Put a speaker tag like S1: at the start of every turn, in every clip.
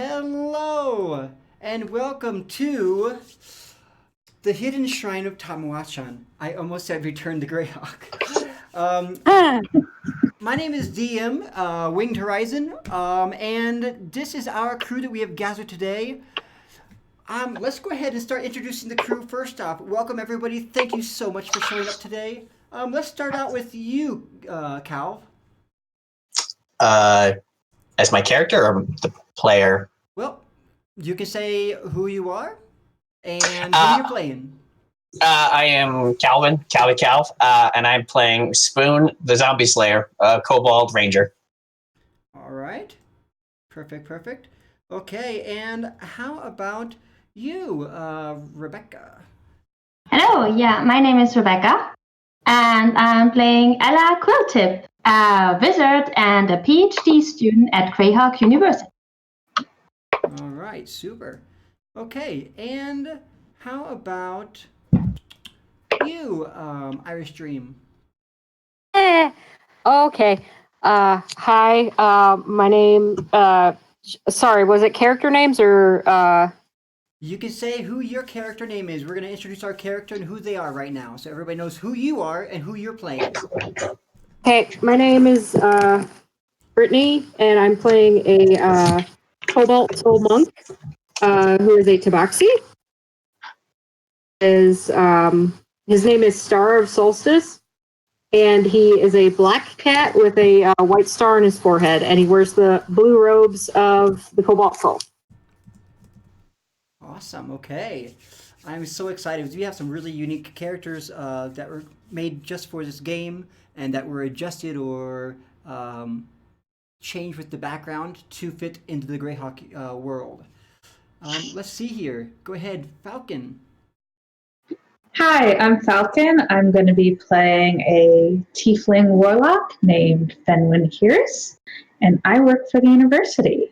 S1: Hello, and welcome to the Hidden Shrine of Tamoachan. I almost said Return to Greyhawk.
S2: Ah,
S1: My name is DM, Winged Horizon, and this is our crew that we have gathered today. Let's go ahead and start introducing the crew first off. Welcome, everybody. Thank you so much for showing up today. Let's start out with you, Cal.
S3: Uh, as my character or the player?
S1: Well, you can say who you are and who
S3: Uh,
S1: you're playing.
S3: I am Calvin, and I'm playing Spoon, the Zombie Slayer, Kobold Ranger.
S1: All right. Perfect. Okay, and how about you, Rebecca?
S2: Hello, yeah, my name is Rebecca, and I'm playing Ella Quilltip, a wizard and a PhD student at Greyhawk University.
S1: All right, super. Okay, and how about you, Irish Dream?
S4: Okay. Hi. My name. Sorry, was it character names or?
S1: You can say who your character name is. We're going to introduce our character and who they are right now, so everybody knows who you are and who you're playing.
S4: Okay, my name is Brittany, and I'm playing a Cobalt Soul Monk, who is a Tabaxi. His name is Star of Solstice, and he is a black cat with a white star on his forehead, and he wears the blue robes of the Cobalt Soul.
S1: Awesome. Okay. I'm so excited. We have some really unique characters that were made just for this game and that were adjusted or changed with the background to fit into the Greyhawk world. Let's see here. Go ahead, Falcon.
S5: Hi, I'm Falcon. I'm going to be playing a tiefling warlock named Fenwin Hears, and I work for the university.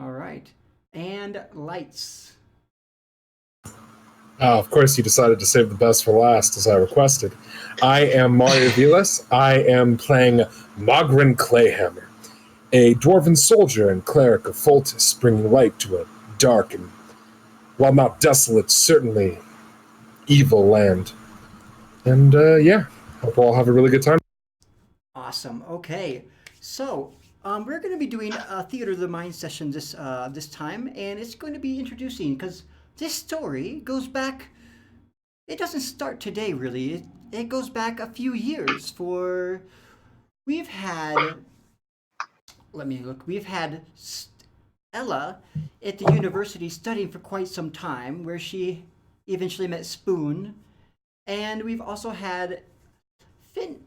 S1: All right. And Lights.
S6: Of course, you decided to save the best for last, as I requested. I am Mario Vilas. I am playing Mogren Clayhammer, a dwarven soldier and cleric of Foltis, bringing light to a dark and, while not desolate, certainly evil land. And yeah, hope we'll all have a really good time.
S1: Awesome. Okay. So, we're going to be doing a Theater of the Mind session this time, and it's going to be introducing because this story goes back. It doesn't start today, really. It goes back a few years. We've had. Let me look. We've had Ella at the university studying for quite some time, where she eventually met Spoon, and we've also had Finwin,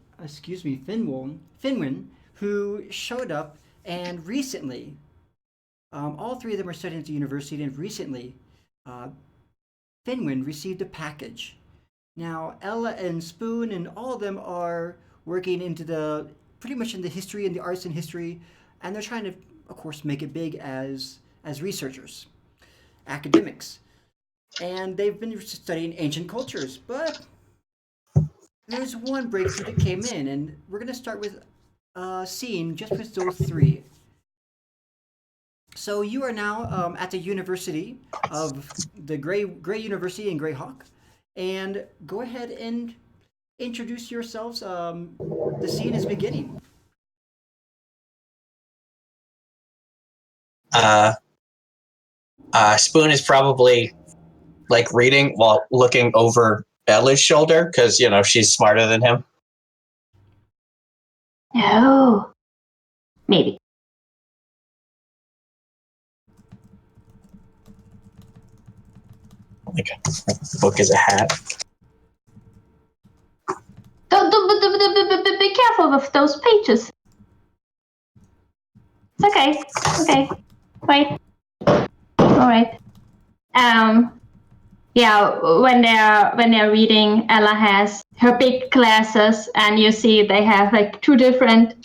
S1: who showed up, and recently, all three of them are studying at the university, and recently, Finwin received a package. Now, Ella and Spoon and all of them are working pretty much in the history and the arts and history, and they're trying to, of course, make it big as researchers, academics. And they've been studying ancient cultures, but there's one breakthrough that came in, and we're going to start with a scene just with those three. So you are now at the University of the Grey University in Greyhawk, and go ahead and introduce yourselves. The scene is beginning.
S3: Spoon is probably like reading while looking over Ella's shoulder because she's smarter than him.
S2: No, maybe.
S3: Like a book is a hat.
S2: Be careful with those pages. It's okay. Okay. Wait. All right. Yeah. When they're reading, Ella has her big glasses, and you see they have like two different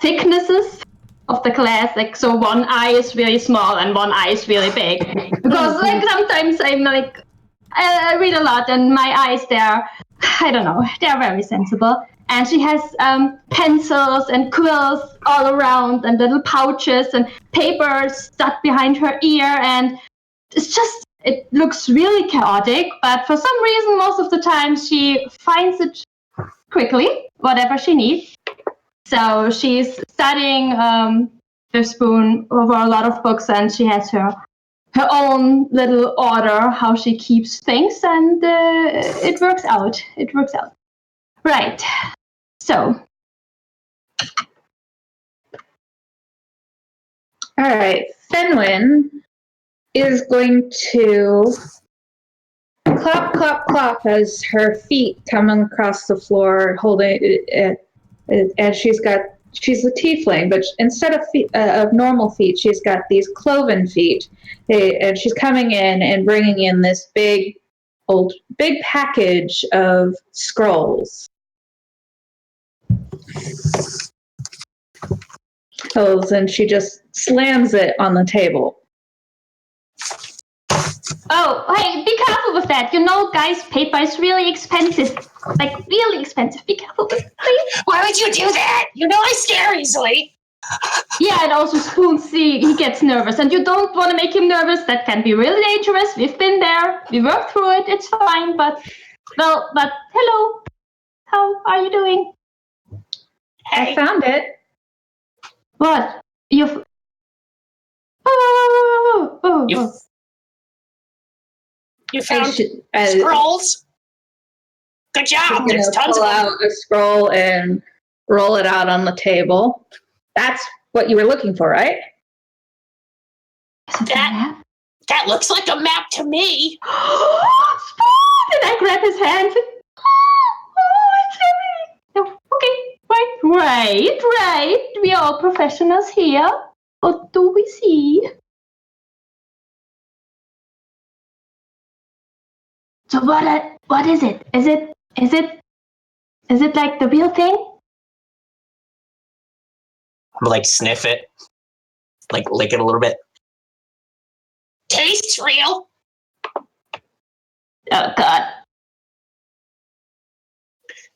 S2: thicknesses of the glass. Like, so one eye is really small and one eye is really big. Because like sometimes I'm like, I read a lot, and my eyes, I don't know, they're very sensible. and she has pencils and quills all around, and little pouches and papers stuck behind her ear, and it looks really chaotic, but for some reason, most of the time, she finds it quickly, whatever she needs. So she's studying the Spoon over a lot of books, and she has her own little order how she keeps things, and it works out. It works out. Right. So.
S5: All right. Fenwin is going to clop, clop, clop as her feet come across the floor, holding it, and she's a tiefling, but instead of normal feet, she's got these cloven feet, and she's coming in and bringing in this big package of scrolls. And she just slams it on the table.
S2: Oh, hey, be careful with that. You know, guys, paper is really expensive. Like, really expensive. Be careful with it, please.
S3: Why would you do that? You know I scare easily.
S2: Yeah, and also Spoon, he gets nervous, and you don't want to make him nervous. That can be really dangerous. We've been there. We worked through it. It's fine, but hello. How are you doing?
S5: Hey. I found it.
S2: What?
S3: You found scrolls? Good job. There's tons of them.
S5: Pull out a scroll and roll it out on the table. That's what you were looking for, right?
S3: That looks like a map to me.
S2: And I grab his hand. It's heavy. Okay, right. We are all professionals here. What do we see? So what is it? Is it like the real thing?
S3: I'm like sniff it, like lick it a little bit. Tastes real.
S2: Oh God!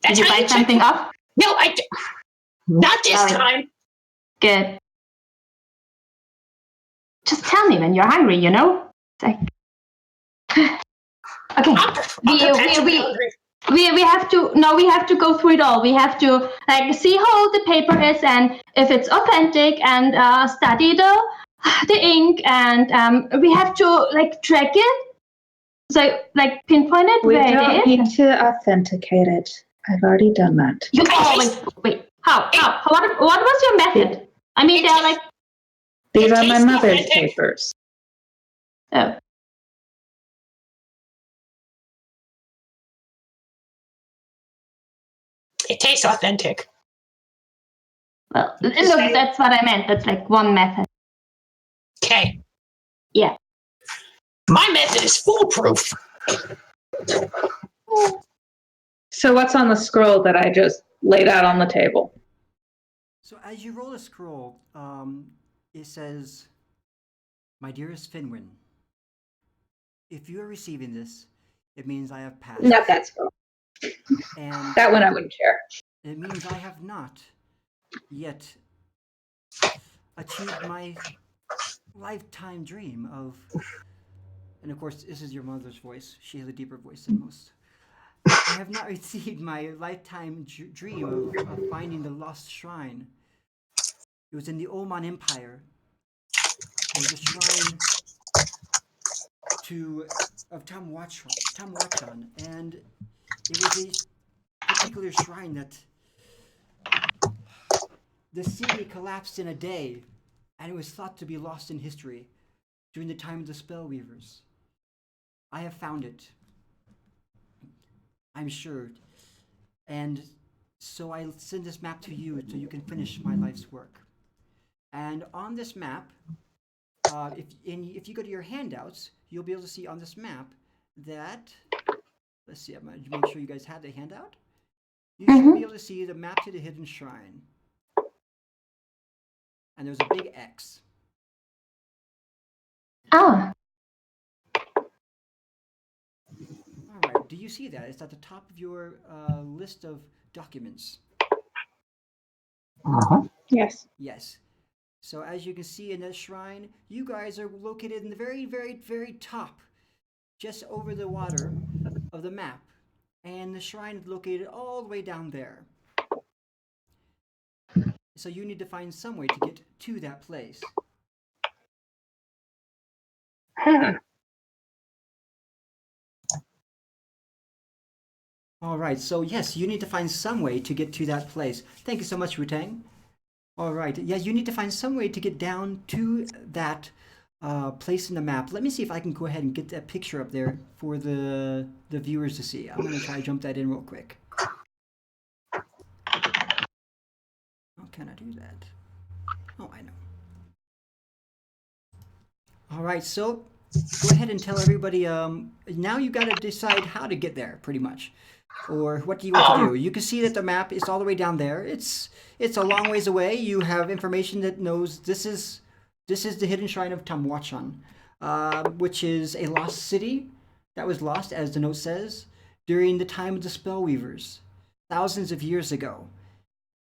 S2: Did you bite something off?
S3: No, not this time.
S2: Good. Just tell me when you're hungry. You know. It's like. Okay. We have to go through it all. We have to see how the paper is and if it's authentic, and study the ink, and we have to track it. So pinpoint it.
S5: We
S2: where
S5: don't
S2: it is.
S5: need to authenticate it. I've already done that.
S2: You always wait. How? What was your method? I mean, they're
S5: these are my mother's papers.
S2: Oh.
S3: It tastes authentic.
S2: Well, look, that's what I meant. That's one method.
S3: Okay.
S2: Yeah.
S3: My method is foolproof.
S5: So what's on the scroll that I just laid out on the table?
S1: So as you roll a scroll, it says, "My dearest Finwin, if you are receiving this, it means I have passed."
S5: Not that scroll.
S1: And
S5: that one I wouldn't share.
S1: It means I have not yet achieved my lifetime dream of, and of course this is your mother's voice, she has a deeper voice than most. I have not received my lifetime dream of finding the lost shrine. It was in the Oman Empire. It was a shrine of Tamoachan, and it was a particular shrine that the city collapsed in a day, and it was thought to be lost in history during the time of the Spellweavers. I have found it, I'm sure, and so I send this map to you so you can finish my life's work. And on this map, if you go to your handouts, you'll be able to see on this map that, let's see, I'm going to make sure you guys have the handout. You should be able to see the map to the hidden shrine. And there's a big X.
S2: Oh.
S1: All right. Do you see that? It's at the top of your list of documents.
S5: Yes.
S1: Yes. So as you can see in that shrine, you guys are located in the very, very, very top, just over the water of the map. And the shrine is located all the way down there. So you need to find some way to get to that place. All right, so yes, you need to find some way to get to that place. Thank you so much, Wu-Tang. All right, yeah, you need to find some way to get down to that place in the map. Let me see if I can go ahead and get that picture up there for the viewers to see. I'm gonna try to jump that in real quick. How can I do that? Oh, I know. All right, so go ahead and tell everybody. Now you got to decide how to get there, pretty much, or what do you want to do. You can see that the map is all the way down there. It's a long ways away. You have information that knows this is the hidden shrine of Tamoachan, which is a lost city that was lost, as the note says, during the time of the Spellweavers, thousands of years ago,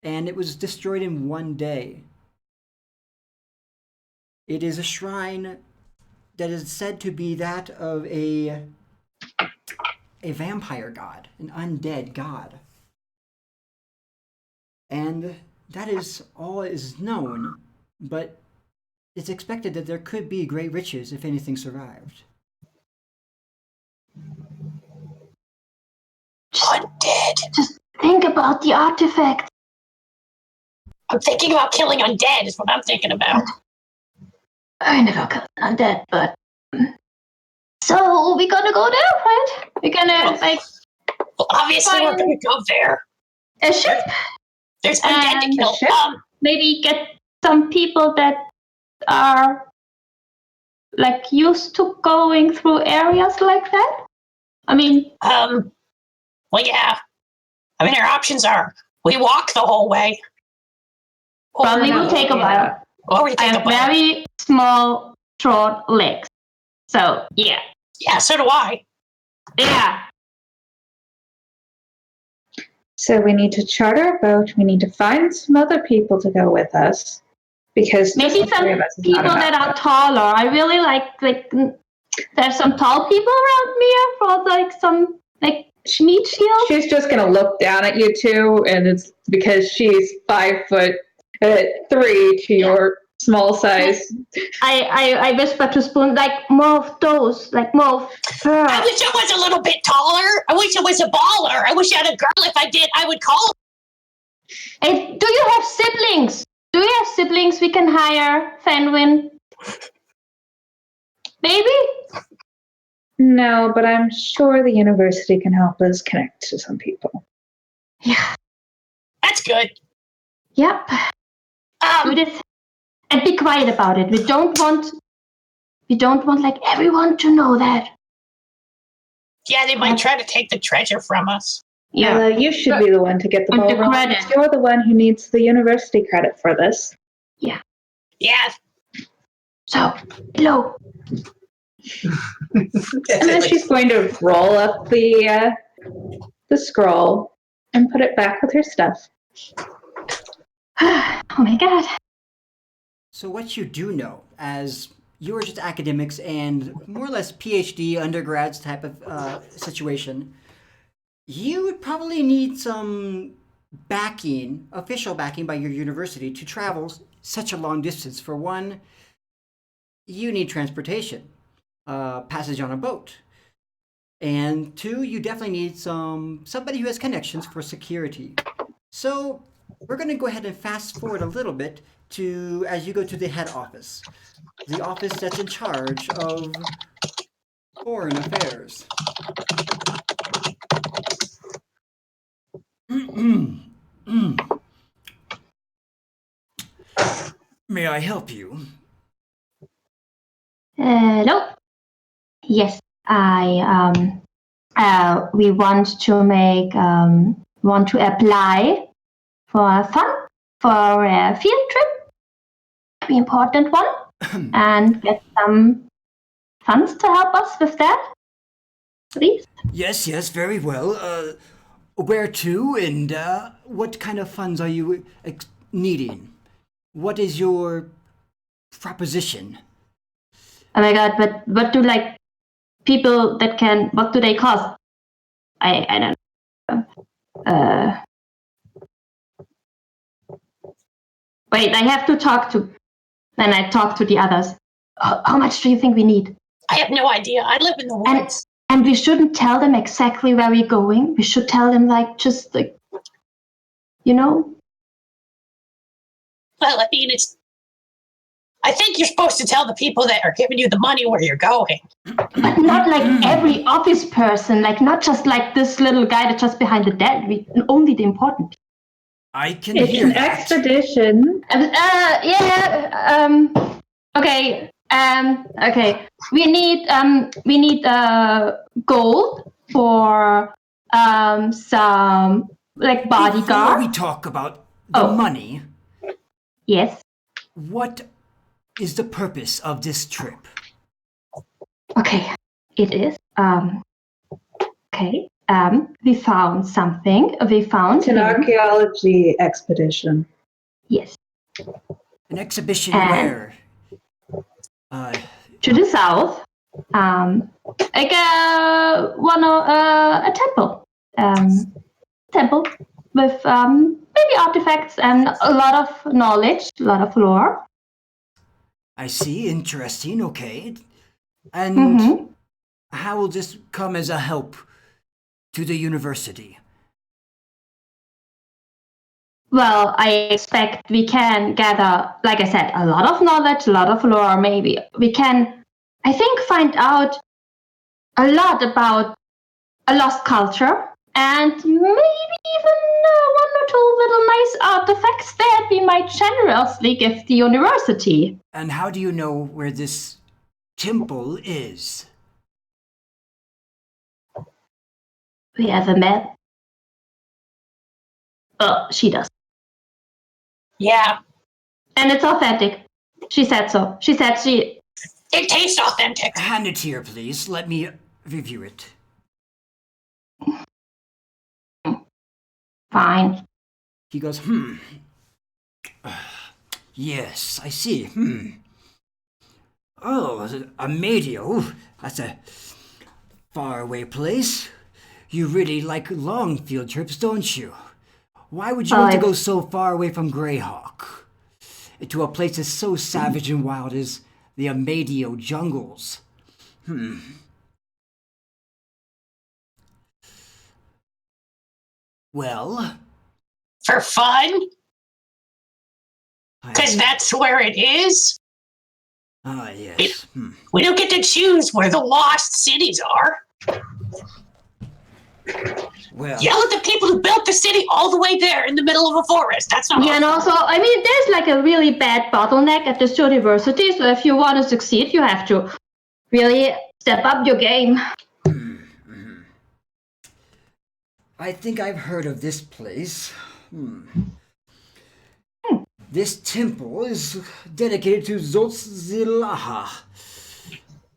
S1: and it was destroyed in one day. It is a shrine that is said to be that of a vampire god, an undead god. And that is all is known, but it's expected that there could be great riches if anything survived.
S3: Undead.
S2: Just think about the artifact.
S3: I'm thinking about killing undead is what I'm thinking about.
S2: I never killed an undead, but so we're gonna go there, right? We're gonna
S3: Well, obviously we're gonna go there.
S2: a ship
S3: There's undead to
S2: and
S3: kill.
S2: maybe get some people that are like used to going through areas like that. I mean,
S3: Well, yeah. I mean, our options are we walk the whole way.
S2: probably will take a while.
S3: Or we
S2: I
S3: take a
S2: have
S3: bite.
S2: very small, short legs, so yeah,
S3: Yeah, so do I.
S2: yeah.
S5: So we need to charter a boat. We need to find some other people to go with us because
S2: Maybe
S5: just the
S2: some
S5: three of us is
S2: people
S5: not
S2: that
S5: enough.
S2: are taller. I really like there's some tall people around me for like some like meat shield.
S5: She's just gonna look down at you two, and it's because she's 5'3" to your small size.
S2: I whisper to Spoon like more of those, like more of her.
S3: I wish I was a little bit taller. I wish I was a baller. I wish I had a girl. If I did, I would call.
S2: Hey, do you have siblings? Do you have siblings we can hire, Fenwin? Maybe?
S5: No, but I'm sure the university can help us connect to some people.
S2: Yeah.
S3: That's good.
S2: Yep. Do this. And be quiet about it. We don't want like everyone to know that.
S3: Yeah, they might try to take the treasure from us.
S2: Yeah.
S5: You should be the one to get the
S2: And
S5: ball
S2: the
S5: rolling.
S2: credit.
S5: You're the one who needs the university credit for this.
S2: Yeah.
S3: Yeah.
S2: So, hello.
S5: And then she's going to roll up the scroll and put it back with her stuff.
S2: Oh my god.
S1: So what you do know, as you're just academics and more or less PhD undergrads type of situation, you would probably need some backing, official backing by your university to travel such a long distance. For one, you need transportation, passage on a boat. And two, you definitely need somebody who has connections for security. So we're going to go ahead and fast forward a little bit to as you go to the head office, the office that's in charge of foreign affairs. May I help you?
S2: Hello. Yes, we want to apply for a fund for a field trip, very important one, and get some funds to help us with that, please.
S1: Yes, very well. Where to and what kind of funds are you needing? What is your proposition?
S2: Oh my god, but what do like people that can, what do they cost? I don't know. Wait, I have to talk to, then I talk to the others. How much do you think we need?
S3: I have no idea. I live in the
S2: And,
S3: woods.
S2: and we shouldn't tell them exactly where we're going. We should tell them like, just like, you know?
S3: Well, I mean, I think you're supposed to tell the people that are giving you the money where you're going.
S2: But not like every office person, like not just like this little guy that's just behind the desk. Only the important people.
S1: I can
S5: It's
S1: hear
S5: an
S1: that.
S5: expedition.
S2: Okay. Okay. We need gold for some like
S1: Before
S2: bodyguard.
S1: we talk about the
S2: Oh.
S1: money,
S2: Yes.
S1: what is the purpose of this trip?
S2: Okay. It is. Okay. We found something. We found
S5: It's an archaeology expedition.
S2: Yes.
S1: An exhibition
S2: And-
S1: where?
S2: To the south, like a temple, temple with maybe artifacts and a lot of knowledge, a lot of lore.
S1: I see. Interesting. Okay. And
S2: Mm-hmm.
S1: how will this come as a help to the university?
S2: Well, I expect we can gather, like I said, a lot of knowledge, a lot of lore. Maybe we can, I think, find out a lot about a lost culture. And maybe even one or two little nice artifacts that we might generously give the university.
S1: And how do you know where this temple is?
S2: We have a map. Oh, she does.
S3: Yeah,
S2: And it's authentic. She said so. She said she...
S3: it tastes authentic.
S1: Hand it here, please. Let me review it.
S2: Fine.
S1: He goes, Yes, I see. Oh, Amadia. Ooh, that's a faraway place. You really like long field trips, don't you? Why would you want to go so far away from Greyhawk? To a place as so savage and wild as the Amadio jungles. Well,
S3: For fun?
S1: I-
S3: Because that's where it is?
S1: yes.
S3: We don't get to choose where the lost cities are.
S1: Well,
S3: Yell at the people who built the city all the way there in the middle of a forest. That's not
S2: Yeah, and also, I mean, there's like a really bad bottleneck at this university, so if you want to succeed, you have to really step up your game.
S1: I think I've heard of this place. This temple is dedicated to Zotzilaha.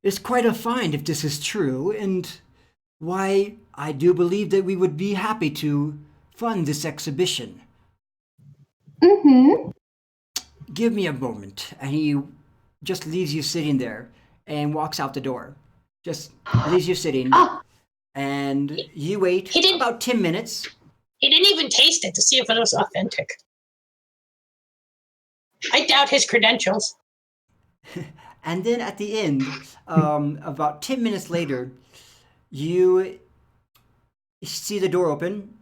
S1: It's quite a find if this is true, and why, I do believe that we would be happy to fund this exhibition.
S2: Mm-hmm.
S1: Give me a moment. And he just leaves you sitting there and walks out the door. Just leaves you sitting. And you wait
S3: He didn't-
S1: about 10 minutes.
S3: He didn't even taste it to see if it was authentic. I doubt his credentials.
S1: And then at the end, about 10 minutes later, you see the door open.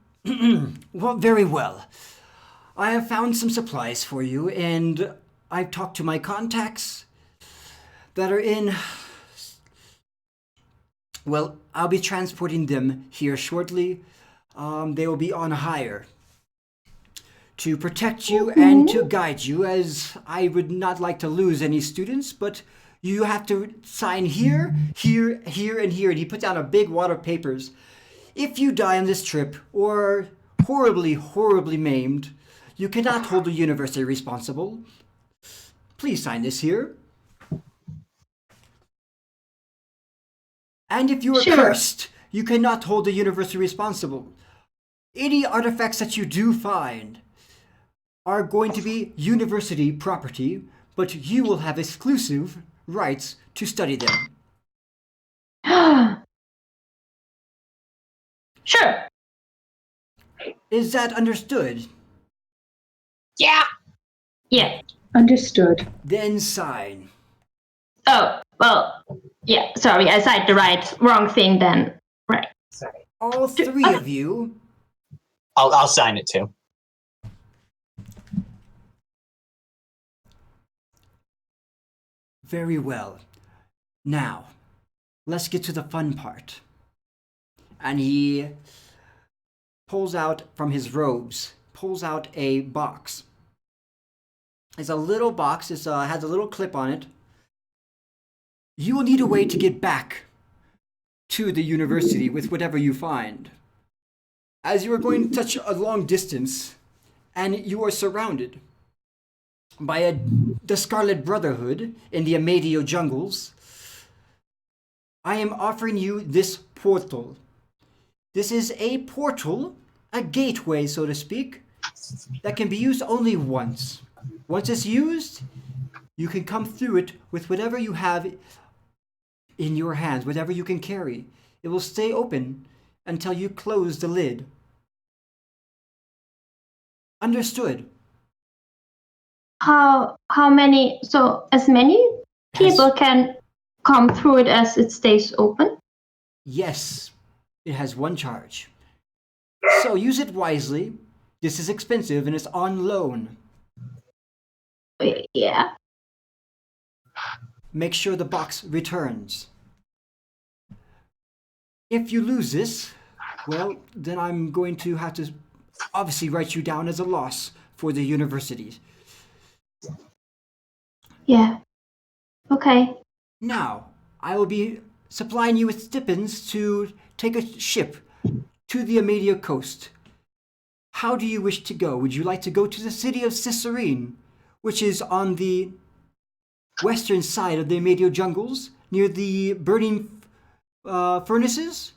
S1: Well, very well. I have found some supplies for you, and I've talked to my contacts that are in. Well, I'll be transporting them here shortly. They will be on hire to protect you and to guide you, as I would not like to lose any students, but you have to sign here, here, here, and here. And he put down a big wad of papers. If you die on this trip or are horribly, horribly maimed, you cannot hold the university responsible. Please sign this here. And if you are
S2: Sure.
S1: cursed, you cannot hold the university responsible. Any artifacts that you do find, are going to be university property, but you will have exclusive rights to study them.
S2: Sure.
S1: Is that understood?
S3: Yeah.
S2: Yeah.
S5: Understood.
S1: Then sign.
S2: Oh, well, yeah, sorry, I said the wrong thing then. Right.
S1: All three of you.
S3: I'll sign it too.
S1: Very well. Now, let's get to the fun part. And he pulls out from his robes, pulls out a box. It's a little box, it has a little clip on it. You will need a way to get back to the university with whatever you find. As you are going such a long distance, and you are surrounded by the Scarlet Brotherhood in the Amadio jungles, I am offering you this portal. This is a portal, a gateway, so to speak, that can be used only once. Once it's used, you can come through it with whatever you have in your hands, whatever you can carry. It will stay open until you close the lid. Understood?
S2: How many, so as many people can come through it as it stays open?
S1: Yes, it has one charge. So use it wisely. This is expensive and it's on loan.
S2: Yeah.
S1: Make sure the box returns. If you lose this, well, then I'm going to have to obviously write you down as a loss for the university.
S2: Yeah. Okay.
S1: Now, I will be supplying you with stipends to take a ship to the Amadia coast. How do you wish to go? Would you like to go to the city of Cicerine, which is on the western side of the Amadio jungles, near the burning furnaces?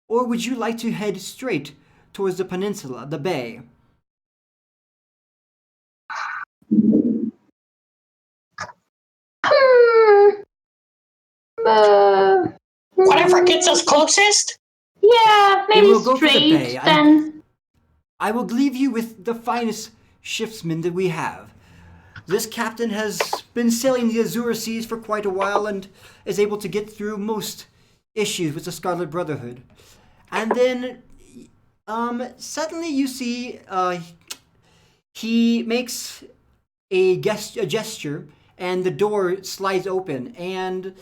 S1: Or would you like to head straight towards the peninsula, the bay?
S3: Whatever gets us closest.
S2: Yeah, maybe
S1: we'll go for the
S2: straight
S1: bay.
S2: then.
S1: I will leave you with the finest shipsmen that we have. This captain has been sailing the Azure Seas for quite a while and is able to get through most issues with the Scarlet Brotherhood. And then, suddenly you see, he makes a gesture, and the door slides open, and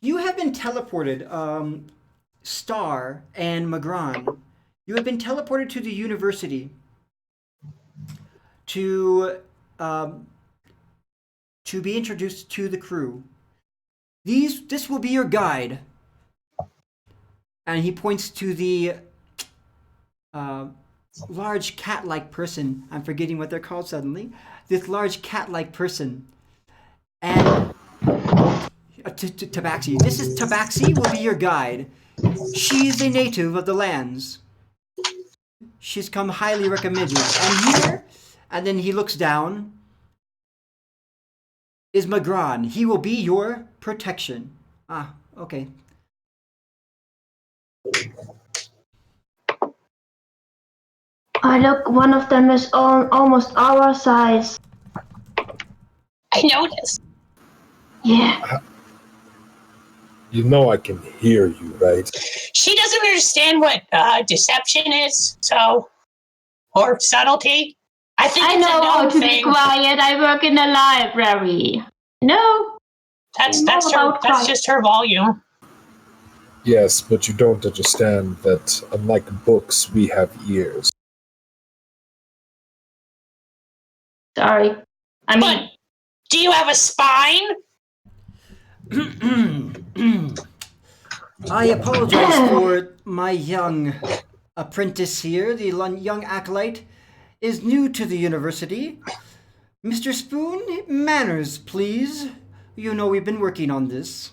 S1: you have been teleported, Star and Magran. You have been teleported to the university to be introduced to the crew. This will be your guide. And he points to the large cat-like person. I'm forgetting what they're called suddenly. This large cat-like person. And Tabaxi. This is Tabaxi will be your guide. She is a native of the lands. She's come highly recommended. And here, and then he looks down, is Magran. He will be your protection. Ah, okay.
S2: Oh, look, one of them is almost our size.
S3: I noticed.
S2: Yeah.
S6: You know I can hear you, right?
S3: She doesn't understand what deception is, so or subtlety. I think
S2: I
S3: it's
S2: know
S3: a
S2: how
S3: known
S2: to
S3: thing.
S2: be quiet. I work in a library. No.
S3: That's
S2: I know about
S3: that's
S2: quiet.
S3: just her volume.
S6: Yes, but you don't understand that unlike books, we have ears.
S2: Sorry. I
S3: But
S2: mean,
S3: do you have a spine?
S1: I apologize for my young apprentice here. The young acolyte is new to the university. Mr. Spoon, manners, please. You know we've been working on this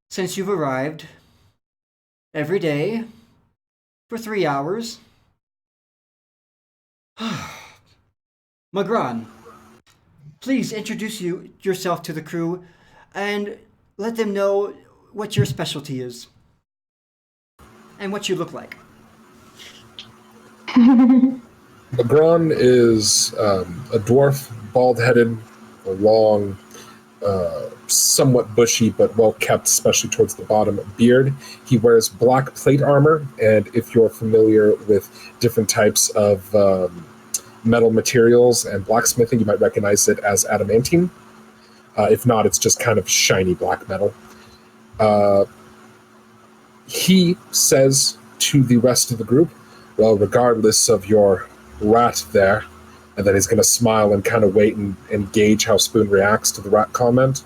S1: since you've arrived. Every day for 3 hours. Magran, please introduce yourself to the crew and let them know what your specialty is and what you look like.
S6: Magron is a dwarf, bald-headed, long, somewhat bushy but well kept, especially towards the bottom, beard. He wears black plate armor, and if you're familiar with different types of metal materials and blacksmithing, you might recognize it as adamantine. If not, it's just kind of shiny black metal. He says to the rest of the group, well, regardless of your rat there, and then he's going to smile and kind of wait and gauge how Spoon reacts to the rat comment.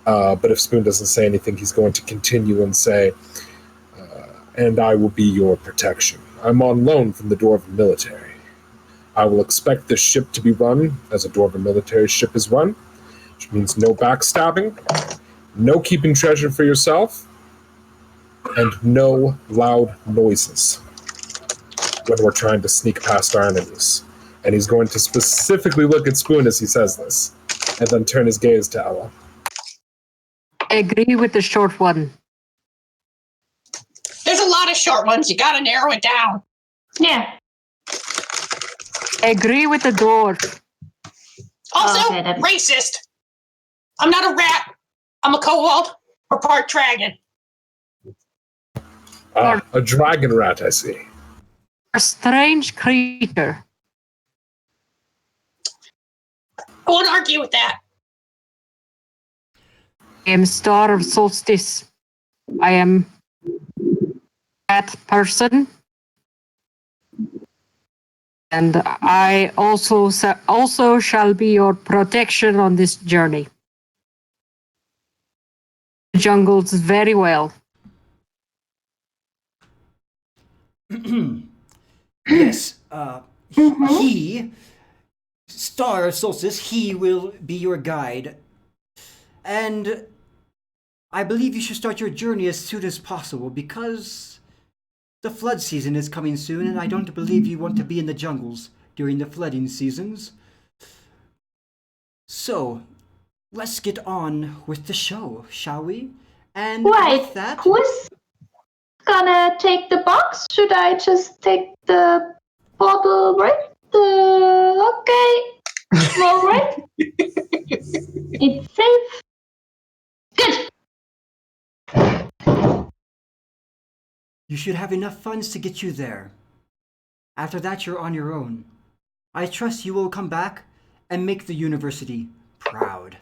S6: But if Spoon doesn't say anything, he's going to continue and say, and I will be your protection. I'm on loan from the Dwarven military. I will expect this ship to be run as a Dwarven military ship is run, which means no backstabbing, no keeping treasure for yourself, and no loud noises when we're trying to sneak past our enemies. And he's going to specifically look at Spoon as he says this, and then turn his gaze to Ella.
S4: I agree with the short one.
S3: There's a lot of short ones. You gotta narrow it down.
S2: Yeah.
S4: I agree with the dwarf.
S3: Also,
S2: Okay, then.
S3: racist. I'm not a rat. I'm a kobold or part dragon.
S6: A dragon rat, I see.
S4: A strange creature.
S3: I won't argue with that.
S4: I am Star of Solstice. I am that person. And I also shall be your protection on this journey. The jungles very well.
S1: Yes, he, Star of Solstice, he will be your guide. And I believe you should start your journey as soon as possible because the flood season is coming soon, and I don't believe you want to be in the jungles during the flooding seasons. So, let's get on with the show, shall we? And
S2: Right.
S1: with that,
S2: Who's gonna take the box? Should I just take the bottle, right? Okay. All right. It's safe. Good.
S1: you should have enough funds to get you there. After that, you're on your own. I trust you will come back and make the university proud.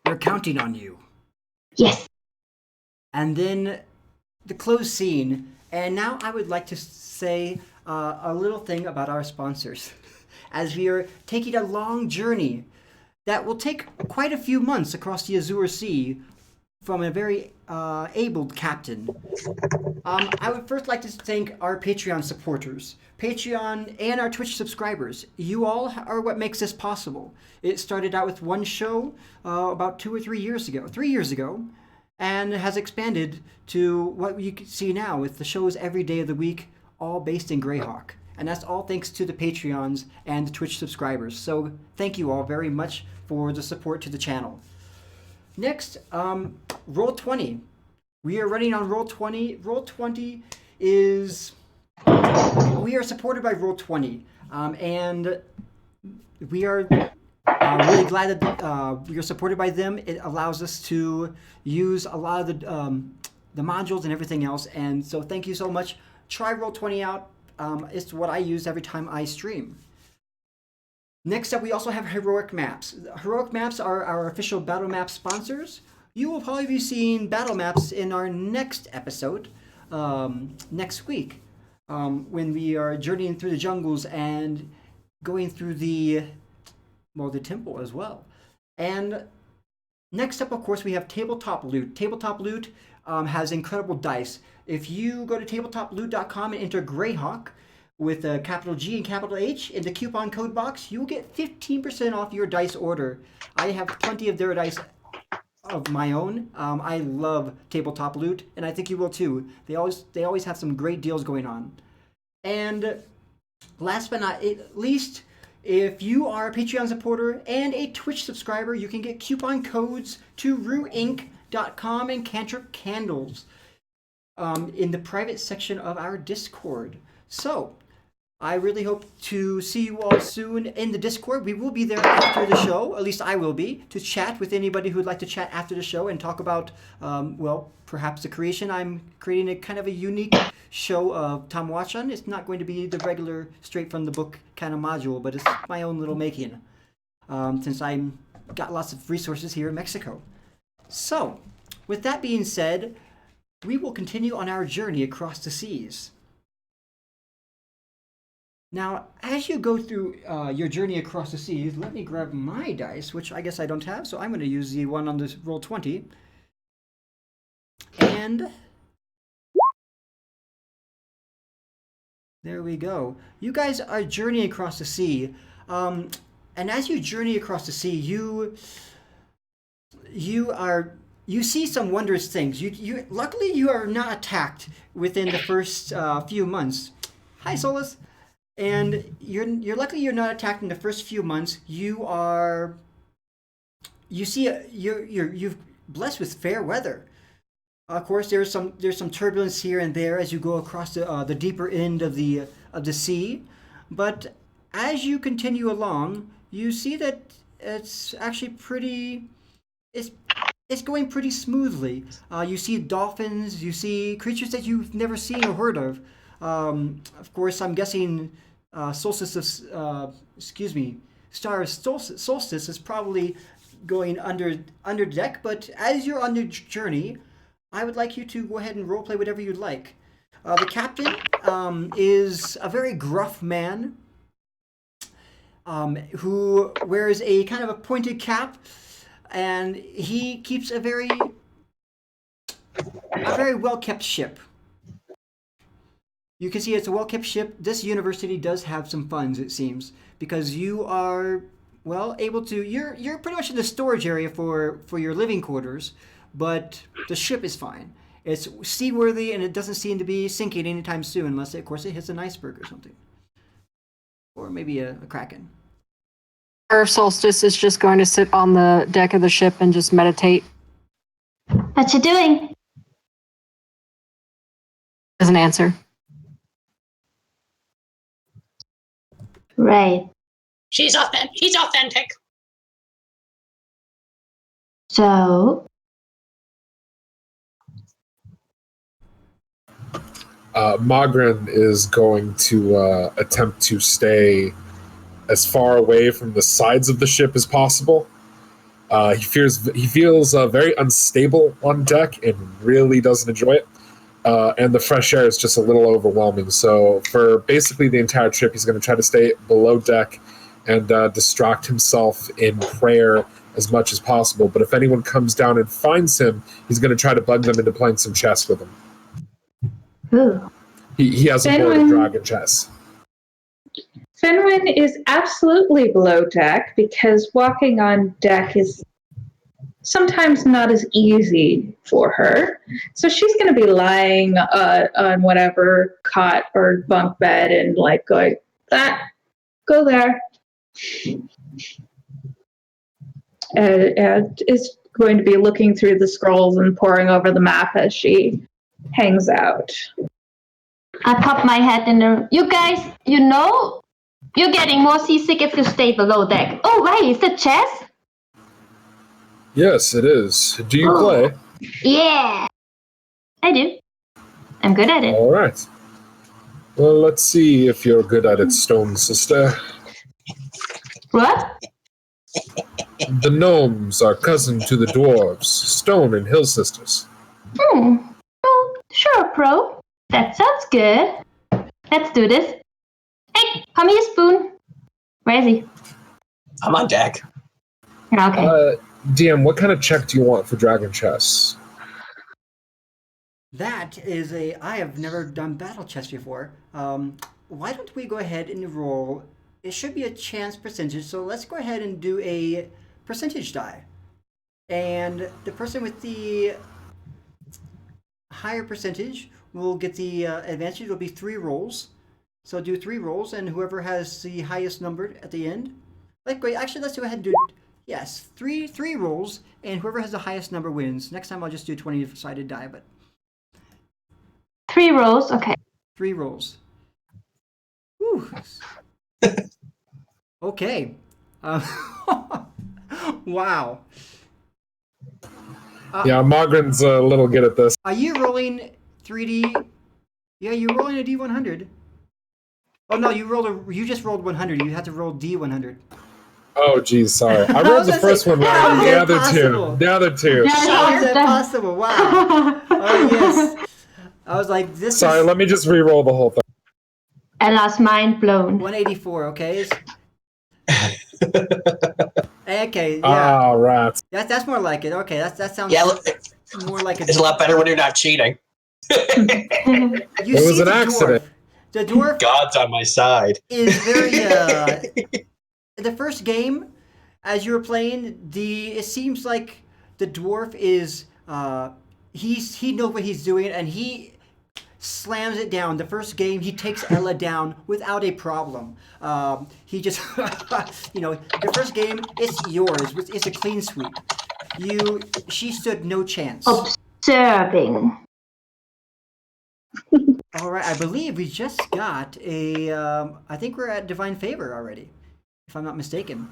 S1: We're counting on you.
S2: Yes.
S1: And then the close scene. And now I would like to say a little thing about our sponsors. As we are taking a long journey that will take quite a few months across the Azure Sea from a very abled captain. I would first like to thank our Patreon supporters, Patreon and our Twitch subscribers. You all are what makes this possible. It started out with one show about 3 years ago, and has expanded to what you can see now with the shows every day of the week, all based in Greyhawk. And that's all thanks to the Patreons and the Twitch subscribers. So thank you all very much for the support to the channel. Next, Roll20. We are running on Roll20. Roll20 is... We are supported by Roll20. And we are really glad that we are supported by them. It allows us to use a lot of the modules and everything else. And so thank you so much. Try Roll20 out. It's what I use every time I stream. Next up, we also have Heroic Maps. Heroic Maps are our official Battle Map sponsors. You will probably be seeing Battle Maps in our next episode, next week, when we are journeying through the jungles and going through the temple as well. And next up, of course, we have Tabletop Loot. Tabletop Loot has incredible dice. If you go to tabletoploot.com and enter Greyhawk with a capital G and capital H in the coupon code box, you will get 15% off your dice order. I have plenty of their dice of my own. I love Tabletop Loot, and I think you will too. They always have some great deals going on. And last but not least, If you are a Patreon supporter and a Twitch subscriber, you can get coupon codes to ruinc.com and Cantrip Candles in the private section of our Discord. So, I really hope to see you all soon in the Discord. We will be there after the show, at least I will be, to chat with anybody who would like to chat after the show and talk about, well, perhaps the creation. I'm creating a kind of a unique show of Tamoachan. It's not going to be the regular, straight from the book kind of module, but it's my own little making, since I'm got lots of resources here in Mexico. So, with that being said, we will continue on our journey across the seas. Now, as you go through your journey across the seas, let me grab my dice, which I guess I don't have, so I'm going to use the one on this roll 20. And there we go. You guys are journeying across the sea. And as you journey across the sea, you see some wondrous things. Luckily you are not attacked within the first few months. Hi, Solus. And you're lucky you're not attacked in the first few months. You're blessed with fair weather. Of course, there's some turbulence here and there as you go across the deeper end of the sea, but as you continue along, you see that it's actually pretty. It's going pretty smoothly. You see dolphins, you see creatures that you've never seen or heard of. Of course, I'm guessing Solstice is probably going under deck. But as you're on your journey, I would like you to go ahead and roleplay whatever you'd like. The captain is a very gruff man who wears a kind of a pointed cap, and he keeps a very well-kept ship. You can see it's a well-kept ship. This university does have some funds, it seems, because you are, well, able to. You're pretty much in the storage area for your living quarters, but the ship is fine. It's seaworthy, and it doesn't seem to be sinking anytime soon, unless, of course, it hits an iceberg or something, or maybe a kraken.
S4: Or Solstice is just going to sit on the deck of the ship and just meditate.
S2: What you doing?
S4: Doesn't answer.
S2: Right.
S3: He's authentic.
S2: So,
S6: Magrin is going to attempt to stay as far away from the sides of the ship as possible. He feels very unstable on deck and really doesn't enjoy it. And the fresh air is just a little overwhelming. So for basically the entire trip, he's going to try to stay below deck and distract himself in prayer as much as possible. But if anyone comes down and finds him, he's going to try to bug them into playing some chess with him.
S2: ooh.
S6: He has a board of dragon chess.
S5: Fenwin is absolutely below deck because walking on deck is sometimes not as easy for her. So she's going to be lying on whatever cot or bunk bed and like going, go there. And is going to be looking through the scrolls and poring over the map as she hangs out.
S2: I pop my head in the. You guys, you're getting more seasick if you stay below deck. Oh, right, is it chess?
S6: Yes, it is. Do you play?
S2: Yeah, I do. I'm good at it.
S6: All right. Well, let's see if you're good at it, Stone Sister.
S2: What?
S6: The gnomes are cousin to the dwarves, Stone and Hill Sisters.
S2: Oh, sure, Pro. That sounds good. Let's do this. Hey, come here, Spoon. Where is he?
S3: I'm on deck.
S2: Okay.
S6: DM, what kind of check do you want for Dragon Chess?
S1: That is I have never done battle chess before. Why don't we go ahead and roll? It should be a chance percentage, so let's go ahead and do a percentage die. And the person with the higher percentage will get the advantage. It'll be 3 rolls. So do 3 rolls, and whoever has the highest number at the end. Wait, actually, let's go ahead and do. Yes, three rolls, and whoever has the highest number wins. Next time I'll just do 20-sided die, but
S2: 3 rolls, okay.
S1: 3 rolls. Whew. Okay. Wow.
S6: Yeah, Mogren's a little good at this.
S1: Are you rolling 3D? Yeah, you're rolling a D100. Oh no, you just rolled 100. You had to roll D100.
S6: Oh, geez, sorry. I
S1: I
S6: rolled
S1: was
S6: the
S1: gonna
S6: first
S1: say,
S6: one
S1: how
S6: wrong.
S1: is
S6: The
S1: that
S6: other
S1: possible?
S6: two. The other two.
S2: Yeah,
S1: How is that possible? Wow. Oh yes. I was like, this
S6: Sorry,
S1: is
S6: let me just re-roll the whole thing.
S2: Ella's mind blown.
S1: 184. Okay. Okay. Yeah.
S6: Ah, rats.
S1: That's more like it. Okay. That sounds
S3: Yeah,
S1: more like
S3: it's a lot better when you're not cheating.
S1: You
S6: It was
S1: see
S6: an
S1: the
S6: accident.
S1: dwarf. The dwarf
S3: God's on my side.
S1: is very the first game as you were playing, it seems like the dwarf is he knows what he's doing, and he slams it down. The first game he takes Ella down without a problem. He just the first game, it's yours. It's a clean sweep. She stood no chance.
S2: Observing.
S1: All right, I believe we just got a. I think we're at Divine Favor already, if I'm not mistaken.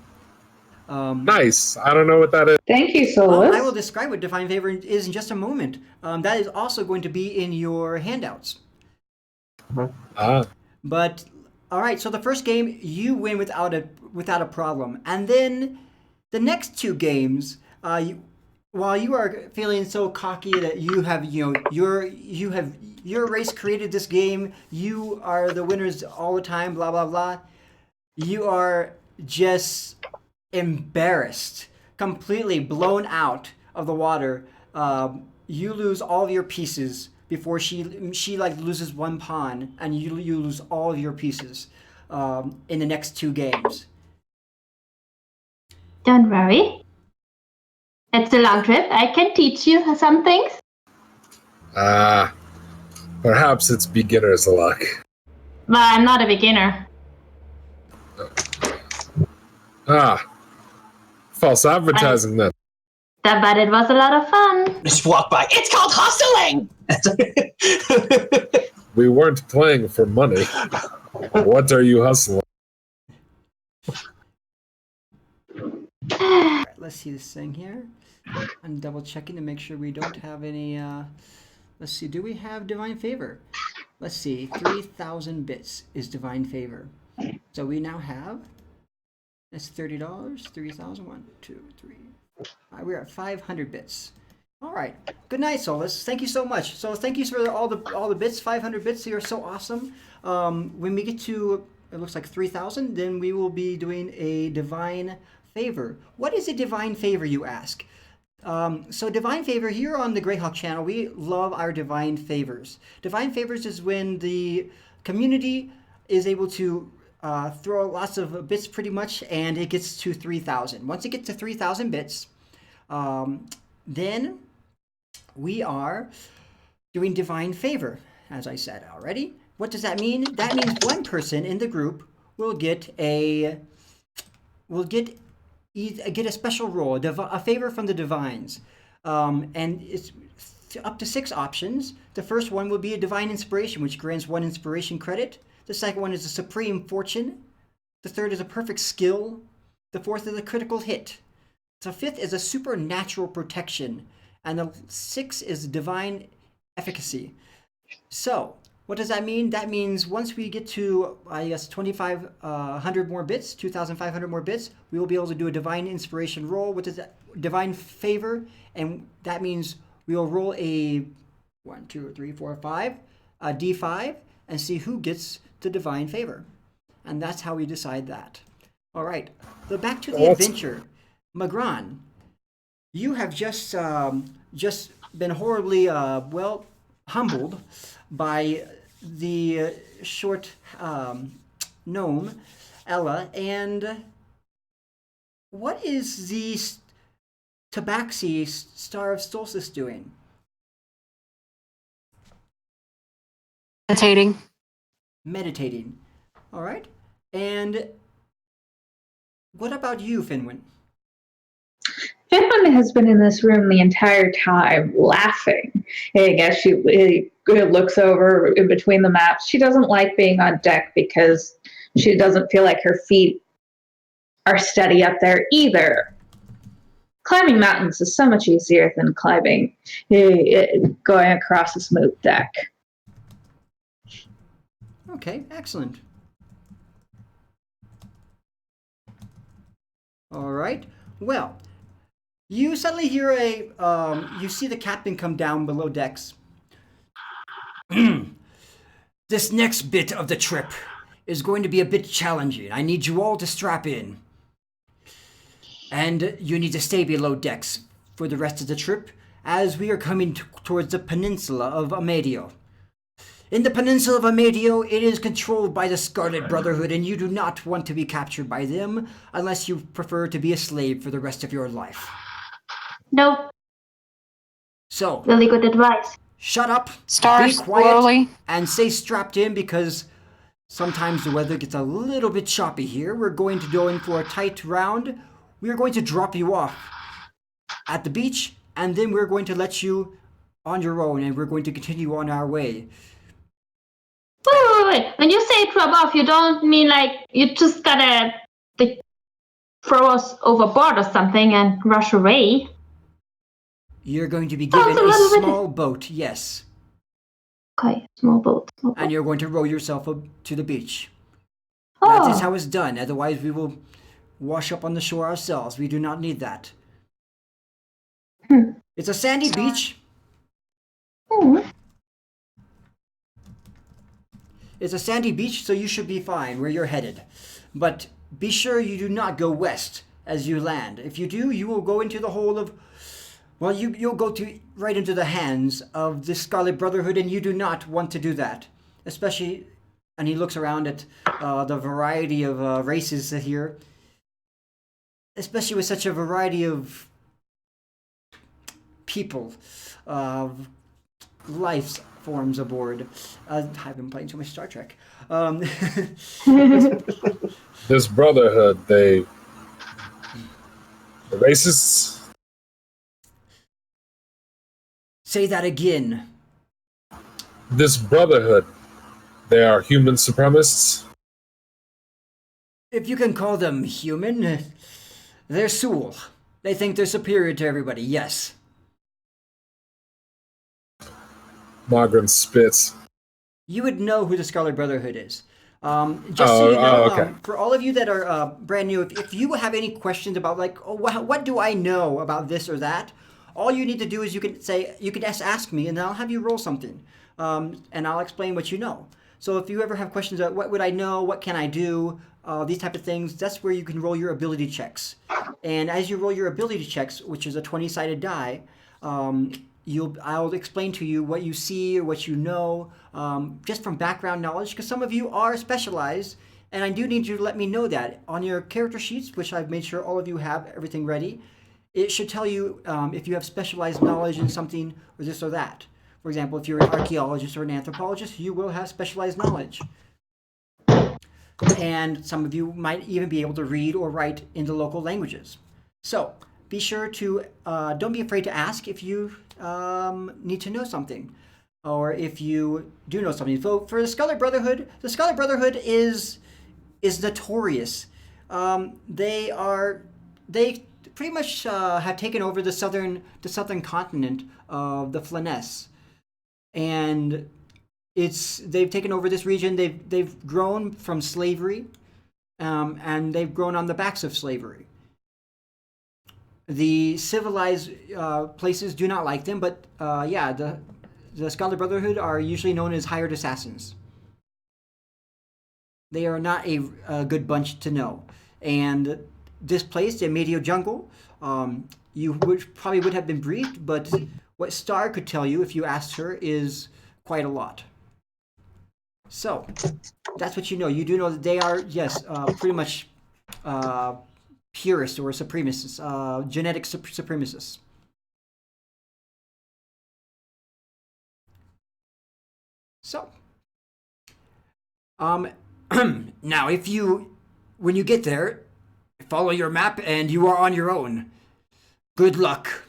S6: Nice. I don't know what that is.
S5: Thank you,
S1: I
S5: Solus.
S1: will describe what Divine Favor is in just a moment. That is also going to be in your handouts.
S6: Ah,
S1: But all right, so the first game you win without a problem, and then the next 2 games, while you are feeling so cocky that you have your race created this game, you are the winners all the time, blah blah blah. You are just embarrassed, completely blown out of the water. You lose all of your pieces before she like loses 1 pawn, and you lose all of your pieces in the next 2 games.
S2: Don't worry. It's a long trip. I can teach you some things.
S6: perhaps it's beginner's luck.
S2: But I'm not a beginner.
S6: False advertising then.
S2: But it was a lot of fun.
S3: Just walk by. It's called hustling.
S6: We weren't playing for money. What are you hustling?
S1: All right, let's see this thing here. I'm double checking to make sure we don't have any. Let's see. Do we have Divine Favor? Let's see. 3,000 bits is Divine Favor. So we now have. That's $30. 3,000. 1, 2, 3. All right, we're at 500 bits. All right. Good night, Solus. Thank you so much. So thank you for all the bits. 500 bits. You're so awesome. When we get to it looks like 3,000, then we will be doing a Divine Favor. What is a Divine Favor, you ask? So Divine Favor, here on the Greyhawk channel, we love our Divine Favors. Divine Favors is when the community is able to throw lots of bits pretty much, and it gets to 3,000. Once it gets to 3,000 bits, then we are doing Divine Favor, as I said already. What does that mean? That means one person in the group will get a special roll, a favor from the divines, and it's up to 6 options. The first one will be a divine inspiration, which grants 1 inspiration credit. The second one is a supreme fortune. The third is a perfect skill. The fourth is a critical hit. The fifth is a supernatural protection, and the sixth is divine efficacy. So what does that mean? That means once we get to, I guess, 2,500 more bits, 2,500 more bits, we will be able to do a divine inspiration roll, which is a divine favor, and that means we will roll a 1, 2, 3, 4, 5, a d5, and see who gets the divine favor. And that's how we decide that. All right, so back to the adventure. Magran, you have just been horribly, humbled by the short gnome, Ella, and what is the Tabaxi Star of Solstice doing?
S4: Meditating.
S1: Meditating. All right. And what about you, Finwin?
S5: Finland has been in this room the entire time, laughing. I guess she looks over in between the maps. She doesn't like being on deck because she doesn't feel like her feet are steady up there either. Climbing mountains is so much easier than climbing, going across a smooth deck.
S1: Okay, excellent. All right. Well, you suddenly hear you see the captain come down below decks. This next bit of the trip is going to be a bit challenging. I need you all to strap in. And you need to stay below decks for the rest of the trip, as we are coming towards the peninsula of Amedio. In the peninsula of Amedio, it is controlled by the Scarlet Brotherhood, and you do not want to be captured by them unless you prefer to be a slave for the rest of your life.
S2: Nope.
S1: So,
S2: Really good advice.
S1: shut up,
S7: Star
S1: be quiet,
S7: slowly.
S1: and stay strapped in because sometimes the weather gets a little bit choppy here. We're going to go in for a tight round. We are going to drop you off at the beach, and then we're going to let you on your own, and we're going to continue on our way.
S2: Wait. When you say drop off, you don't mean like you just gotta like, throw us overboard or something and rush away.
S1: You're going to be given a small boat, yes.
S2: Okay, small boat.
S1: And you're going to row yourself up to the beach.
S2: Oh.
S1: That is how it's done. Otherwise, we will wash up on the shore ourselves. We do not need that. It's a sandy beach. It's a sandy beach, so you should be fine where you're headed. But be sure you do not go west as you land. If you do, you will go into the hole of... Well, you'll go right into the hands of the Scarlet Brotherhood, and you do not want to do that. Especially... And he looks around at the variety of races here. Especially with such a variety of people, life forms aboard. I've been playing too much Star Trek.
S6: This brotherhood, the racists.
S1: Say that again.
S6: This brotherhood, they are human supremacists.
S1: If you can call them human, they're Sul. They think they're superior to everybody, yes.
S6: Margaret spits.
S1: You would know who the Scarlet Brotherhood is. Just so you know,
S6: okay.
S1: For all of you that are brand new, if you have any questions about like, oh, what do I know about this or that, all you need to do is you can just ask me, and I'll have you roll something, and I'll explain what you know. So if you ever have questions about what would I know, what can I do, these type of things, that's where you can roll your ability checks. And as you roll your ability checks, which is a 20-sided die, I'll explain to you what you see or what you know, just from background knowledge, because some of you are specialized, and I do need you to let me know that. On your character sheets, which I've made sure all of you have everything ready, it should tell you if you have specialized knowledge in something or this or that. For example, if you're an archaeologist or an anthropologist, you will have specialized knowledge. And some of you might even be able to read or write in the local languages. So be sure to, don't be afraid to ask if you need to know something, or if you do know something. So for the Scarlet Brotherhood is notorious. They pretty much have taken over the southern continent of the Flanness, and they've taken over this region. They've grown from slavery, and they've grown on the backs of slavery. The civilized places do not like them, but the Scarlet Brotherhood are usually known as hired assassins. They are not a good bunch to know. And this place, the Medio Jungle, you probably would have been briefed, but what Star could tell you if you asked her is quite a lot. So, that's what you know. You do know that they are, yes, pretty much purists or supremacists, genetic supremacists. So, Now, when you get there, follow your map and you are on your own. Good luck.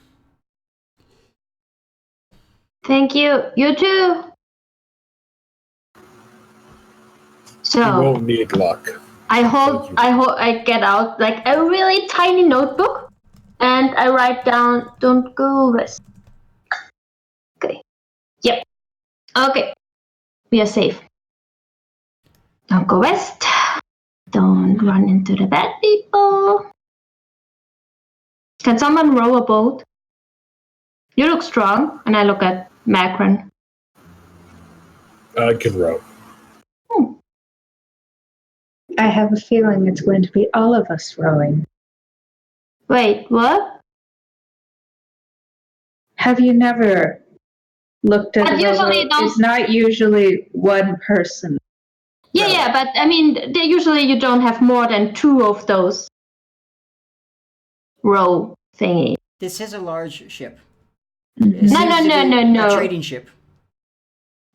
S2: Thank you. You too.
S6: You
S2: So
S6: won't need luck.
S2: I get out like a really tiny notebook and I write down, don't go west. Okay. Yep. Okay. We are safe. Don't go west. Don't run into the bad people. Can someone row a boat? You look strong. And I look at Macron.
S6: I can row.
S5: I have a feeling it's going to be all of us rowing.
S2: Wait, what?
S5: Have you never looked at
S2: But
S5: a
S2: usually
S5: rowboat?
S2: don't-
S5: It's not usually one person.
S2: Yeah, but I mean, usually you don't have more than 2 of those row thingy.
S1: This is a large ship.
S5: Mhm.
S1: It seems to be
S2: No.
S1: A trading ship.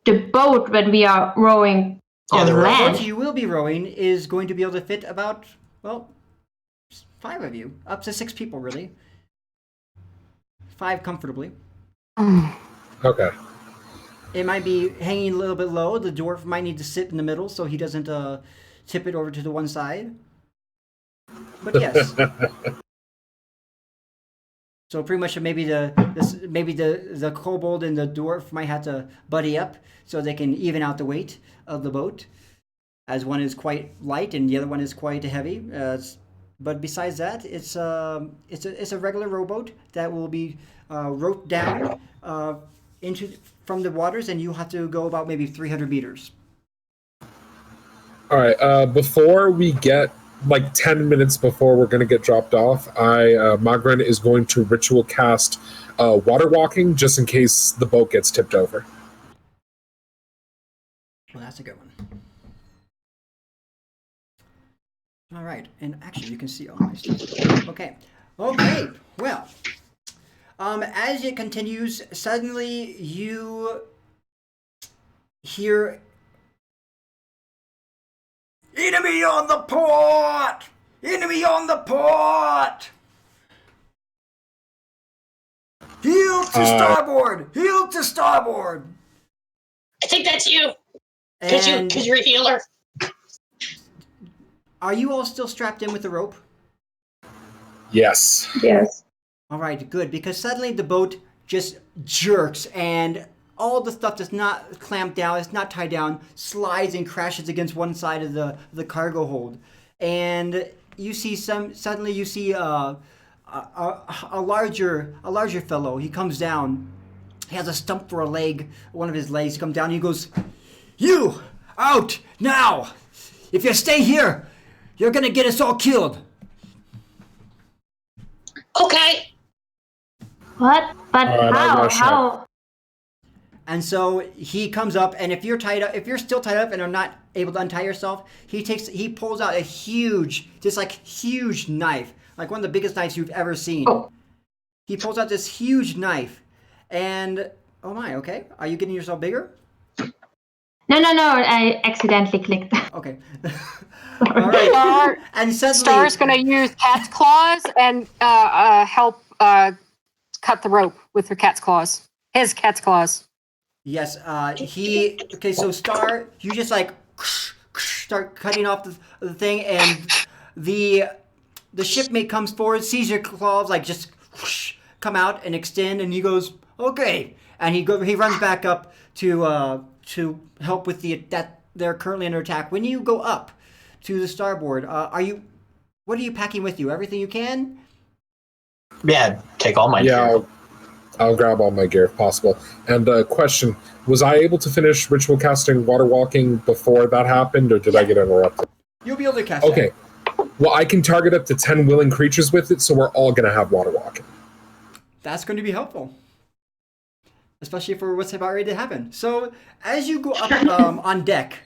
S2: The boat when we are rowing
S3: Yeah,
S2: on
S3: the
S1: The
S2: land.
S1: boat you will be rowing is going to be able to fit about, well, 5 of you. Up to 6 people, really. 5 comfortably.
S6: Okay.
S1: It might be hanging a little bit low. The dwarf might need to sit in the middle so he doesn't tip it over to the one side. But yes. So pretty much maybe the kobold and the dwarf might have to buddy up so they can even out the weight of the boat, as one is quite light and the other one is quite heavy. But besides that, it's a regular rowboat that will be roped down from the waters, and you have to go about maybe 300 meters.
S6: All right. Before we get 10 minutes before we're going to get dropped off, Magrin is going to ritual cast water walking just in case the boat gets tipped over.
S1: Well, that's a good one. All right, and actually, you can see all my stuff. Okay, well, as it continues, suddenly you hear enemy on the port! Enemy on the port! Heel to starboard! Heel to starboard!
S3: I think that's you.
S1: And
S3: Because you're a healer.
S1: are you all still strapped in with the rope?
S6: Yes.
S5: Yes.
S1: All right, good, because suddenly the boat just jerks and all the stuff that's not clamped down, it's not tied down, slides and crashes against one side of the cargo hold. And you see suddenly you see a larger fellow. He comes down. He has a stump for a leg, one of his legs. He comes down and he goes, "You out now! If you stay here, you're gonna get us all killed."
S3: Okay.
S2: What? But
S6: Alright, I rush
S2: how?
S1: And so he comes up, and if you're still tied up and are not able to untie yourself, he pulls out a huge knife, like one of the biggest knives you've ever seen.
S2: Oh.
S1: He pulls out this huge knife, and oh my, okay, are you getting yourself bigger?
S2: No, I accidentally clicked.
S1: Okay. All right. And suddenly,
S4: Star's going to use cat's claws and help cut the rope with her cat's claws. His cat's claws.
S1: yes, okay, so Star, you just start cutting off the thing, and the shipmate comes forward, sees your claws just come out and extend, and he goes, "Okay," and he runs back up to help with that they're currently under attack. When you go up to the starboard, what are you packing with you? Everything you can?
S3: Yeah, take all my
S6: Yeah,
S3: gear.
S6: I'll grab all my gear if possible. And question, was I able to finish ritual casting water walking before that happened, or did I get interrupted?
S1: You'll be able to cast
S6: Okay. Well, I can target up to 10 willing creatures with it, so we're all going to have water walking.
S1: That's going to be helpful, especially for what's about ready to happen. So as you go up on deck,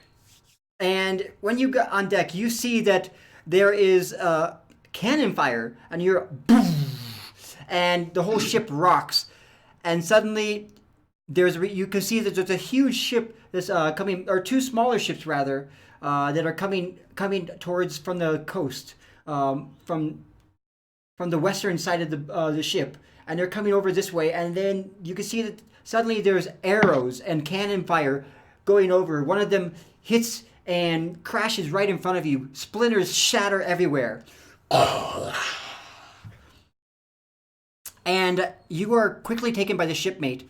S1: and when you get on deck, you see that there is cannon fire, and you're boom, and the whole ship rocks, and suddenly you can see that there's a huge ship that's coming, or two smaller ships rather, that are coming towards from the coast, from the western side of the ship, and they're coming over this way. And then you can see that suddenly there's arrows and cannon fire going over. One of them hits and crashes right in front of you. Splinters shatter everywhere. And you are quickly taken by the shipmate.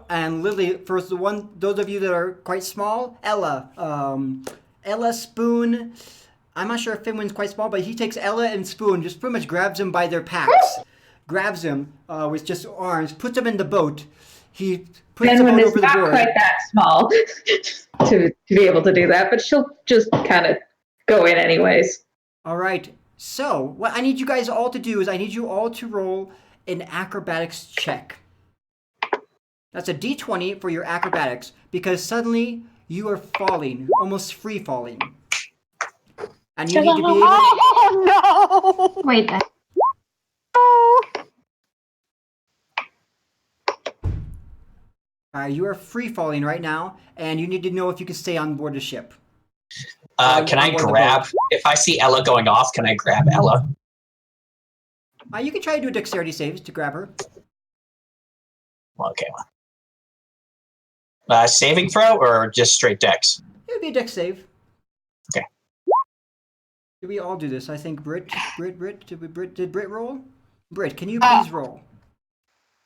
S1: And literally, for those of you that are quite small, Ella, Spoon. I'm not sure if Finwin's quite small, but he takes Ella and Spoon, just pretty much grabs them by their packs, grabs them with just arms, puts them in the boat. He puts them
S5: Finwin
S1: on
S5: is
S1: over the
S5: not
S1: board.
S5: quite that small to be able to do that, but she'll just kind of go in anyways.
S1: All right. So what I need you guys all to do is I need you all to roll an acrobatics check. That's a d20 for your acrobatics, because suddenly you are falling, almost free falling. And you need to be able
S4: Oh no!
S2: Wait.
S1: you are free falling right now, and you need to know if you can stay on board the ship.
S3: Can I
S1: on board the
S3: grab?
S1: boat.
S3: If I see Ella going off, can I grab Ella?
S1: You can try to do a dexterity save to grab her.
S3: Okay. Saving throw or just straight dex?
S1: It would be a dex save.
S3: Okay.
S1: Did we all do this? I think Brit, did Brit roll? Brit, can you please roll?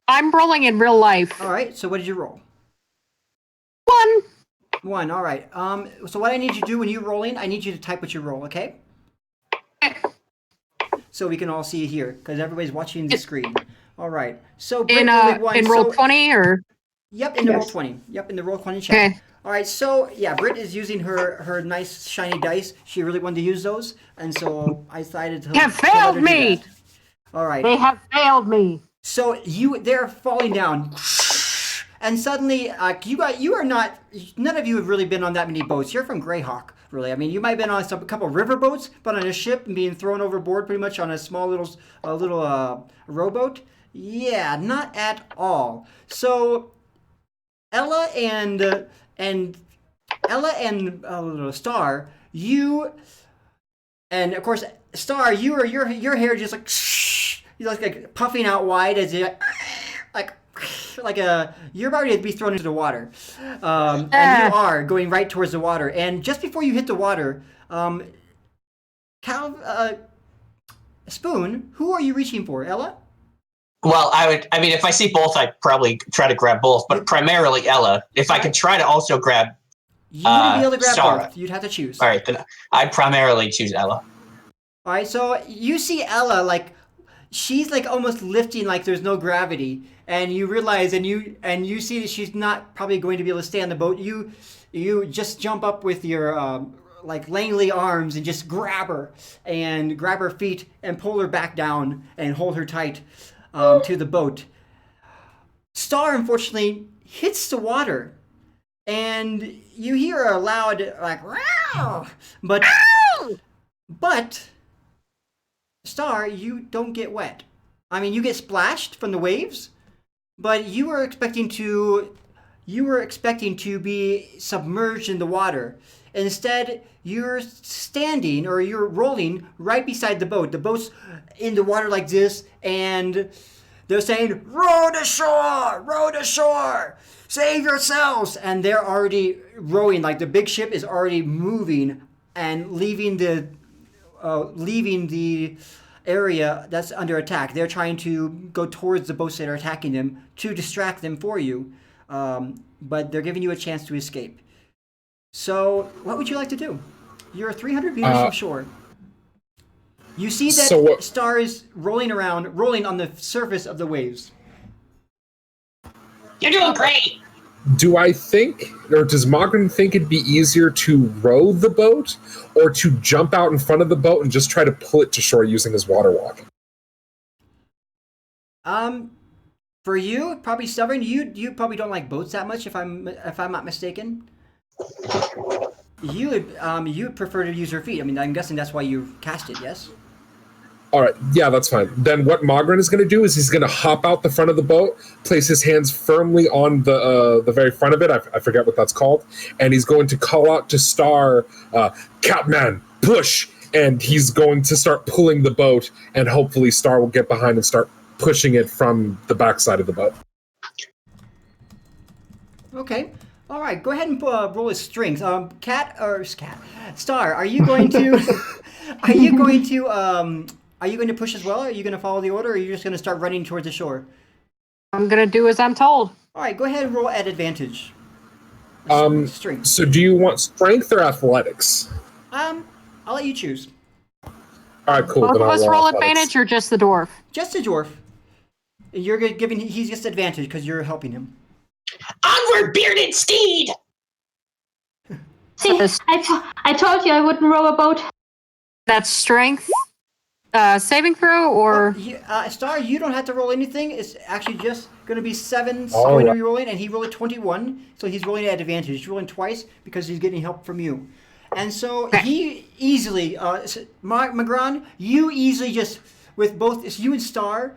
S4: I'm rolling in real life.
S1: All right. So what did you roll?
S4: 1.
S1: 1. All right. So what I need you to do when you're rolling, I need you to type what you roll. Okay. So we can all see it here, because everybody's watching the screen. All right. So Brit rolled one.
S4: In roll 20 or?
S1: Yep, in the roll 20. Yep, in the roll 20 chat.
S4: Okay.
S1: All right, so yeah, Britt is using her nice shiny dice. She really wanted to use those, and so I decided to.
S4: They have
S1: to let
S4: failed
S1: her do
S4: me.
S1: that. All right.
S4: They have failed me.
S1: So they're falling down, and suddenly you are not. None of you have really been on that many boats. You're from Greyhawk, really. I mean, you might have been on a couple river boats, but on a ship and being thrown overboard, pretty much on a small little rowboat. Yeah, not at all. So Ella and Star, you, and of course Star, your hair just like puffing out wide as you you're about to be thrown into the water, and you are going right towards the water. And just before you hit the water, Spoon, who are you reaching for, Ella?
S3: Well, I mean, if I see both, I'd probably try to grab both, but primarily Ella. If I could try to also grab
S1: You wouldn't be able to grab
S3: Star.
S1: both. You'd have to choose.
S3: All right, then I'd primarily choose Ella.
S1: All right, so you see Ella, like, she's like almost lifting like there's no gravity, and you realize and you see that she's not probably going to be able to stay on the boat. You just jump up with your like Langley arms and just grab her feet and pull her back down and hold her tight to the boat. Star unfortunately hits the water, and you hear a loud like "Row!" but Star, you don't get wet. I mean, you get splashed from the waves, but you were expecting to be submerged in the water. Instead, you're standing or you're rolling right beside the boat. The boat's in the water like this, and they're saying, "Row to shore! Row to shore! Save yourselves!" And they're already rowing, like the big ship is already moving and leaving the area that's under attack. They're trying to go towards the boats that are attacking them to distract them for you, but they're giving you a chance to escape. So, what would you like to do? You're 300 meters from shore. You see that Star is rolling on the surface of the waves.
S3: You're doing great.
S6: Do I think, or does Mogren think it'd be easier to row the boat, or to jump out in front of the boat and just try to pull it to shore using his water walk?
S1: For you, probably stubborn. You probably don't like boats that much, if I'm not mistaken. You would prefer to use your feet. I mean, I'm guessing that's why you cast it. Yes.
S6: All right, yeah, that's fine. Then what Mogren is going to do is he's going to hop out the front of the boat, place his hands firmly on the very front of it. I forget what that's called, and he's going to call out to Star, Catman, push, and he's going to start pulling the boat, and hopefully Star will get behind and start pushing it from the backside of the boat.
S1: Okay. All right. Go ahead and roll his strength. Star, are you going to? Are you going to? Are you going to push as well? Are you going to follow the order, or are you just going to start running towards the shore?
S4: I'm gonna do as I'm told.
S1: All right. Go ahead and roll at advantage. Strength.
S6: So do you want strength or athletics?
S1: I'll let you choose.
S6: All right, cool.
S4: Both
S6: then
S4: of
S6: I'll
S4: us
S6: roll
S4: roll
S6: athletics.
S4: advantage, or just the dwarf?
S1: Just a dwarf. You're giving. He's just advantage because you're helping him.
S3: Onward, bearded steed!
S2: See, I told you I wouldn't row a boat.
S4: That's strength saving throw, or
S1: Star, you don't have to roll anything. It's actually just going to be 7
S6: All
S1: going to
S6: right.
S1: be rolling, and he rolled a 21, so he's rolling at advantage. He's rolling twice because he's getting help from you. And so he easily, Magran, you easily just, with both you and Star,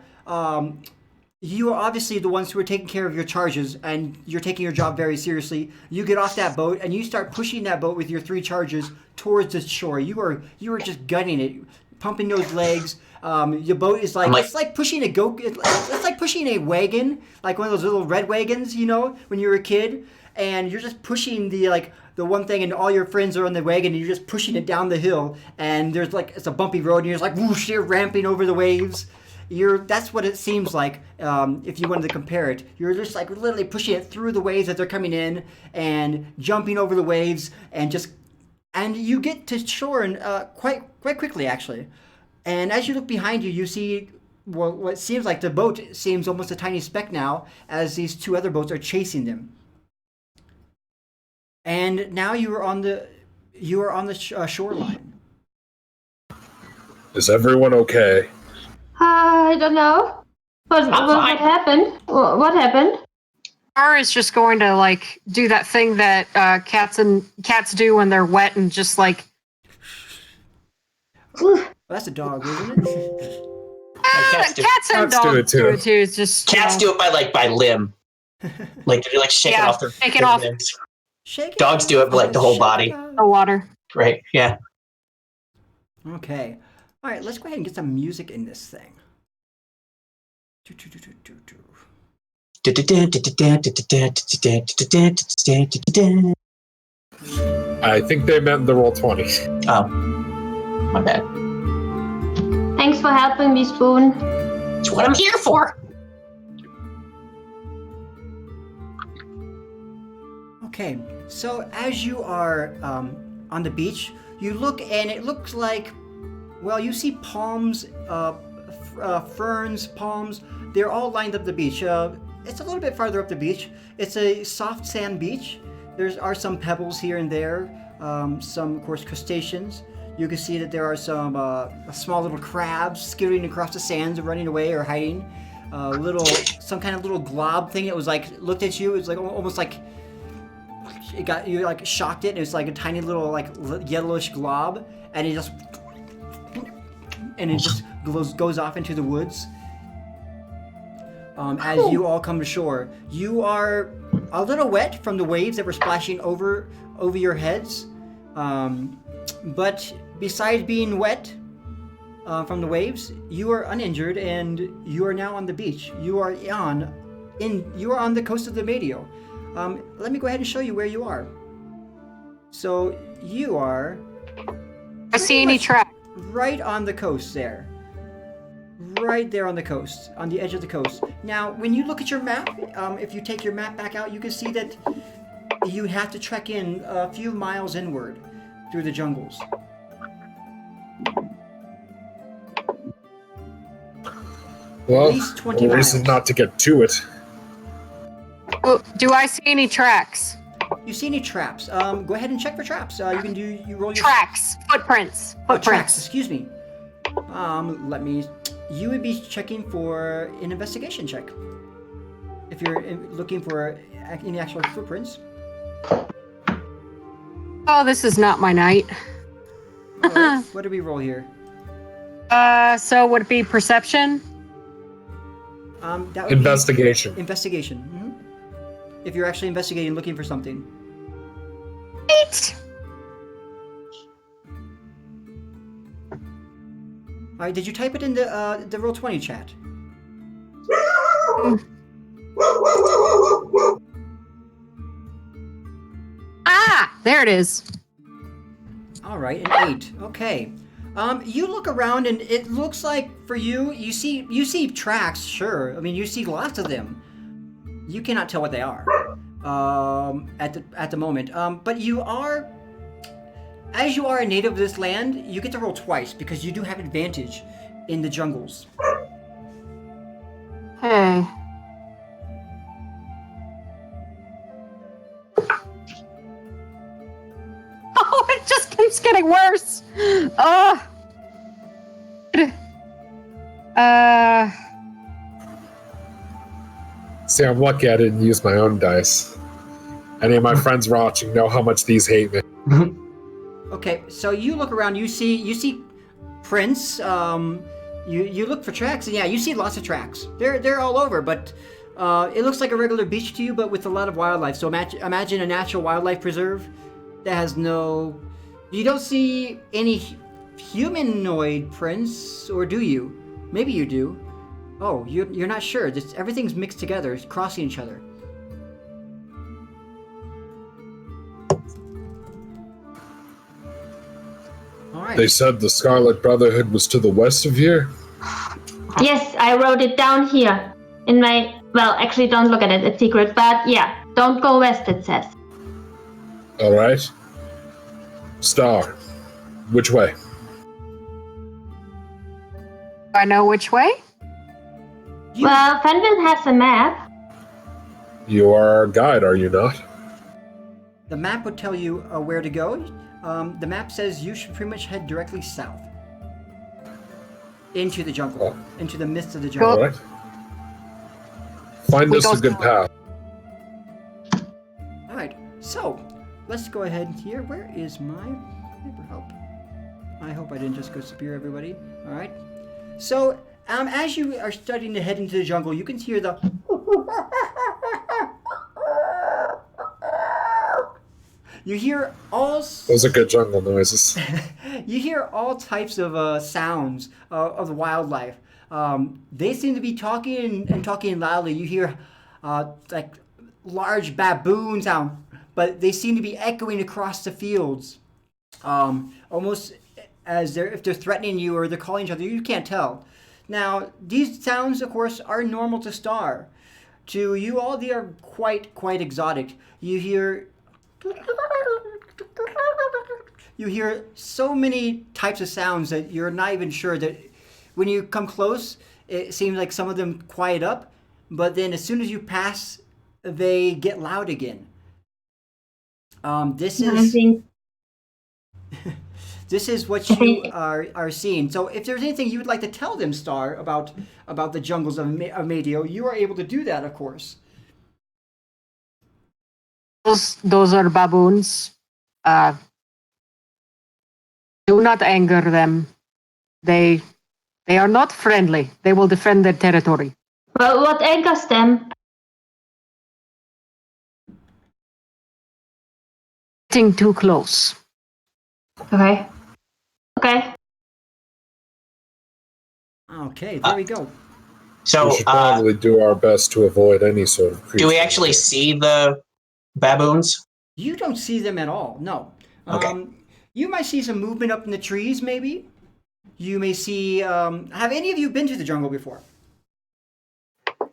S1: you are obviously the ones who are taking care of your charges, and you're taking your job very seriously. You get off that boat, and you start pushing that boat with your 3 charges towards the shore. You are just gunning it, pumping those legs. Your boat is like, it's like pushing a it's like pushing a wagon, like one of those little red wagons, you know, when you were a kid, and you're just pushing the one thing, and all your friends are on the wagon, and you're just pushing it down the hill, and there's like, it's a bumpy road, and you're just like whoosh, you're ramping over the waves. That's what it seems like. If you wanted to compare it, you're just like literally pushing it through the waves as they're coming in, and jumping over the waves, and you get to shore and quite quickly actually. And as you look behind you, you see what seems like the boat seems almost a tiny speck now, as these 2 other boats are chasing them. And now you are on the shoreline.
S6: Is everyone okay?
S2: I don't know. What
S3: fine.
S2: happened? What happened?
S4: Star is just going to like do that thing that cats do when they're wet and just like.
S1: Well, that's a dog, isn't it?
S3: Cats do-
S4: Cats and
S6: Cats do
S4: dogs
S6: it
S4: do
S6: too.
S4: it too. It's just
S3: Cats do it by limb. Like they're like shaking
S4: Yeah,
S3: off their
S4: shake it off.
S3: limbs.
S1: Shake it
S3: Dogs
S1: off,
S3: do it with, like, the whole
S1: shake
S3: body.
S1: it off.
S4: the water.
S3: Right, yeah.
S1: Okay. All right, let's go ahead and get some music in this thing.
S6: I think they meant the roll 20.
S3: Oh, my bad.
S2: Thanks for helping me, Spoon.
S3: That's what I'm here for.
S1: Okay, so as you are on the beach, you look and it looks like, well, you see palms, ferns, palms. They're all lined up the beach. It's a little bit farther up the beach. It's a soft sand beach. There are some pebbles here and there, some, of course, crustaceans. You can see that there are some small little crabs skittering across the sands and running away or hiding. Some kind of little glob thing that was like, looked at you. It was like almost like, you like shocked it, and it's like a tiny little like yellowish glob, and it just goes off into the woods. As you all come ashore, you are a little wet from the waves that were splashing over your heads, but besides being wet from the waves, you are uninjured, and you are now on the beach. You are on the coast of the Medio. Let me go ahead and show you where you are. So you are
S4: I see any track.
S1: right on the coast there. Right there on the coast, on the edge of the coast. Now, when you look at your map, if you take your map back out, you can see that you have to trek in a few miles inward through the jungles.
S6: Well,
S1: At least 20
S6: a reason
S1: miles.
S6: not to get to it.
S4: Oh, do I see any tracks?
S1: You see any traps? Go ahead and check for traps. You roll your
S4: Tracks, footprints,
S1: Oh, tracks.
S4: footprints.
S1: Excuse me. You would be checking for an investigation check. If you're looking for any actual footprints.
S4: Oh, this is not my night.
S1: All right, what do we roll here?
S4: So would it be perception?
S1: That would
S6: Investigation.
S1: Be investigation. If you're actually investigating, looking for something.
S4: 8.
S1: All right. Did you type it in the Roll20 chat?
S4: There it is.
S1: All right, an 8. Okay. You look around and it looks like for you see tracks. Sure. I mean, you see lots of them. You cannot tell what they are at the moment. But you are, as you are a native of this land, you get to roll twice because you do have advantage in the jungles.
S4: Hey. Oh, it just keeps getting worse.
S6: See, I'm lucky I didn't use my own dice. Any of my friends watching know how much these hate me.
S1: Okay, so you look around. You see prints. You look for tracks, and yeah, you see lots of tracks. They're all over, but it looks like a regular beach to you, but with a lot of wildlife. So imagine a natural wildlife preserve that has no. You don't see any humanoid prints, or do you? Maybe you do. Oh, you're not sure. Everything's mixed together, it's crossing each other. All right.
S6: They said the Scarlet Brotherhood was to the west of here?
S2: Yes, I wrote it down here in my. Well, actually, don't look at it. It's secret. But yeah, don't go west. It says.
S6: All right. Star, which way?
S4: I know which way.
S2: Well, Fenville has a map.
S6: You are our guide, are you not?
S1: The map would tell you where to go. The map says you should pretty much head directly south. Into the jungle. Into the midst of the jungle.
S6: All right. Find us a good path.
S1: Alright, so let's go ahead here. Where is my paper help? I hope I didn't just go spear everybody. Alright. So, as you are starting to head into the jungle, you can hear the you hear all
S6: Those are good jungle noises.
S1: you hear all types of sounds of the wildlife. They seem to be talking and talking loudly. You hear like large baboon sound, but they seem to be echoing across the fields, almost as if they're threatening you or they're calling each other. You can't tell. Now, these sounds, of course, are normal to Star. To you all, they are quite exotic. You hear so many types of sounds that you're not even sure that when you come close, it seems like some of them quiet up, but then as soon as you pass, they get loud again. This is what you are seeing. So if there's anything you would like to tell them, Star, about the jungles of Medio, you are able to do that, of course.
S4: Those are baboons. Do not anger them. They are not friendly. They will defend their territory.
S2: Well, what angers them?
S4: Getting too close.
S2: Okay.
S1: Okay, there we go.
S3: So,
S6: we should probably do our best to avoid any sort of creature.
S3: do we actually see the baboons?
S1: You don't see them at all, no.
S3: Okay.
S1: You might see some movement up in the trees, maybe. You may see... have any of you been to the jungle before?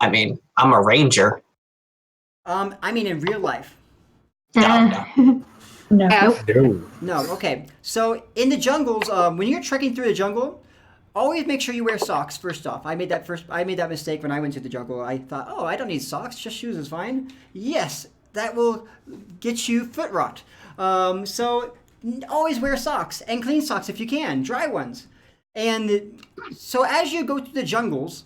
S3: I mean, I'm a ranger.
S1: I mean in real life.
S3: No.
S5: No.
S6: No.
S1: No, okay. So in the jungles, when you're trekking through the jungle, always make sure you wear socks first off. I made that mistake when I went to the jungle. I thought, oh, I don't need socks, just shoes is fine. Yes, that will get you foot rot. So always wear socks and clean socks if you can, dry ones. And so as you go through the jungles,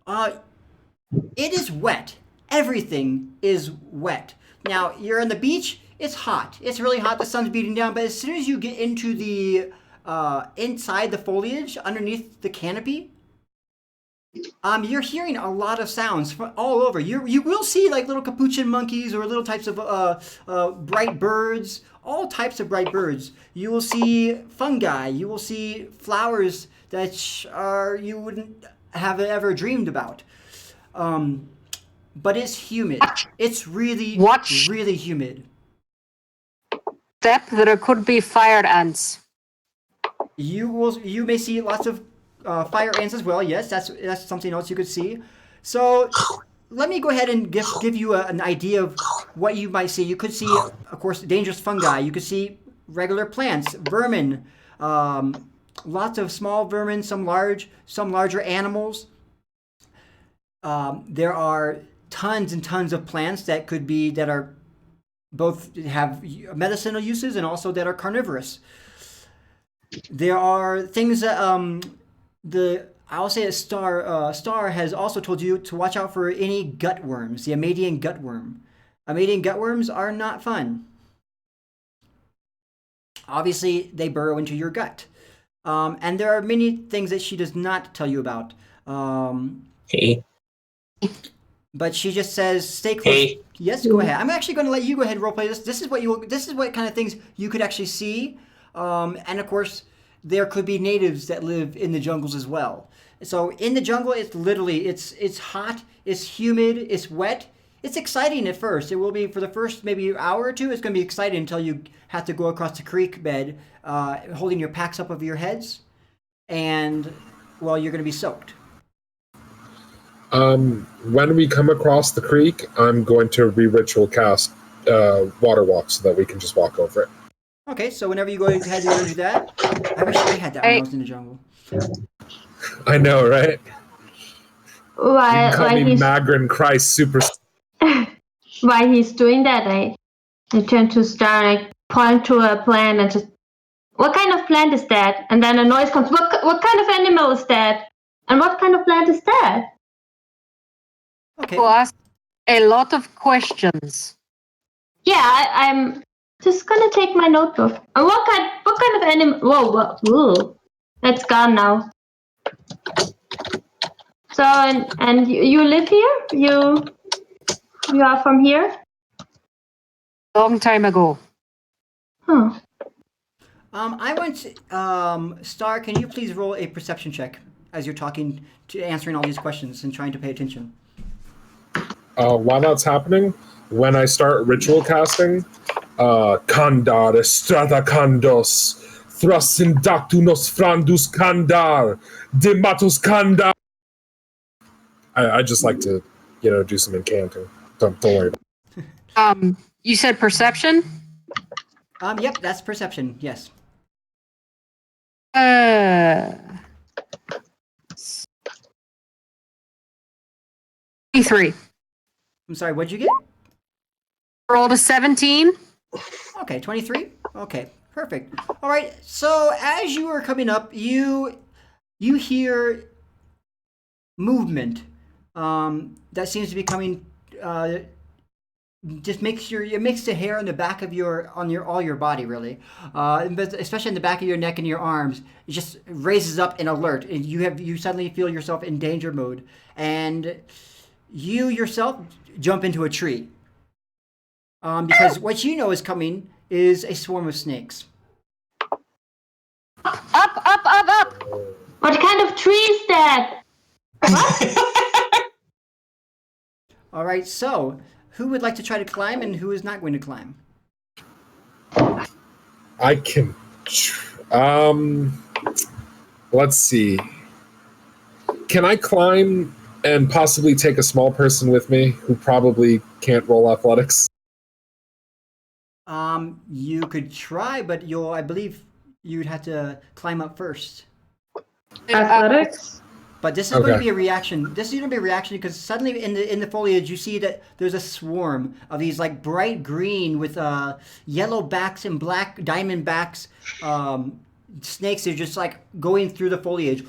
S1: it is wet. Everything is wet. Now, you're on the beach, it's hot. It's really hot, the sun's beating down, but as soon as you get into the inside the foliage, underneath the canopy, you're hearing a lot of sounds from all over. You will see like little capuchin monkeys or little types of bright birds, all types of bright birds. You will see fungi. You will see flowers that are you wouldn't have ever dreamed about. But it's humid. It's really,
S4: Watch.
S1: really humid.
S4: Step, there could be fire ants.
S1: You may see lots of fire ants as well. Yes, that's something else you could see. So let me go ahead and give you an idea of what you might see. You could see, of course, dangerous fungi. You could see regular plants, vermin, lots of small vermin, some larger animals. There are tons and tons of plants that are both have medicinal uses and also that are carnivorous. There are things that I'll say a Star has also told you to watch out for any gutworms, the Amadian gutworm. Amadian gutworms are not fun. Obviously, they burrow into your gut. And there are many things that she does not tell you about.
S3: Hey.
S1: But she just says, "Stay close."
S3: Hey.
S1: Yes, go ahead. I'm actually going to let you go ahead and roleplay this. This is what kind of things you could actually see. And of course, there could be natives that live in the jungles as well. So in the jungle, it's hot, it's humid, it's wet. It's exciting at first. It will be for the first maybe hour or two. It's going to be exciting until you have to go across the creek bed, holding your packs up over your heads, and well, you're going to be soaked.
S6: When we come across the creek, I'm going to re-ritual cast water walk so that we can just walk over it.
S1: Okay, so whenever you go ahead and do that, I wish I had that when I was in the jungle.
S6: I know, right? You can call me
S2: He's
S6: Magrin Christ Super.
S2: while he's doing that, I turn to Star and I point to a plant and just, what kind of plant is that? And then a noise comes. What kind of animal is that? And what kind of plant is that?
S1: Okay.
S4: To ask a lot of questions.
S2: Yeah, I'm just gonna take my notebook. And what kind of animal? Whoa, that's gone now. So and you live here? You are from here?
S4: Long time ago.
S2: Huh.
S1: I want to, Star, can you please roll a perception check as you're talking to answering all these questions and trying to pay attention?
S6: While that's happening, when I start ritual casting, Kandar estrada kandos, thrasindactunos frandus kandar, dematus kandar. I just like to, do some incanting. Don't worry about it.
S4: You said perception?
S1: Yep, that's perception. Yes.
S4: 23.
S1: I'm sorry. What'd you get?
S4: Rolled a 17.
S1: Okay, 23. Okay, perfect. All right. So as you are coming up, you hear movement that seems to be coming. Just it makes the hair on the back of all your body really, but especially in the back of your neck and your arms. It just raises up in alert, and you suddenly feel yourself in danger mode, and you yourself jump into a tree. Because what you know is coming is a swarm of snakes.
S4: Up.
S2: What kind of tree is that? What?
S1: All right, so who would like to try to climb and who is not going to climb?
S6: I can. Let's see. Can I climb and possibly take a small person with me who probably can't roll athletics?
S1: You could try, but I believe you'd have to climb up first.
S5: Athletics?
S1: But this is going to be a reaction. This is going to be a reaction because suddenly in the foliage you see that there's a swarm of these like bright green with yellow backs and black diamond backs snakes. They're just like going through the foliage.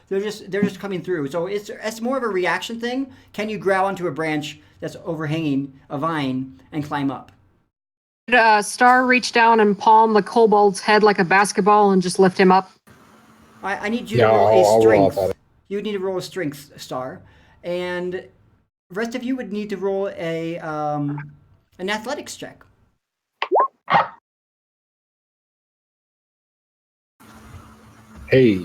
S1: They're just coming through. So it's more of a reaction thing. Can you grab onto a branch that's overhanging a vine and climb up?
S4: Star reach down and palm the kobold's head like a basketball and just lift him up?
S1: I need you
S6: Yeah,
S1: to roll
S6: I'll
S1: a
S6: roll
S1: strength.
S6: that.
S1: You would need to roll a strength, Star, and the rest of you would need to roll an athletics check.
S6: Hey.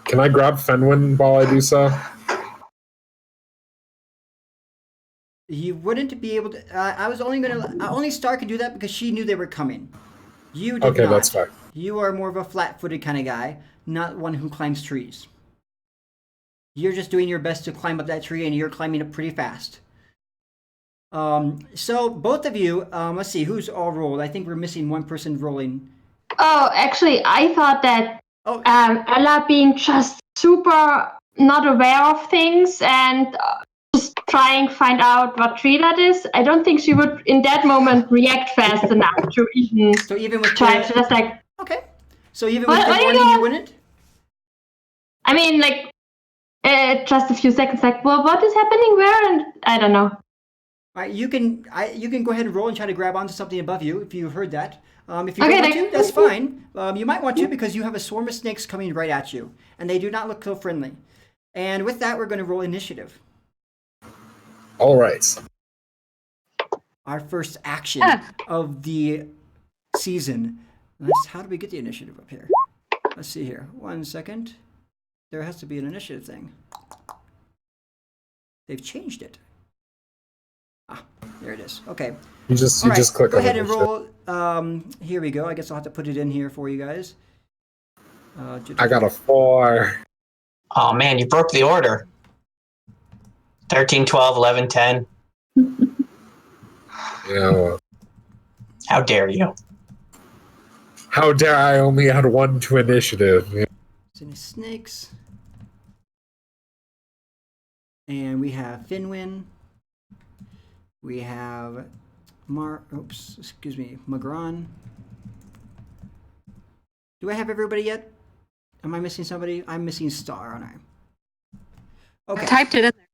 S6: Can I grab Fenwin while I do so?
S1: You wouldn't be able to. I was only gonna. Only Star could do that because she knew they were coming. You did
S6: Okay,
S1: not.
S6: that's fine.
S1: You are more of a flat-footed kind of guy, not one who climbs trees. You're just doing your best to climb up that tree, and you're climbing up pretty fast. So both of you, let's see who's all rolled. I think we're missing one person rolling.
S2: Oh, actually, I thought that
S1: Oh,
S2: Ella being just super not aware of things and just trying to find out what tree that is, I don't think she would in that moment react fast enough to even
S1: so even with
S2: try to just like,
S1: okay, so even
S2: What-
S1: with the
S2: what are you
S1: warning, you
S2: doing?
S1: wouldn't.
S2: I mean, like, just a few seconds, like, well, what is happening where? And I don't know.
S1: All right, you can go ahead and roll and try to grab onto something above you if you heard that. If you
S2: Okay,
S1: don't want
S2: like-
S1: to, that's fine. You might want to because you have a swarm of snakes coming right at you, and they do not look so friendly. And with that, we're going to roll initiative.
S6: All right.
S1: Our first action of the season. How do we get the initiative up here? Let's see here. 1 second. There has to be an initiative thing. They've changed it. Ah, there it is. Okay.
S6: You just
S1: All right,
S6: click
S1: go
S6: on
S1: ahead
S6: it.
S1: and roll. Here we go. I guess I'll have to put it in here for you guys.
S6: I got a 4.
S3: Oh man, you broke the order. 13, 12, 11, 10.
S6: Yeah.
S3: How dare you?
S6: How dare I only add 1 to initiative? Yeah.
S1: Any snakes. And we have Finwin. We have Magron. Do I have everybody yet? Am I missing somebody? I'm missing Star, aren't I? Okay.
S4: I typed it in there.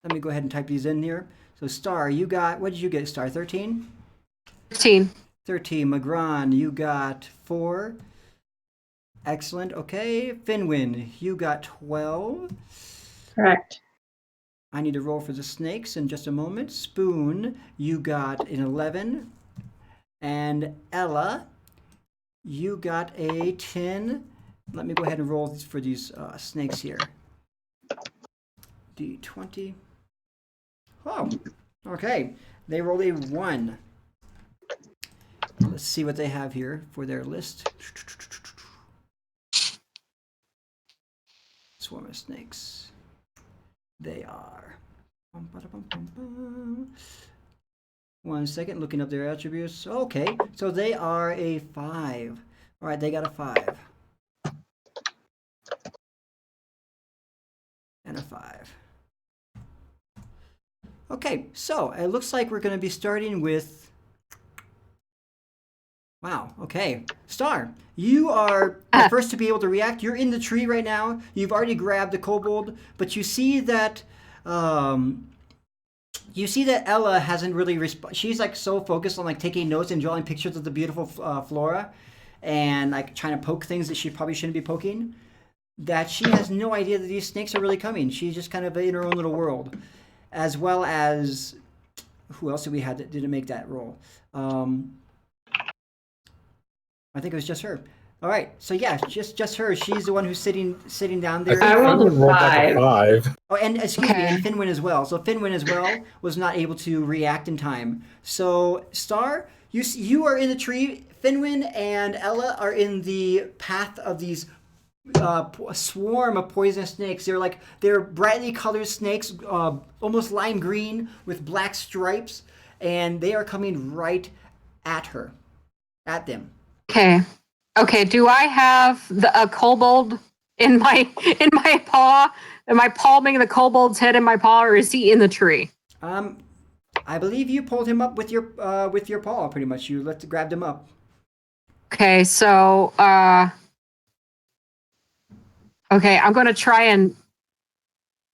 S1: Let me go ahead and type these in here. So Star, you got, what did you get, Star? 13?
S4: 15.
S1: 13. Magron, you got 4. Excellent. Okay. Finwin, you got 12.
S5: Correct.
S1: I need to roll for the snakes in just a moment. Spoon, you got an 11. And Ella, you got a 10. Let me go ahead and roll for these snakes here. D20. Oh, okay. They rolled a 1. Let's see what they have here for their list. Swarm of snakes. They are. 1 second, looking up their attributes. Okay, so they are a 5. All right, they got a 5. And a 5. Okay, so it looks like we're going to be starting with. Wow, okay. Star, you are the first to be able to react. You're in the tree right now. You've already grabbed the kobold, but you see that Ella hasn't really she's like so focused on like taking notes and drawing pictures of the beautiful flora and like trying to poke things that she probably shouldn't be poking, that she has no idea that these snakes are really coming. She's just kind of in her own little world. As well as, who else did we have that didn't make that roll? I think it was just her. All right, so yeah, just her. She's the one who's sitting down there.
S5: I rolled a
S6: Fenwin rolled back a 5.
S1: Oh, and excuse me, and Finwin as well. So Finwin as well was not able to react in time. So Star, you are in the tree. Finwin and Ella are in the path of these a swarm of poisonous snakes. They're brightly colored snakes, almost lime green with black stripes, and they are coming right at them.
S4: Okay. Do I have a kobold in my paw? Am I palming the kobold's head in my paw, or is he in the tree?
S1: I believe you pulled him up with your paw. Pretty much, you grabbed him up.
S4: Okay, so okay, I'm going to try and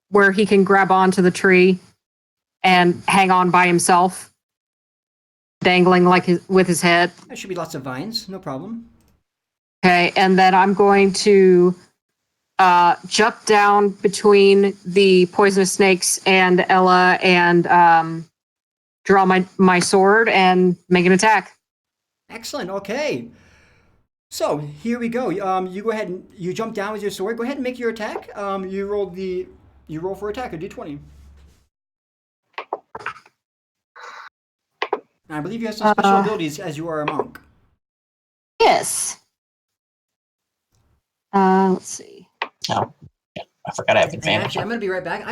S4: where he can grab onto the tree. and hang on by himself, dangling with his head.
S1: There should be lots of vines, no problem.
S4: Okay, and then I'm going to jump down between the poisonous snakes and Ella and draw my sword and make an attack.
S1: Excellent. Okay. So here we go. You go ahead and you jump down with your sword. Go ahead and make your attack. You roll for attack a d20. I believe you have some special abilities as you are a monk.
S4: Yes. Let's see.
S3: Oh, yeah, I forgot I have
S1: And
S3: advantage.
S1: actually, I'm gonna be right back.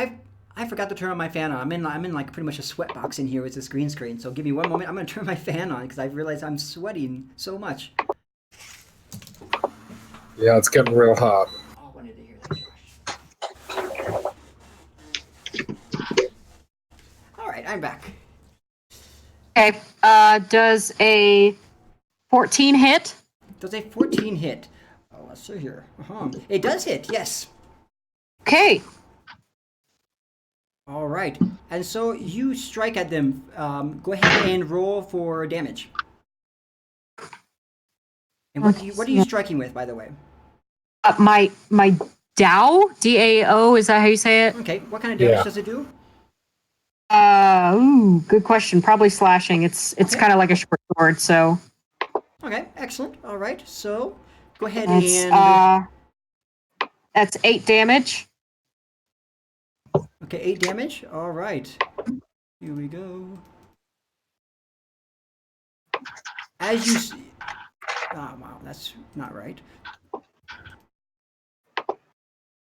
S1: I forgot to turn on my fan on. I'm in like pretty much a sweat box in here with this green screen. So give me one moment. I'm gonna turn my fan on because I realized I'm sweating so much.
S6: Yeah, it's getting real hot.
S1: Oh, I wanted to hear that, Josh. All right, I'm back.
S4: Okay. Does a 14 hit?
S1: Does a 14 hit? Oh, let's see here. It does hit, yes.
S4: Okay.
S1: All right, and so you strike at them. Go ahead and roll for damage. And what are you striking with, by the way?
S4: My Dao, DAO, is that how you say it?
S1: Okay, what kind of damage
S6: Yeah.
S1: does it do?
S4: Good question. Probably slashing. It's
S1: Okay.
S4: kind of like a short sword, so
S1: Okay, excellent. All right, so go ahead
S4: that's 8 damage.
S1: Okay, 8 damage. All right, here we go. As you see, oh wow, that's not right.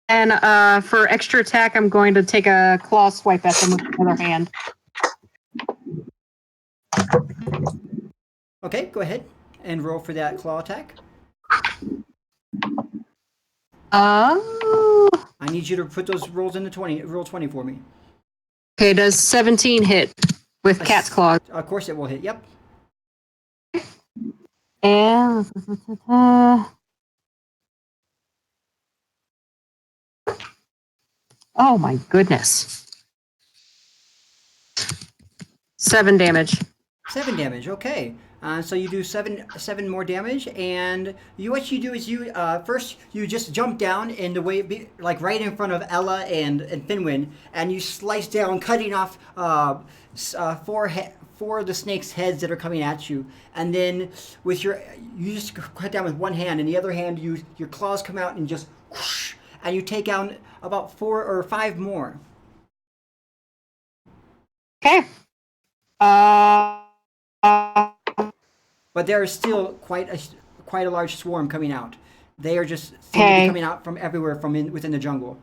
S4: And for extra attack, I'm going to take a claw swipe at them with the other hand.
S1: Okay, go ahead and roll for that claw attack. I need you to put those rolls into 20. Roll 20 for me.
S4: Okay, does 17 hit with cat's claws?
S1: Of course it will hit. Yep.
S4: And oh my goodness. 7 damage.
S1: 7 damage. Okay. So you do seven more damage, and what you do is you first you just jump down in the way like right in front of Ella and Finwin, and you slice down, cutting off four of the snake's heads that are coming at you, and then with you just cut down with one hand, and the other hand your claws come out and just whoosh, and you take down about 4 or 5 more.
S4: Okay.
S1: But there is still quite a large swarm coming out. They are just seem to be coming out from everywhere within the jungle.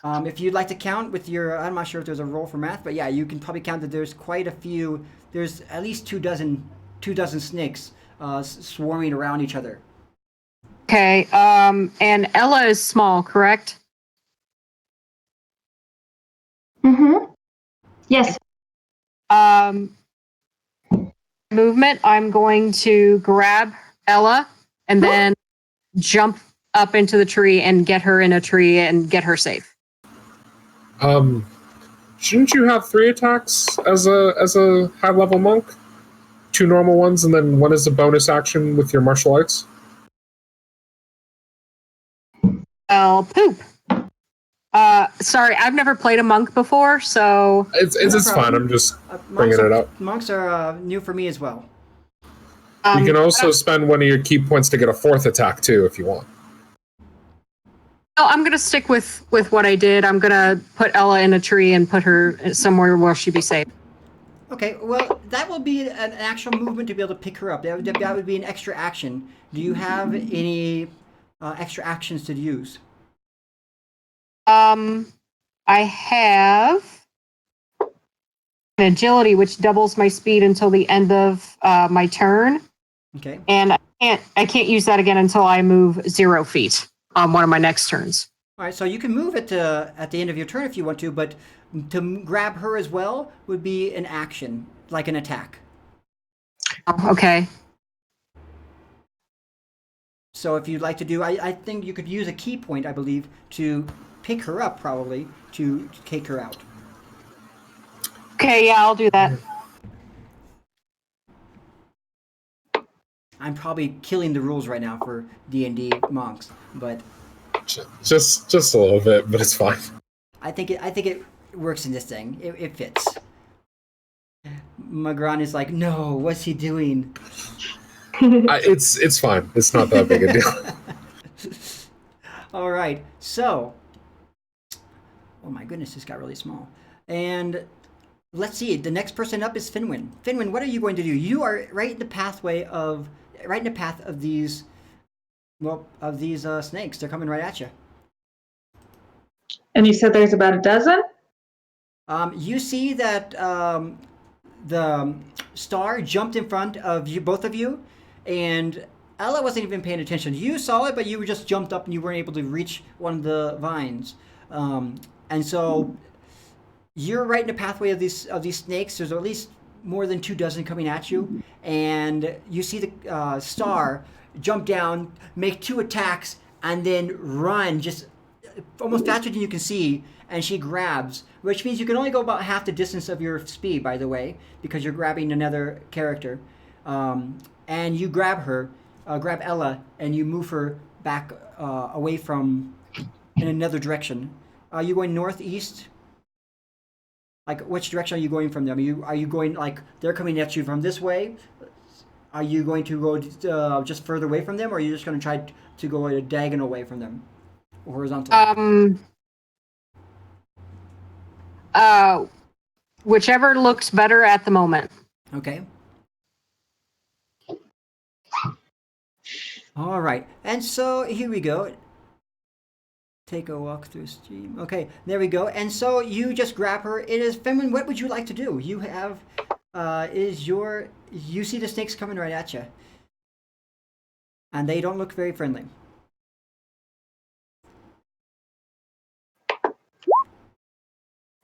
S1: If you'd like to count with your, I'm not sure if there's a roll for math, but yeah, you can probably count that there's quite a few. There's at least two dozen snakes swarming around each other.
S4: Okay. And Ella is small, correct?
S2: Mm-hmm. Yes.
S4: Movement, I'm going to grab Ella and then jump up into the tree and get her in a tree and get her safe.
S6: Shouldn't you have 3 attacks as a high level monk? 2 normal ones, and then one is a bonus action with your martial arts.
S4: Oh, poop. Sorry, I've never played a monk before, so
S6: It's fine. I'm just bringing it up.
S1: Monks are new for me as well.
S6: You can also spend one of your key points to get a 4th attack too, if you want.
S4: Oh, I'm gonna stick with what I did. I'm gonna put Ella in a tree and put her somewhere where she'd be safe.
S1: Okay, well, that will be an actual movement to be able to pick her up. That would be an extra action. Do you have any extra actions to use?
S4: I have an agility, which doubles my speed until the end of my turn,
S1: Okay.
S4: and I can't use that again until I move 0 feet on one of my next turns.
S1: All right, so you can move at the end of your turn if you want to, but to grab her as well would be an action, like an attack.
S4: Oh, okay.
S1: So if you'd like to do, I think you could use a key point, I believe, to pick her up, probably, to take her out.
S4: Okay, yeah, I'll do that.
S1: I'm probably killing the rules right now for D&D monks, but
S6: Just a little bit, but it's fine.
S1: I think it works in this thing. It fits. Magran is like, no, what's he doing?
S6: It's fine. It's not that big a deal.
S1: All right, so, oh my goodness, this got really small. And let's see, the next person up is Finwin. Finwin, what are you going to do? You are right in the path of these, snakes. They're coming right at you.
S5: And you said there's about a dozen?
S1: You see that the star jumped in front of you, both of you, and Ella wasn't even paying attention. You saw it, but you just jumped up and you weren't able to reach one of the vines. And so you're right in the pathway of these snakes. There's at least more than 24 coming at you, and you see the star jump down, make 2 attacks, and then run just almost faster than you can see. And she grabs, which means you can only go about half the distance of your speed, by the way, because you're grabbing another character. And you grab her, grab Ella, and you move her back away from in another direction. Are you going northeast? Like, which direction are you going from them? Are you going, like, they're coming at you from this way? Are you going to go just further away from them, or are you just going to try to go a diagonal away from them? Or horizontal?
S4: Whichever looks better at the moment.
S1: Okay. All right. And so here we go. Take a walk through stream. Okay, there we go. And so you just grab her. It is Finwin. What would you like to do? You have you see the snakes coming right at you. And they don't look very friendly.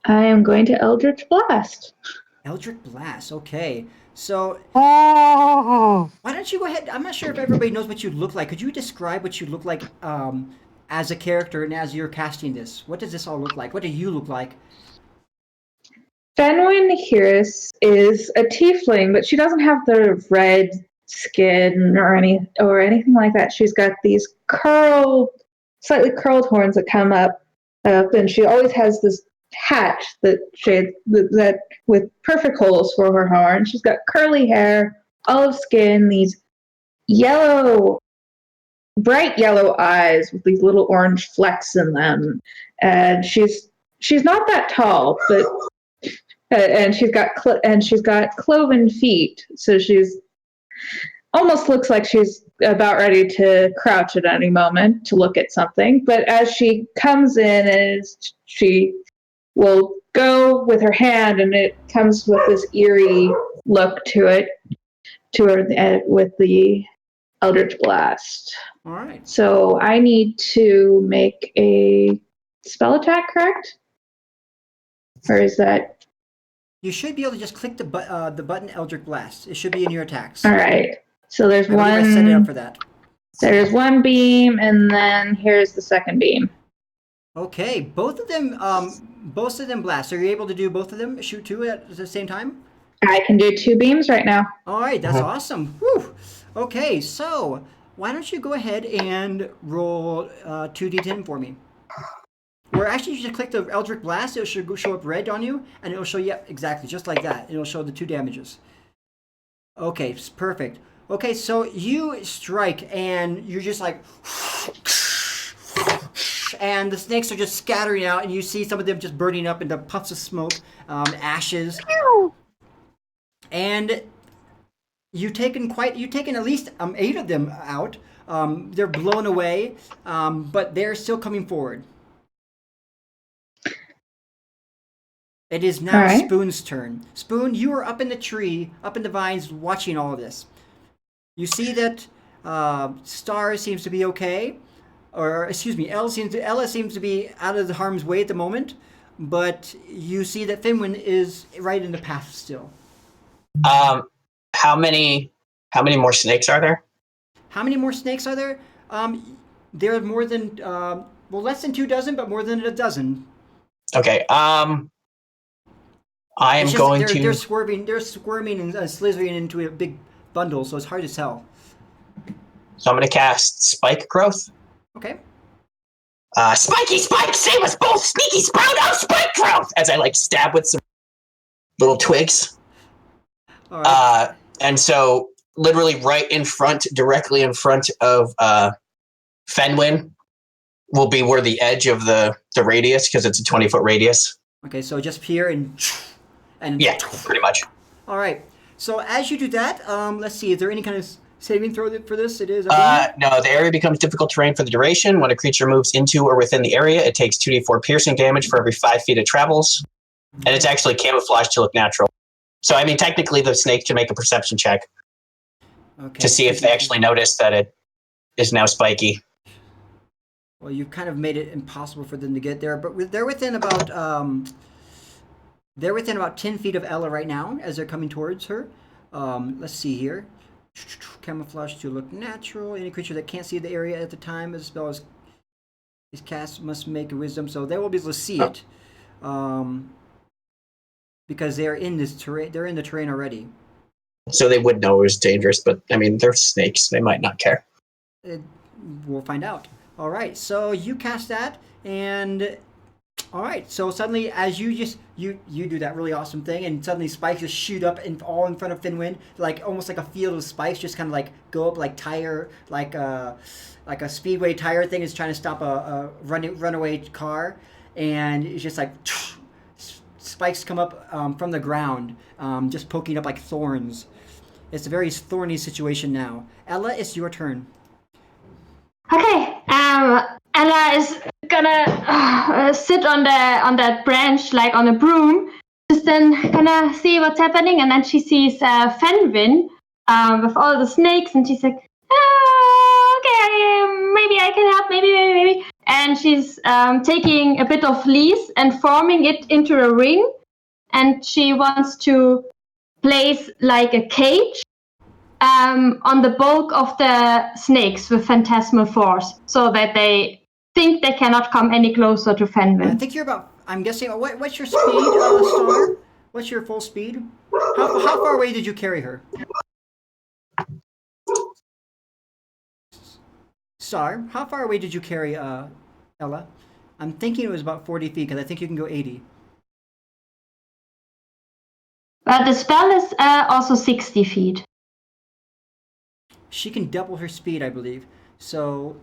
S5: I am going to Eldritch Blast.
S1: Eldritch Blast. Okay. So
S4: Oh,
S1: why don't you go ahead? I'm not sure if everybody knows what you look like. Could you describe what you look like as a character and as you're casting this? What does this all look like? What do you look like?
S5: Fenwyn Hirus is a tiefling, but she doesn't have the red skin or anything like that. She's got these slightly curled horns that come up, and she always has this hat that with perfect holes for her horn. She's got curly hair, olive skin, these bright yellow eyes with these little orange flecks in them, and she's not that tall, but and she's got cloven feet, so she's almost looks like she's about ready to crouch at any moment to look at something. But as she comes in, she will go with her hand, and it comes with this eerie look to her with the Eldritch Blast.
S1: All right.
S5: So I need to make a spell attack, correct? Or is that...
S1: You should be able to just click the button Eldritch Blast. It should be in your attacks.
S5: All right. So there's
S1: I believe I set it up for that.
S5: There's one beam, and then here's the second beam.
S1: Okay, both of them blast. Are you able to do both of them? Shoot 2 at the same time?
S5: I can do 2 beams right now.
S1: All right, that's awesome. Whew. Okay, so why don't you go ahead and roll 2d10 for me? Or actually, you just click the Eldritch Blast. It should show up red on you, and it'll show, yep, exactly, just like that. It'll show the 2 damages. Okay, perfect. Okay, so you strike, and you're just like... and the snakes are just scattering out, and you see some of them just burning up into puffs of smoke, ashes. And you've taken at least 8 of them out. They're blown away, but they're still coming forward. It is now
S5: right.
S1: Spoon's turn. Spoon, you are up in the tree, up in the vines, watching all of this. You see that Star seems to be okay. Or, excuse me, Ella seems to be out of the harm's way at the moment. But you see that Finwin is right in the path still.
S3: How many more snakes are there?
S1: How many more snakes are there? There are more than, less than 24, but more than a dozen.
S3: Okay. I am
S1: It's just,
S3: going
S1: they're
S3: to.
S1: squirming and slithering into a big bundle, so it's hard to tell.
S3: So I'm going to cast Spike Growth.
S1: Okay.
S3: Spiky Spike, save us both! Sneaky Sprout, Spike Growth! As I stab with some little twigs.
S1: All right.
S3: And so, literally directly in front of Fenwin, will be where the edge of the radius, because it's a 20-foot radius.
S1: Okay, so just here and
S3: yeah, pretty much.
S1: All right. So as you do that, let's see. Is there any kind of saving throw for this? It is.
S3: No, the area becomes difficult terrain for the duration. When a creature moves into or within the area, it takes 2d4 piercing damage for every 5 feet it travels, and it's actually camouflaged to look natural. So, I mean, technically, the snake can make a perception check to see if they actually notice that it is now spiky.
S1: Well, you've kind of made it impossible for them to get there, but they're within about 10 feet of Ella right now as they're coming towards her. Let's see here. Camouflage to look natural. Any creature that can't see the area at the time as the spell is cast must make a wisdom, so they will be able to see it. Because they're in this terrain. They're in the terrain already.
S3: So they would know it was dangerous, but I mean, they're snakes. They might not care.
S1: We'll find out. All right, so you cast that, and all right, so suddenly as you do that really awesome thing, and suddenly spikes just shoot up all in front of Finwin, almost like a field of spikes, just kind of go up like tire, like a speedway tire thing is trying to stop a runaway car, and it's just like spikes come up from the ground, just poking up like thorns. It's a very thorny situation now. Ella, it's your turn.
S2: Okay, Ella is gonna sit on that branch like on a broom, just then gonna see what's happening, and then she sees Fenwin with all the snakes, and she's like, okay, maybe I can help, maybe. And she's taking a bit of leaves and forming it into a ring, and she wants to place like a cage on the bulk of the snakes with phantasmal force, so that they think they cannot come any closer to Fenwin.
S1: I think you're about. I'm guessing. What's your speed, Star? What's your full speed? How far away did you carry her? Star, how far away did you carry Ella? I'm thinking it was about 40 feet because I think you can go 80.
S2: The spell is also 60 feet.
S1: She can double her speed, I believe. So.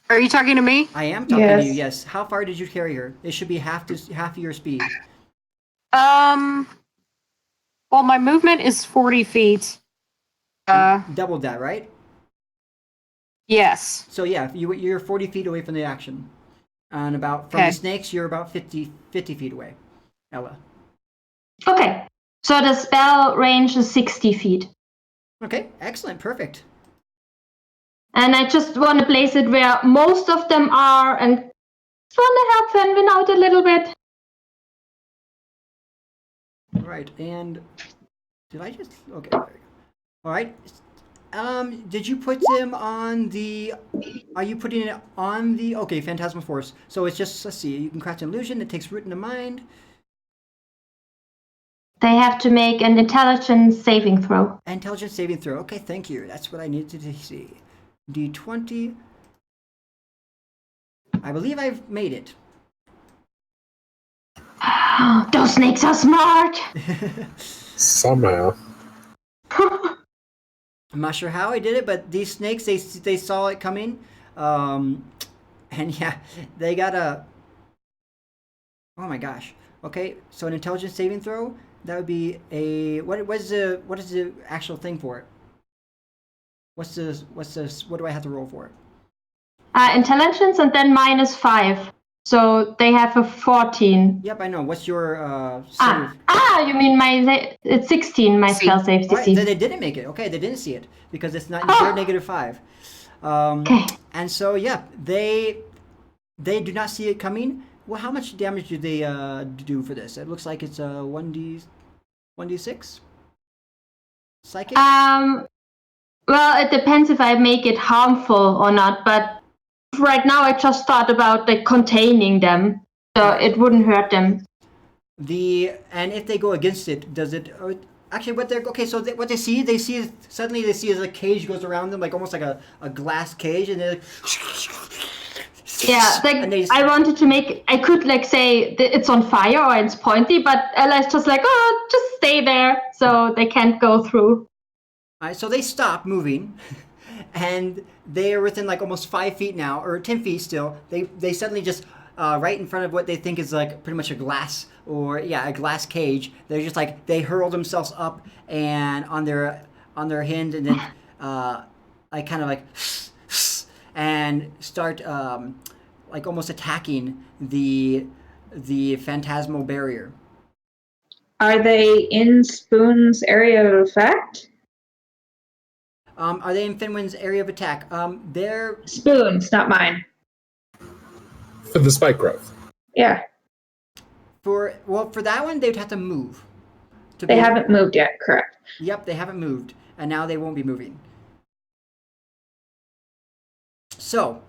S4: Are you talking to me?
S1: I am talking to you. Yes. How far did you carry her? It should be half of your speed.
S4: Well, my movement is 40 feet.
S1: Doubled that, right?
S4: Yes.
S1: So yeah, you're 40 feet away from the action, and from the snakes, you're about 50 feet away, Ella.
S2: Okay, so the spell range is 60 feet.
S1: Okay, excellent, perfect.
S2: And I just want to place it where most of them are, and just want to help Fenwin out a little bit.
S1: All right, and did I just? Okay, there we go. All right. Did you put them on the? Are you putting it on the? Okay, Phantasmal Force. So it's just, let's see. You can craft an illusion that takes root in the mind.
S2: They have to make an intelligence saving throw.
S1: Intelligence saving throw. Okay, thank you. That's what I needed to see. D20. I believe I've made it.
S2: Those snakes are smart.
S6: Somehow.
S1: I'm not sure how I did it, but these snakes, they saw it coming, and yeah, they got a. Oh my gosh. Okay, so an intelligence saving throw. That would be a what is the actual thing for it? What do I have to roll for it?
S2: Intelligence and then -5. So they have a 14.
S1: Yep, I know. What's your save?
S2: You mean it's 16, my spell save
S1: All right,
S2: DC.
S1: then they didn't make it. Okay, they didn't see it because it's not they're -5.
S2: Okay.
S1: And so yeah, they do not see it coming. Well, how much damage do they do for this? It looks like it's a 1d6 psychic.
S2: Well, it depends if I make it harmful or not, but right now I just thought about containing them, so it wouldn't hurt them.
S1: and if they go against it, does it? Actually, what they're okay. So what they see suddenly they see as a cage goes around them, like almost like a glass cage, and they're like,
S2: Yeah, like
S1: and they
S2: I wanted to make. I could like say it's on fire or it's pointy, but Ella's just like, oh, just stay there, so they can't go through.
S1: Alright, so they stop moving, and they are within like almost 5 feet now, or 10 feet still. They suddenly just right in front of what they think is like pretty much a glass or a glass cage. They're just like they hurl themselves up and on their hinge, and then like kind of like and start like almost attacking the phantasmal barrier.
S5: Are they in Spoon's area of effect?
S1: Are they in Finwind's area of attack? They're
S5: Spoon's, not mine.
S6: For the spike growth.
S5: Yeah,
S1: for that one they'd have to move.
S5: they haven't moved yet, correct.
S1: Yep, they haven't moved, and now they won't be moving. So,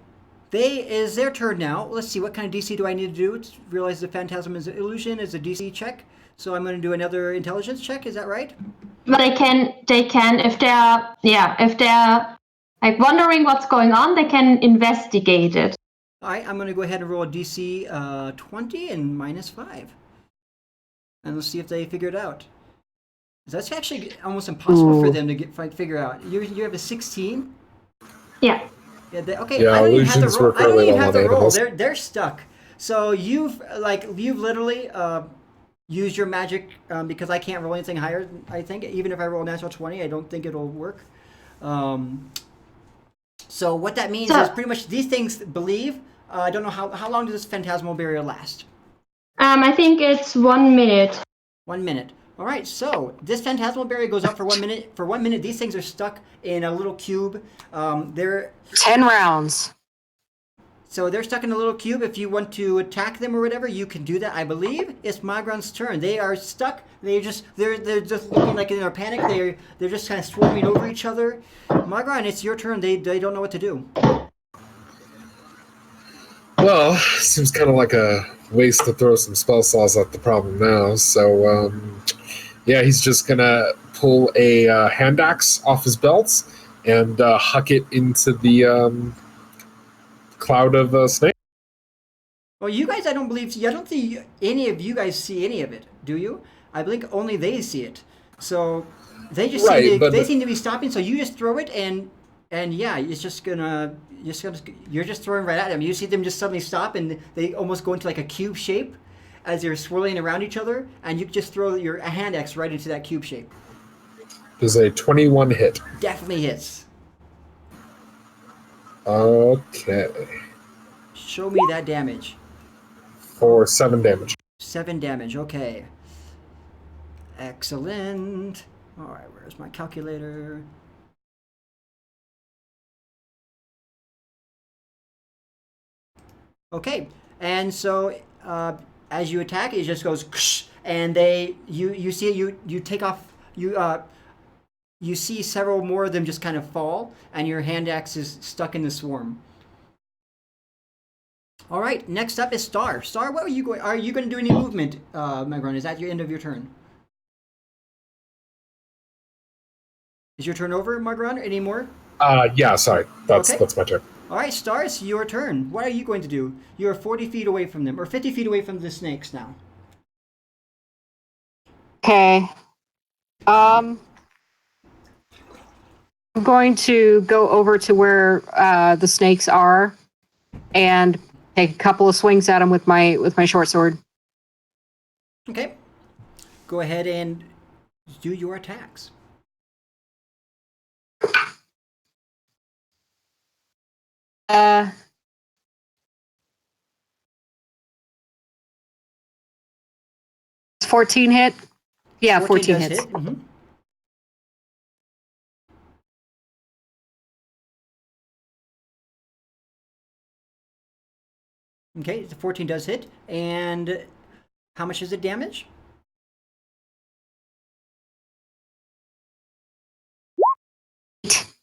S1: is their turn now. Let's see, what kind of DC do I need to do? Realize the phantasm is an illusion is a DC check. So I'm going to do another intelligence check. Is that right?
S2: But they can if they're like wondering what's going on, they can investigate it.
S1: All right, I'm going to go ahead and roll a DC 20 and -5. And let's see if they figure it out. That's actually almost impossible for them to figure out. You have a 16?
S2: Yeah.
S1: Yeah, okay,
S6: Yeah,
S1: I don't even have
S6: illusions
S1: to roll.
S6: work
S1: I don't
S6: really
S1: even
S6: well
S1: have
S6: on
S1: to roll.
S6: animals.
S1: They're stuck. So you've literally used your magic because I can't roll anything higher. I think even if I roll a natural 20, I don't think it'll work. So what that means is pretty much these things believe. I don't know how long does this phantasmal barrier last?
S2: I think it's 1 minute.
S1: 1 minute. All right, so this phantasmal barrier goes up for 1 minute. For 1 minute, these things are stuck in a little cube. They're
S4: 10 rounds.
S1: they're stuck in a little cube. If you want to attack them or whatever, you can do that. I believe it's Magran's turn. They are stuck. They're just looking like in a panic. They're just kind of swarming over each other. Magran, it's your turn. They don't know what to do.
S6: Well, seems kind of like a waste to throw some spell slots at the problem now. So, yeah, he's just gonna pull a hand axe off his belt and huck it into the cloud of snake.
S1: Well, you guys, I don't think any of you guys see any of it, do you? I believe only they see it. So they just seem to be stopping. So you just throw it, and yeah, it's just gonna you're just throwing right at them. You see them just suddenly stop, and they almost go into like a cube shape as they're swirling around each other, and you just throw your hand axe right into that cube shape.
S6: Does a 21 hit?
S1: Definitely hits.
S6: Okay.
S1: Show me that damage.
S6: For 7 damage.
S1: 7 damage. Okay. Excellent. All right, where's my calculator? Okay, and so as you attack, it just goes, and you see you take off you see several more of them just kind of fall, and your hand axe is stuck in the swarm. All right, next up is Star. Star, what are you going? Are you going to do any movement, Magron? Is that your end of your turn? Is your turn over, Magron? Any more?
S6: Yeah, sorry. That's my turn.
S1: All right, Star, it's your turn. What are you going to do? You're 40 feet away from them, or 50 feet away from the snakes now.
S4: Okay. I'm going to go over to where the snakes are and take a couple of swings at them with my short sword.
S1: Okay. Go ahead and do your attacks.
S4: It's 14 hit? Yeah, 14
S1: does
S4: hits.
S1: hit. Mm-hmm. Okay, the 14 does hit. And how much is it damage?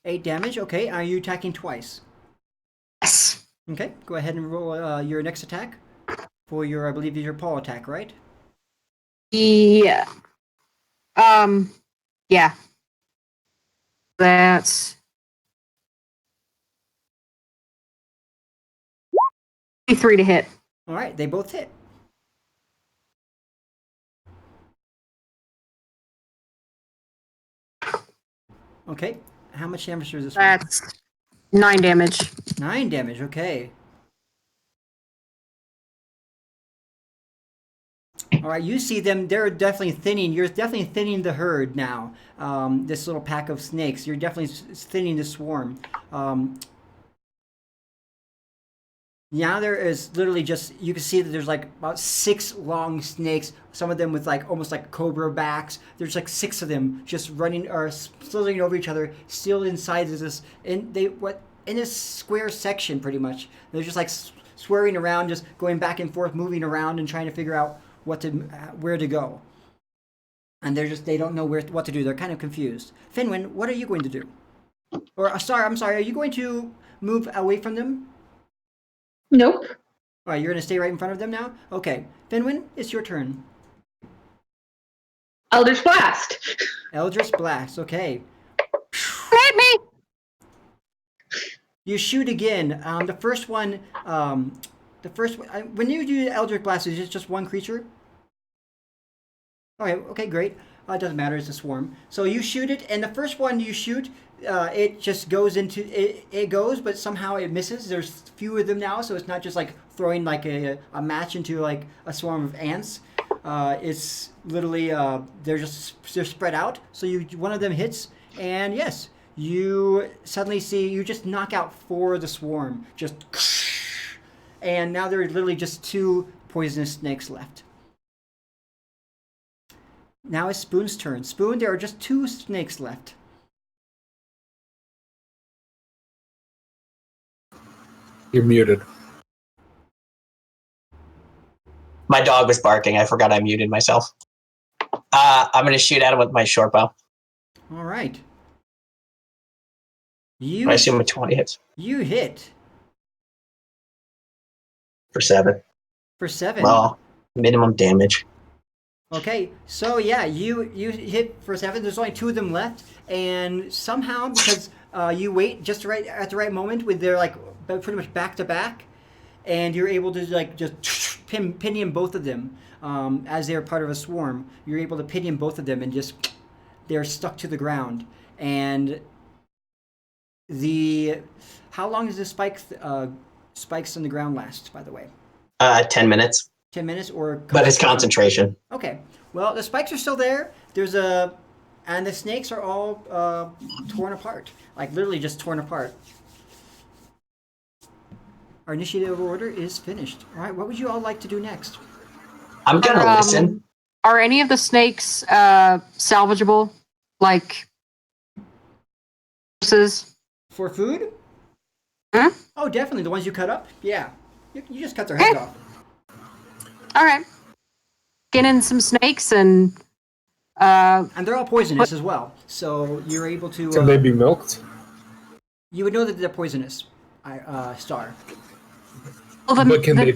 S1: 8 damage. Okay, are you attacking twice?
S4: Yes.
S1: Okay, go ahead and roll your next attack for your, I believe, your paw attack, right?
S4: Yeah. Yeah. That's 3 to hit.
S1: All right, they both hit. Okay, how much damage is this one?
S4: That's 9 damage.
S1: 9 damage, okay. All right, you see them. They're definitely thinning. You're definitely thinning the herd now. This little pack of snakes. You're definitely thinning the swarm. Now there is literally just, you can see that there's like about 6 long snakes. Some of them with like almost like cobra backs. There's like 6 of them just running or slithering over each other, still inside of this. In this square section, pretty much. They're just like swearing around, just going back and forth, moving around, and trying to figure out where to go. And they don't know what to do. They're kind of confused. Finwin, what are you going to do? Or I'm sorry. Are you going to move away from them?
S5: Nope.
S1: All right, you're going to stay right in front of them now? Okay. Finwin, it's your turn.
S5: Eldritch Blast.
S1: Eldritch Blast, okay.
S4: Hit me!
S1: You shoot again. The first one, when you do Eldritch Blast, is it just one creature? Okay, great. It doesn't matter, it's a swarm. So you shoot it, and the first one you shoot, it just goes into, it goes, but somehow it misses. There's fewer of them now, so it's not just like throwing like a match into like a swarm of ants. It's literally, they're spread out. So one of them hits, and yes, you suddenly see, you just knock out 4 of the swarm. Just, and now there are literally just 2 poisonous snakes left. Now it's Spoon's turn. Spoon, there are just 2 snakes left.
S6: You're muted.
S3: My dog was barking. I forgot I muted myself. I'm going to shoot at him with my short bow.
S1: All right.
S3: I assume a 20 hits.
S1: You hit.
S3: For 7.
S1: For 7.
S3: Well, minimum damage.
S1: Okay, so yeah, you hit for 7. There's only 2 of them left, and somehow because you wait just right at the right moment when they're like pretty much back to back, and you're able to like just pinion both of them as they're part of a swarm. You're able to pinion both of them, and just they're stuck to the ground. And how long does the spikes on the ground last? By the way,
S3: 10 minutes.
S1: 10 minutes or
S3: but it's concentration.
S1: Okay. Well, the spikes are still there. And the snakes are all torn apart, like literally just torn apart. Our initiative order is finished. All right. What would you all like to do next?
S3: I'm gonna listen.
S4: Are any of the snakes salvageable? Like
S1: for food?
S4: Huh?
S1: Oh, definitely. The ones you cut up? Yeah. You just cut their heads off.
S4: All right. Get in some snakes and
S1: they're all poisonous as well. So you're able to.
S6: Can they be milked?
S1: You would know that they're poisonous. Star.
S4: Well,
S6: But can they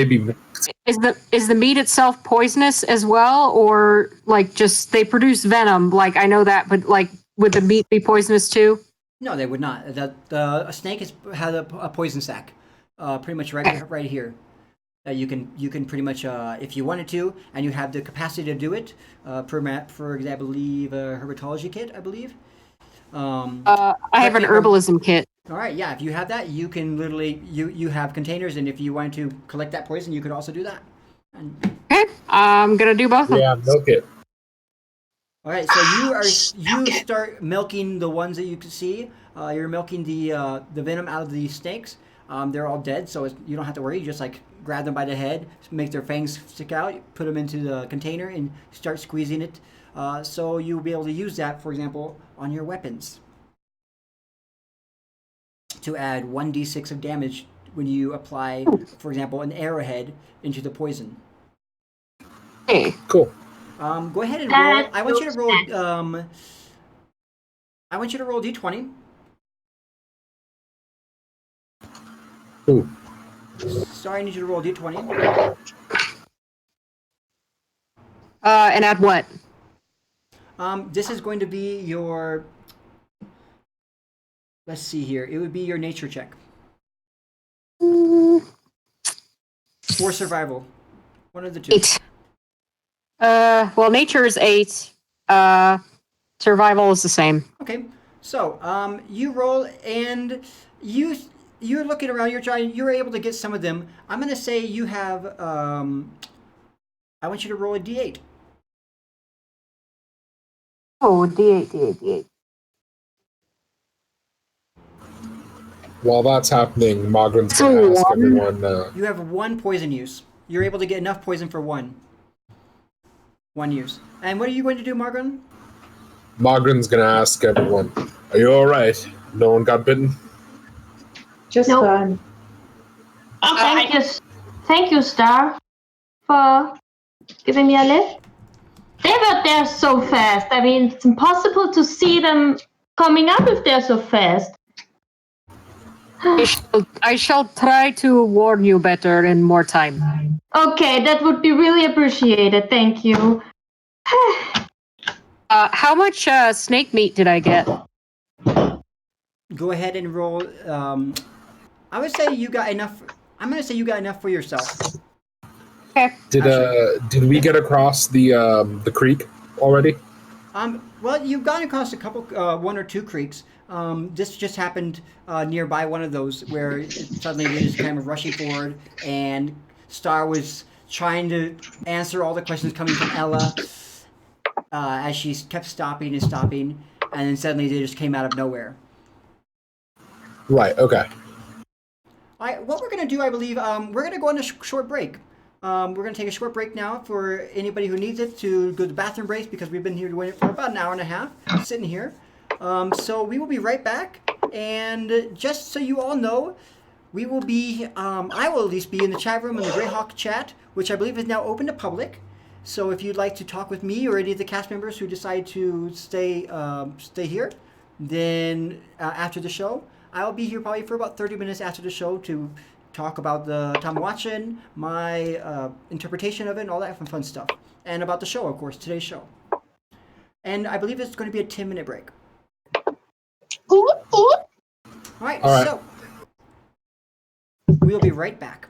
S6: be milked?
S4: Is the meat itself poisonous as well, or like just they produce venom? Like I know that, but like would the meat be poisonous too?
S1: No, they would not. A snake has a poison sac, pretty much right here. You can pretty much, if you wanted to, and you have the capacity to do it, for I believe a herpetology kit, I believe.
S4: I have an herbalism kit.
S1: All right, yeah. If you have that, you can literally you have containers, and if you wanted to collect that poison, you could also do that.
S4: Okay, I'm gonna do both.
S6: Yeah, milk it.
S1: All right, so you start milking the ones that you can see. You're milking the venom out of the snakes. They're all dead, so you don't have to worry. You just like grab them by the head, make their fangs stick out, put them into the container, and start squeezing it. So you'll be able to use that, for example, on your weapons to add 1d6 of damage when you apply, for example, an arrowhead into the poison.
S4: Hey,
S6: cool.
S1: Go ahead and roll. I want you to roll. I want you to roll d20.
S6: Ooh.
S1: Sorry, I need you to roll d20.
S4: And add what?
S1: This is going to be your. Let's see here. It would be your nature check or survival. One of the two.
S4: 8. Well, nature is 8. Survival is the same.
S1: Okay. So, you roll and you're looking around. You're able to get some of them. I'm gonna say you have. I want you to roll a d8.
S4: Oh, D8.
S6: While that's happening, Mogren's
S4: So
S6: going to ask
S4: one.
S6: everyone.
S1: You have one poison use. You're able to get enough poison for one. One use. And what are you going to do, Margaret?
S6: Mogren's going to ask everyone, "Are you all right? No one got bitten?"
S5: Just
S2: Nope.
S5: fun.
S2: Thank you, Star, for giving me a lift. They were there so fast. I mean, it's impossible to see them coming up if they're so fast.
S4: I shall try to warn you better in more time.
S2: Okay, that would be really appreciated. Thank you.
S4: How much snake meat did I get?
S1: Go ahead and roll. I would say you got enough. I'm going to say you got enough for yourself.
S4: Okay.
S6: Did we get across the creek already?
S1: Well, you've gone across a couple, one or two creeks. This just happened nearby one of those where suddenly they just kind of rushing forward, and Star was trying to answer all the questions coming from Ella as she kept stopping and stopping, and then suddenly they just came out of nowhere.
S6: Right. Okay.
S1: All right, what we're going to do, I believe, we're going to go on a short break. We're going to take a short break now for anybody who needs it to go to the bathroom breaks because we've been here doing it for about an hour and a half, sitting here. So we will be right back. And just so you all know, we will be, I will at least be in the chat room in the Greyhawk chat, which I believe is now open to public. So if you'd like to talk with me or any of the cast members who decide to stay here, then after the show, I'll be here probably for about 30 minutes after the show to talk about the Tamoachan, my interpretation of it, and all that fun stuff. And about the show, of course, today's show. And I believe it's going to be a 10-minute break. All right, so we'll be right back.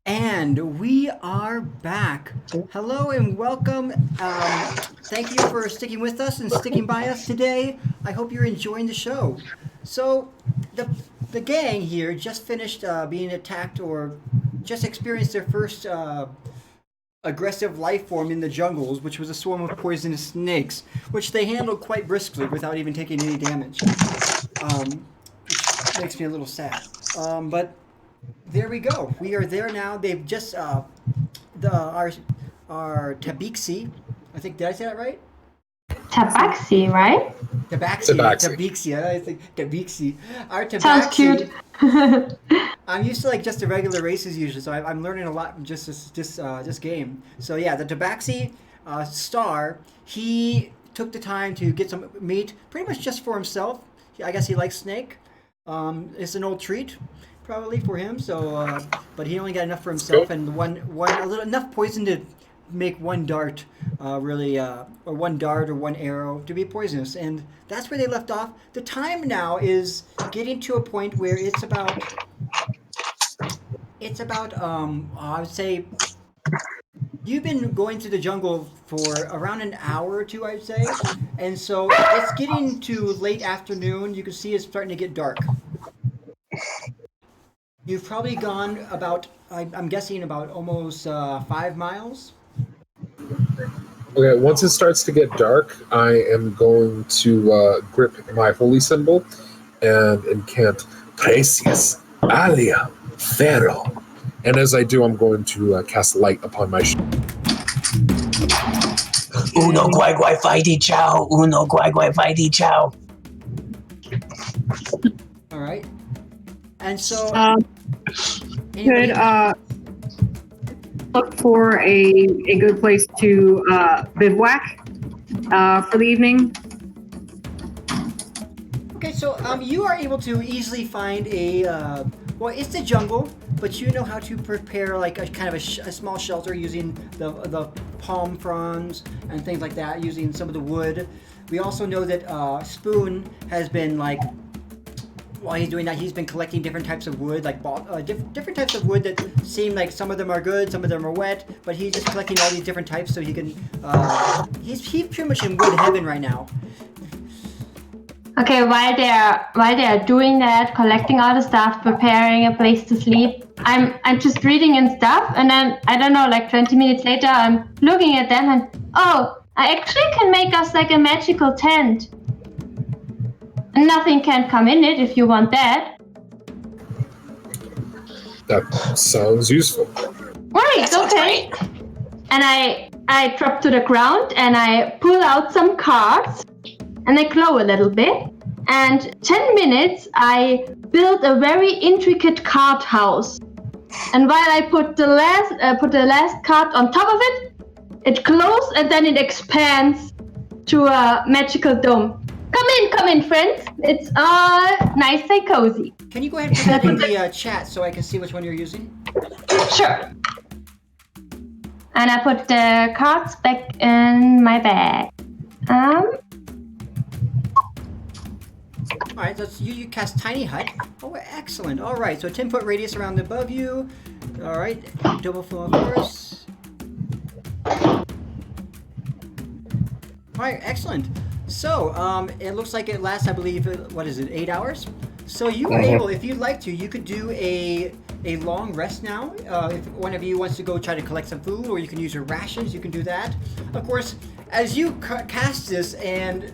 S1: And we are back. Hello and welcome. Thank you for sticking with us and sticking by us today. I hope you're enjoying the show. So, the gang here just finished being attacked or just experienced their first aggressive life form in the jungles, which was a swarm of poisonous snakes, which they handled quite briskly without even taking any damage. Which makes me a little sad. But there we go. We are there now. They've just our Tabixi. I think, did I say that right?
S2: Tabaxi, right?
S1: Tabixi. I think Tabixi. Our Tabaxi.
S2: Sounds cute.
S1: I'm used to like just the regular races usually, so I'm learning a lot from just this game. So yeah, the Tabaxi star, he took the time to get some meat, pretty much just for himself. I guess he likes snake. It's an old treat, probably for him. So, but he only got enough for himself, and enough poison to make one dart, or one dart or one arrow to be poisonous, and that's where they left off. The time now is getting to a point where it's about I would say you've been going through the jungle for around an hour or two, I'd say, and so it's getting to late afternoon. You can see it's starting to get dark. You've probably gone about, I'm guessing, about almost 5 miles.
S6: Okay, once it starts to get dark, I am going to grip my holy symbol and incant Precious Alia Ferro. And as I do, I'm going to cast light upon my
S3: Uno guai guai fighty chow. Uno guai guai fighty chow.
S1: All right. And so,
S4: Could look for a good place to bivouac for the evening.
S1: okay, so you are able to easily find a well, it's the jungle, but you know how to prepare like a kind of a small shelter using the palm fronds and things like that, using some of the wood. We also know that Spoon has been like, while he's doing that, he's been collecting different types of wood, like different types of wood that seem like some of them are good, some of them are wet, but he's just collecting all these different types so he can. He's pretty much in wood heaven right now.
S2: Okay, while they're doing that, collecting all the stuff, preparing a place to sleep, I'm just reading and stuff, and then I don't know, like 20 minutes later, I'm looking at them and I actually can make us like a magical tent. And nothing can come in it if you want that.
S6: That sounds useful.
S2: Right, okay. And I drop to the ground and I pull out some cards and I glow a little bit. And 10 minutes I build a very intricate card house. And while I put the last card on top of it, it glows and then it expands to a magical dome. Come in, friends. It's nice and cozy.
S1: Can you go ahead and put that in the chat so I can see which one you're using?
S2: Sure. And I put the cards back in my bag.
S1: All right, so you cast Tiny Hut. Oh, excellent. All right, so 10-foot radius around above you. All right, double flow of force. All right, excellent. So, it looks like it lasts, I believe, 8 hours? So you are able, if you'd like to, you could do a long rest now. If one of you wants to go try to collect some food, or you can use your rations, you can do that. Of course, as you cast this, and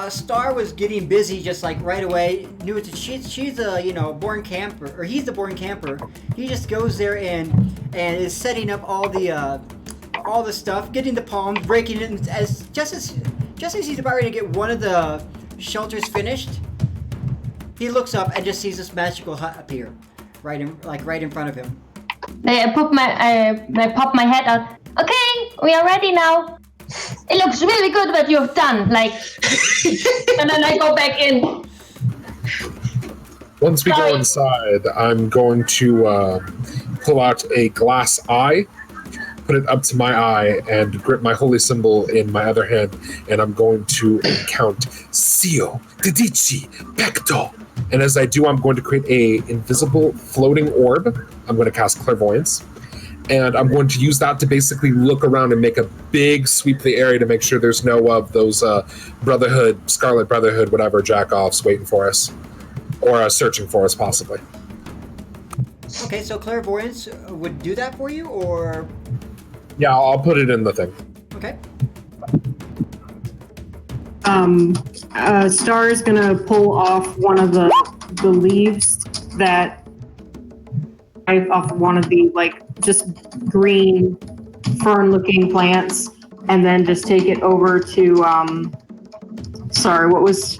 S1: Star was getting busy just like right away, knew she's a born camper, or he's the born camper. He just goes there and is setting up all the stuff, getting the palms, breaking it, and just as he's about ready to get one of the shelters finished, he looks up and just sees this magical hut appear, right in front of him.
S2: I pop my head out. Okay, we are ready now. It looks really good what you've done. Like, and then I go back in.
S6: Once we go inside, I'm going to pull out a glass eye, put it up to my eye, and grip my holy symbol in my other hand, and I'm going to count Sio, Didici, Pecto, And as I do, I'm going to create a invisible floating orb. I'm going to cast Clairvoyance. And I'm going to use that to basically look around and make a big sweep of the area to make sure there's no of those Brotherhood, Scarlet Brotherhood, whatever, jack-offs waiting for us. Or searching for us, possibly.
S1: Okay, so clairvoyance would do that for you, or?
S6: Yeah, I'll put it in the thing.
S1: Okay.
S4: Star is gonna pull off one of the leaves that off one of the just green fern-looking plants, and then just take it over to sorry, what was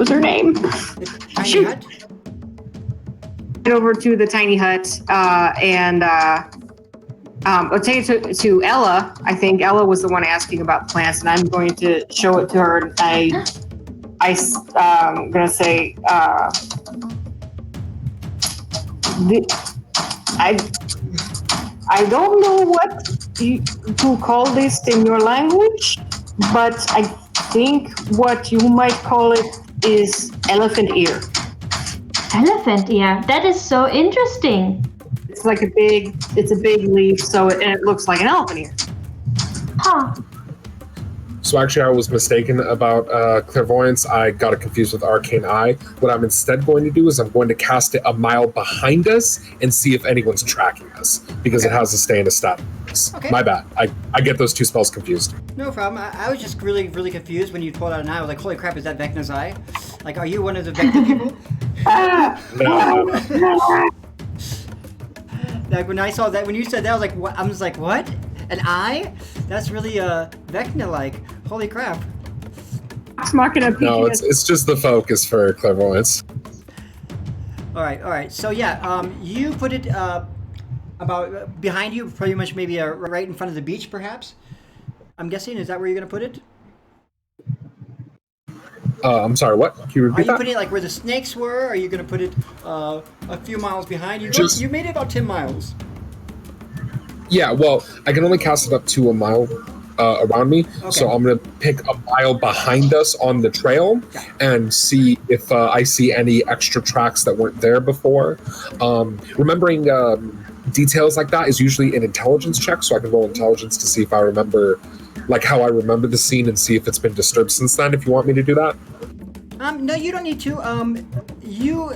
S4: her name?
S1: Tiny hut?
S4: It over to the tiny hut, and I'll take it to Ella. I think Ella was the one asking about plants, and I'm going to show it to her. And I'm gonna say, I don't know what to call this in your language, but I think what you might call it is elephant ear.
S2: Elephant ear. That is so interesting.
S4: It's like a big leaf, so it looks like an elephant ear.
S2: Huh.
S6: So actually, I was mistaken about clairvoyance. I got it confused with arcane eye. What I'm instead going to do is I'm going to cast it a mile behind us and see if anyone's tracking us, because it has to stay in a stat.
S1: Okay.
S6: My bad. I get those two spells confused.
S1: No problem. I was just really, really confused when you pulled out an eye. I was like, holy crap, is that Vecna's eye? Like, are you one of the Vecna people?
S6: No.
S1: Like, when I saw that, when you said that, I was like, what? I was like, what? An eye? That's really Vecna-like. Holy crap.
S4: It's not gonna be.
S6: No, it's just the focus for clairvoyance.
S1: All right. So yeah, you put it about behind you, pretty much maybe right in front of the beach, perhaps. I'm guessing. Is that where you're gonna put it?
S6: I'm sorry, what? Can you
S1: Are
S6: repeat
S1: you
S6: that?
S1: putting it like where the snakes were? Or are you gonna put it a few miles behind you?
S6: Just-
S1: You made it about 10 miles.
S6: Yeah, well, I can only cast it up to a mile around me, so I'm going to pick a mile behind us on the trail and see if I see any extra tracks that weren't there before. Remembering details like that is usually an intelligence check, so I can roll intelligence to see if I remember, like how I remember the scene and see if it's been disturbed since then, if you want me to do that.
S1: No, you don't need to. You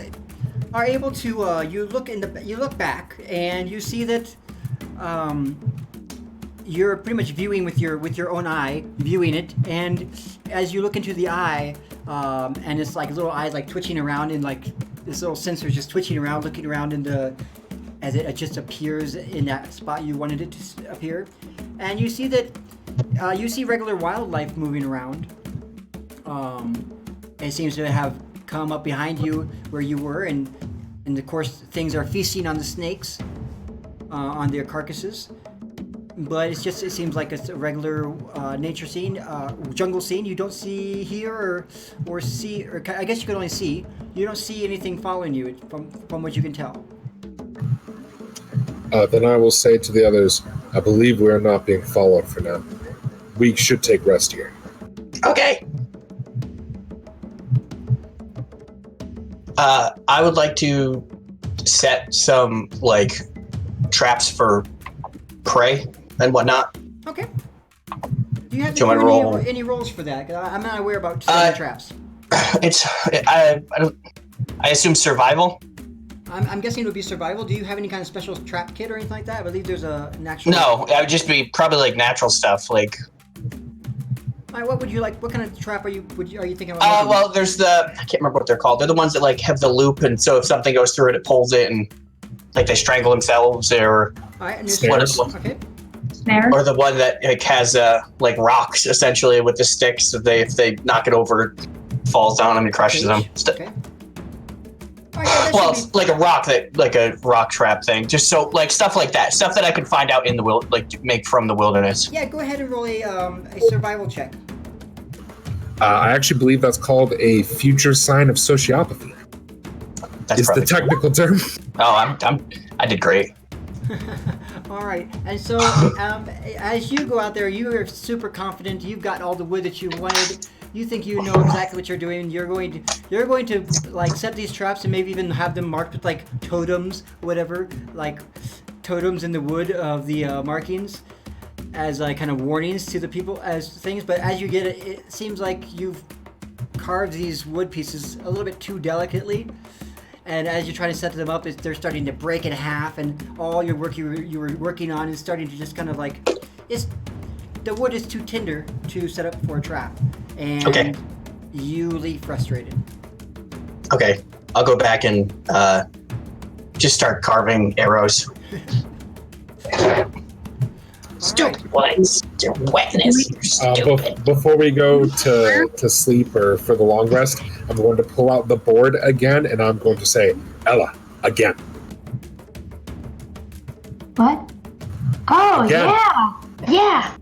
S1: are able to. You look back and you see that. You're pretty much viewing with your own eye, viewing it, and as you look into the eye, and it's like little eyes like twitching around, and like this little sensor is just twitching around, looking around as it just appears in that spot you wanted it to appear, and you see that you see regular wildlife moving around. It seems to have come up behind you where you were, and of course things are feasting on the snakes, on their carcasses. But it seems like it's a regular nature scene, jungle scene. You don't see here or see, or I guess you can only see. You don't see anything following you from what you can tell.
S6: Then I will say to the others, I believe we are not being followed for now. We should take rest here.
S3: Okay. I would like to set some traps for prey and whatnot.
S1: Okay. Do you have
S3: Do you want to roll?
S1: any rolls for that? 'Cause I'm not aware about setting traps.
S3: I assume survival.
S1: I'm guessing it would be survival. Do you have any kind of special trap kit or anything like that? I believe there's an actual.
S3: No, it would just be probably natural stuff.
S1: All right, what would you like? What kind of trap are you thinking about? Making?
S3: Well, there's I can't remember what they're called. They're the ones that have the loop, and so if something goes through it, it pulls it, and they strangle themselves, or
S1: All right, and
S6: Snares.
S1: okay.
S5: Snare.
S3: or the one that has rocks essentially with the sticks. So if they knock it over, it falls down and crushes them.
S1: Okay. All right, yeah, that
S3: Well,
S1: should
S3: it's like a rock trap thing. Just so stuff like that, stuff that I could find out in the make from the wilderness.
S1: Yeah, go ahead and roll a survival check.
S6: I actually believe that's called a future sign of sociopathy.
S3: That's
S6: Is the
S3: probably
S6: technical term.
S3: Oh, I did great.
S1: All right, and so as you go out there, you are super confident. You've got all the wood that you wanted. you think you know exactly what you're doing. You're going to like set these traps and maybe even have them marked with like totems, whatever, like totems in the wood of the markings as kind of warnings to the people as things. But as you get it, it seems like you've carved these wood pieces a little bit too delicately. And as you're trying to set them up, they're starting to break in half, and all your work you were working on is starting to just kind of like, the wood is too tender to set up for a trap, and you leave frustrated.
S3: Okay, I'll go back and just start carving arrows. Stupid wetness.
S6: Before we go to sleep or for the long rest, I'm going to pull out the board again, and I'm going to say, Ella, again.
S2: What? Oh,
S6: Again.
S2: yeah.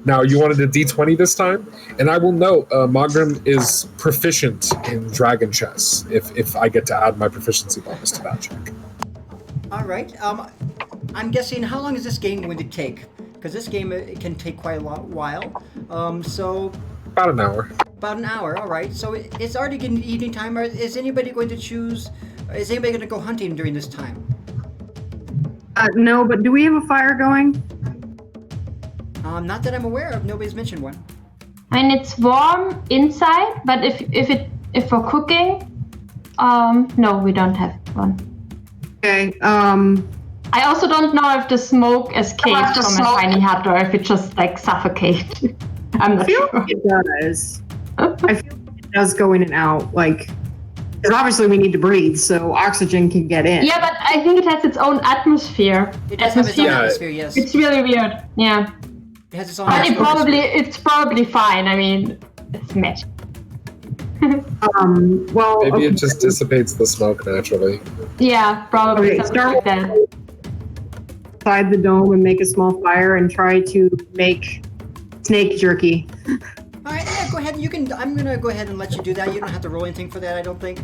S6: Now, you wanted a d20 this time, and I will note Magram is proficient in dragon chess, if I get to add my proficiency bonus to that check.
S1: All right. I'm guessing, how long is this game going to take? Because this game it can take quite a while. So
S6: About an hour.
S1: about an hour. All right. So it's already getting evening time. Is anybody going to choose? Is anybody going to go hunting during this time?
S4: No, but do we have a fire going?
S1: Not that I'm aware of. Nobody's mentioned one.
S2: I mean, it's warm inside, but if we're cooking, no, we don't have one.
S4: Okay.
S2: I also don't know if the smoke escapes from a tiny hut or if it just like suffocates. I'm
S4: I
S2: not
S4: feel
S2: sure.
S4: like it does. I feel like it does go in and out. Like, because obviously we need to breathe, so oxygen can get in.
S2: Yeah, but I think it has its own atmosphere.
S1: It does have its own atmosphere. Yes.
S2: It's really weird. Yeah.
S1: It has its own
S2: But
S1: atmosphere.
S2: it's probably fine. I mean, it's magic.
S4: Well,
S6: Maybe
S4: okay.
S6: it just dissipates the smoke naturally.
S2: Yeah, probably
S4: Okay,
S2: something
S4: start
S2: like that.
S4: Inside the dome and make a small fire and try to make snake jerky.
S1: All right, yeah, go ahead. You can. I'm gonna go ahead and let you do that. You don't have to roll anything for that. I don't think.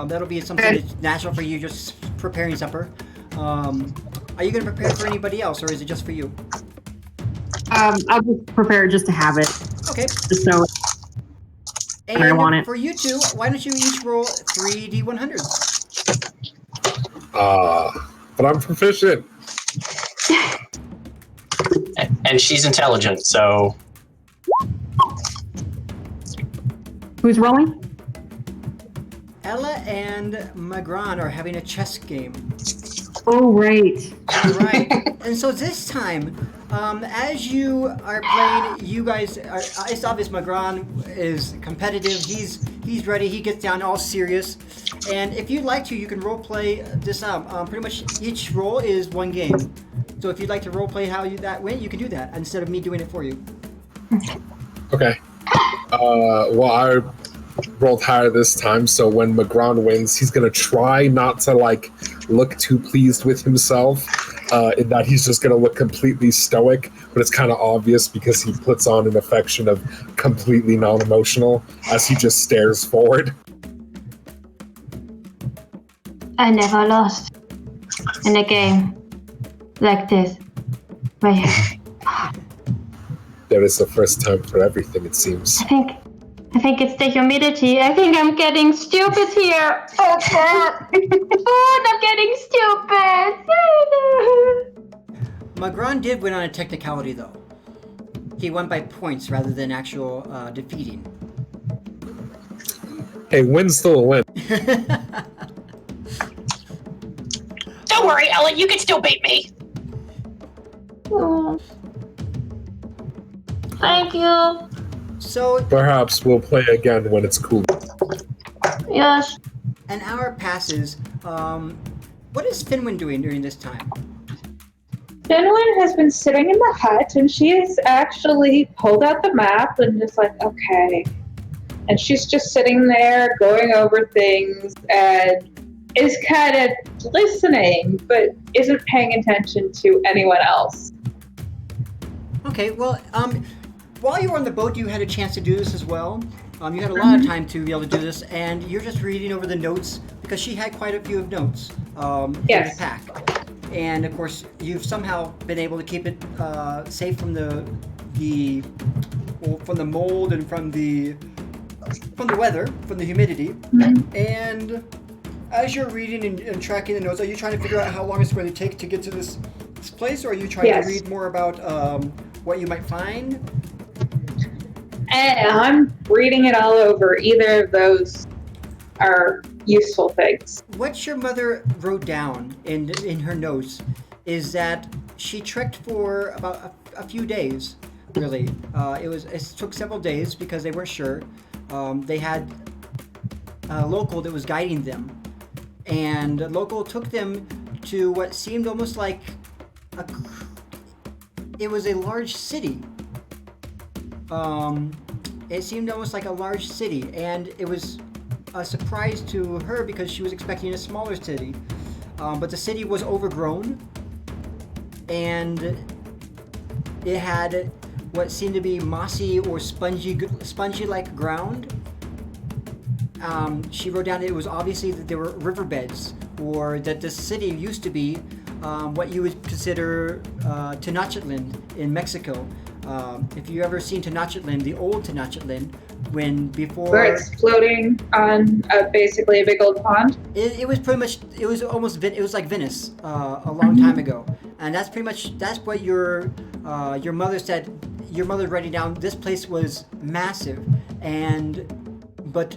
S1: That'll be something that's natural for you, just preparing supper. Are you gonna prepare for anybody else, or is it just for you?
S4: I'll just prepare it just to have it.
S1: Okay.
S4: Just so
S1: And
S4: I want it.
S1: for you two, why don't you each roll 3 d100s?
S6: But I'm proficient.
S3: And she's intelligent, so
S4: who's rolling?
S1: Ella and Magran are having a chess game.
S4: Oh, right.
S1: All right. And so this time, as you are playing, you guys are. It's obvious Magran is competitive. He's ready. He gets down all serious. And if you'd like to, you can role play this out. Pretty much each roll is one game. So if you'd like to role play how that went, you can do that instead of me doing it for you.
S6: Okay. Well, I rolled higher this time, so when Magron wins, he's gonna try not to like look too pleased with himself. In that he's just gonna look completely stoic, but it's kind of obvious because he puts on an affection of completely non-emotional as he just stares forward.
S2: I never lost in a game like this. Wait,
S6: There is a first time for everything, it seems.
S2: I think it's the humidity. I think I'm getting stupid here. Oh god. Oh, I'm getting stupid.
S1: Magran did win on a technicality, though. He won by points rather than actual defeating.
S6: Hey, win's still a win.
S3: don't worry, Ella, you can still beat me.
S2: Oh. Thank you.
S1: So
S6: Perhaps we'll play again when it's cool.
S2: Yes.
S1: an hour passes. What is Finwin doing during this time?
S5: Finwin has been sitting in the hut, and she's actually pulled out the map and just like, okay. And she's just sitting there going over things and is kind of listening, but isn't paying attention to anyone else.
S1: Okay, well, while you were on the boat, you had a chance to do this as well. You had a lot of time to be able to do this, and you're just reading over the notes because she had quite a few of notes in
S5: Yes.
S1: the pack. And of course, you've somehow been able to keep it safe from the the from the mold and from the weather, from the humidity. And as you're reading and tracking the notes, are you trying to figure out how long it's going to take to get to this place, or are you trying to read more about what you might find?
S5: I'm reading it all over. Either of those are useful things.
S1: What your mother wrote down in her notes is that she trekked for about a few days. Really, it took several days because they weren't sure. They had a local that was guiding them, and the local took them to what seemed almost like it was a large city. It seemed almost like a large city, and it was a surprise to her because she was expecting a smaller city. But the city was overgrown, and it had what seemed to be mossy or spongy-like ground. She wrote down that it was obviously that there were riverbeds, or that the city used to be what you would consider Tenochtitlan in Mexico. If you ever seen Tenochtitlan, the old Tenochtitlan,
S5: where it's floating on basically a big old pond.
S1: It was pretty much, it was like Venice a long time ago, and that's what your mother said. Your mother writing down this place was massive, but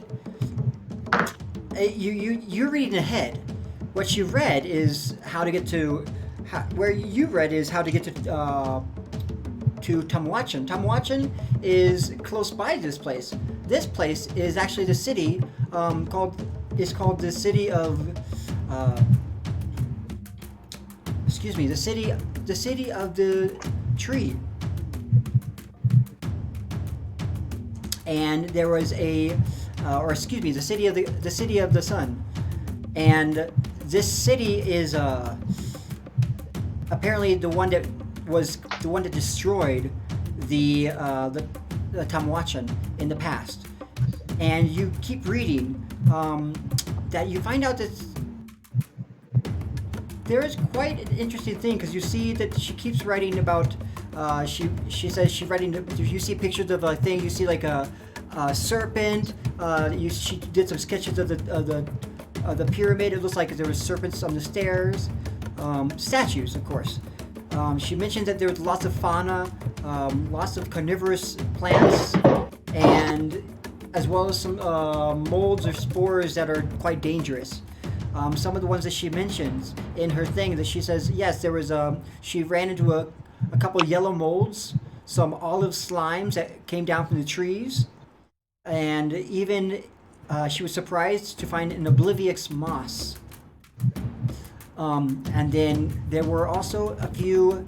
S1: you're reading ahead. What you read is how to get to Tamoachan. Tamoachan is close by this place. This place is actually the city called the city of the city of the tree. And there was the city of the sun. And this city is apparently the one that destroyed the Tamoachan in the past. And you keep reading that you find out that there is quite an interesting thing, because you see that she keeps writing about. She says she's writing. You see pictures of a thing. You see like a serpent. She did some sketches of the pyramid. It looks like there was serpents on the stairs. Statues, of course. She mentioned that there was lots of fauna, lots of carnivorous plants, and as well as some molds or spores that are quite dangerous. Some of the ones that she mentions in her thing, that she says, yes, there was she ran into a couple yellow molds, some olive slimes that came down from the trees, and even she was surprised to find an oblivious moss. And then there were also a few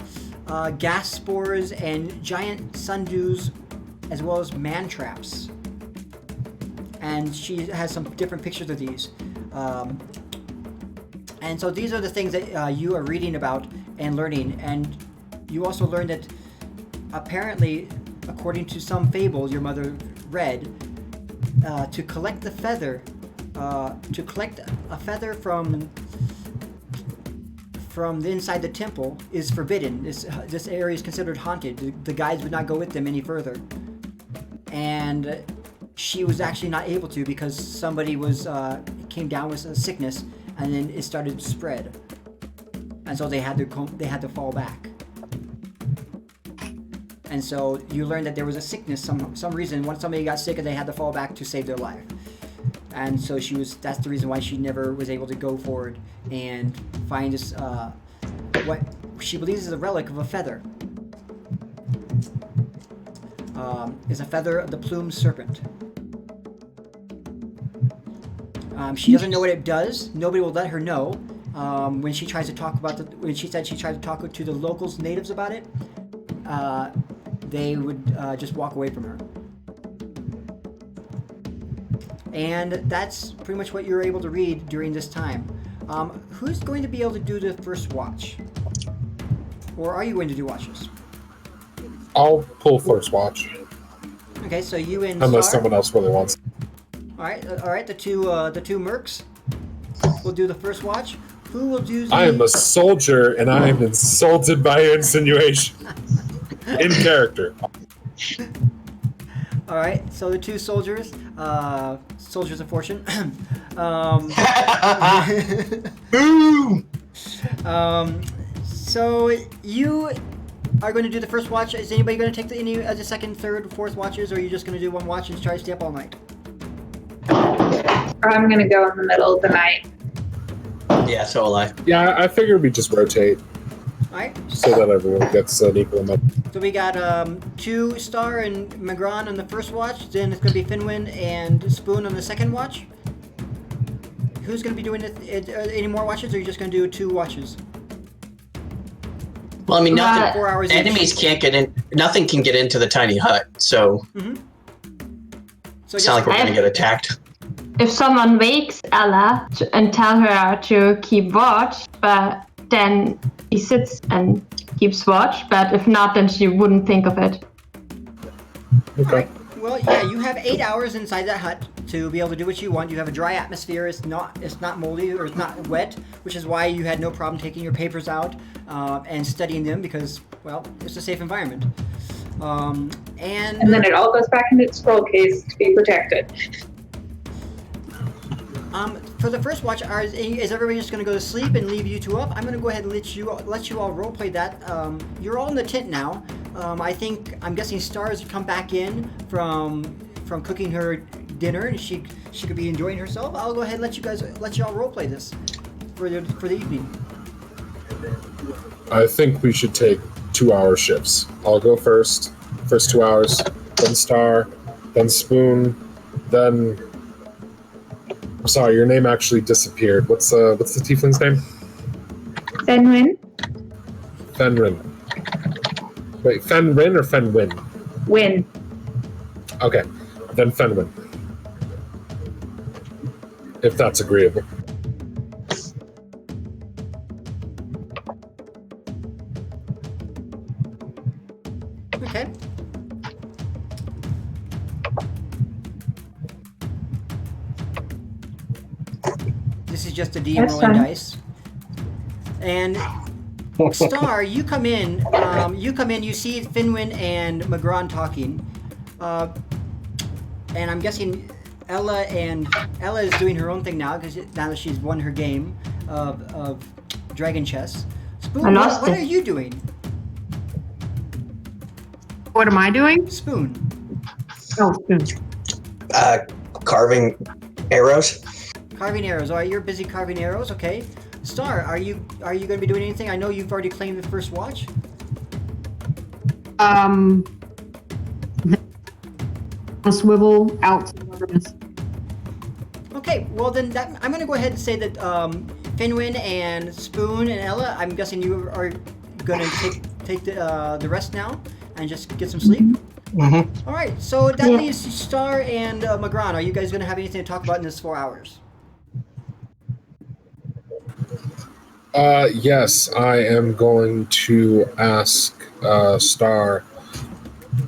S1: gas spores and giant sundews, as well as man traps. And she has some different pictures of these. And so these are the things that you are reading about and learning. And you also learned that apparently, according to some fables your mother read, to collect a feather from the inside the temple is forbidden. This area is considered haunted. The guides would not go with them any further. And she was actually not able to because somebody came down with a sickness, and then it started to spread. And so they had to fall back. And so you learned that there was a sickness, some reason, when somebody got sick and they had to fall back to save their life. And so that's the reason why she never was able to go forward and find this, what she believes is a relic of a feather. Is a feather of the plumed serpent. She doesn't know what it does. Nobody will let her know. When she tries to talk when she said she tried to talk to the locals, natives about it, they would just walk away from her. And that's pretty much what you're able to read during this time. Who's going to be able to do the first watch? Or are you going to do watches?
S6: I'll pull first watch.
S1: Okay, so you and
S6: unless
S1: Star?
S6: someone else really wants.
S1: All right. The two mercs will do the first watch. Who will do?
S6: I am a soldier, and I am insulted by your insinuation. In character.
S1: All right, so the two soldiers, soldiers of fortune. um,
S3: Boom!
S1: so you are going to do the first watch. Is anybody going to take the second, third, fourth watches, or are you just going to do one watch and try to stay up all night?
S5: I'm gonna go in the middle of the night.
S3: Yeah, so will I.
S6: Yeah, I figured we just rotate
S1: All right.
S6: so that everyone gets an equal amount.
S1: So we got 2 Star and Magron on the first watch. Then it's going to be Finwin and Spoon on the second watch. Who's going to be doing any more watches, or are you just going to do 2 watches?
S3: Well, I mean, nothing.
S1: 4 hours each.
S3: Enemies can't get in. Nothing can get into the tiny hut, so
S1: So
S3: it's not like we're
S2: I-
S3: going to get attacked.
S2: If someone wakes Ella and tell her to keep watch, but then he sits and keeps watch. But if not, then she wouldn't think of it.
S6: Okay.
S1: Well, yeah, you have 8 hours inside that hut to be able to do what you want. You have a dry atmosphere. It's not moldy or it's not wet, which is why you had no problem taking your papers out and studying them because, well, it's a safe environment. And
S5: And then it all goes back into its scroll case to be protected.
S1: for the first watch, is everybody just going to go to sleep and leave you two up? I'm going to go ahead and let you all roleplay that. You're all in the tent now. I'm guessing Star's come back in from cooking her dinner, and she could be enjoying herself. I'll go ahead and let you all roleplay this for the evening.
S6: I think we should take 2-hour shifts. I'll go first 2 hours, then Star, then Spoon, then... I'm sorry, your name actually disappeared. What's the tiefling's name?
S5: Fenwin,
S6: Fenrin. Wait, Fenrin or Fenwin?
S5: win.
S6: Okay, then Fenwin. If that's agreeable.
S1: Okay. This is just a DM
S5: That's
S1: rolling
S5: fine.
S1: dice. And Star, you come in. You see Finwin and Magron talking, and I'm guessing Ella is doing her own thing now because now that she's won her game of Dragon Chess. Spoon,
S2: I lost
S1: what
S2: it.
S1: are you doing?
S4: What am I doing?
S1: Spoon.
S4: Oh,
S3: Carving arrows.
S1: Carving arrows. All right, you're busy carving arrows. Okay. Star, are you going to be doing anything? I know you've already claimed the first watch.
S4: I'll swivel out to the wilderness.
S1: Okay. Well, then I'm going to go ahead and say that Finwin and Spoon and Ella. I'm guessing you are going to take the rest now and just get some sleep.
S3: Mm-hmm.
S1: All right. So that
S2: Yeah.
S1: leaves Star and Magron. Are you guys going to have anything to talk about in this 4 hours?
S6: Yes, I am going to ask Star,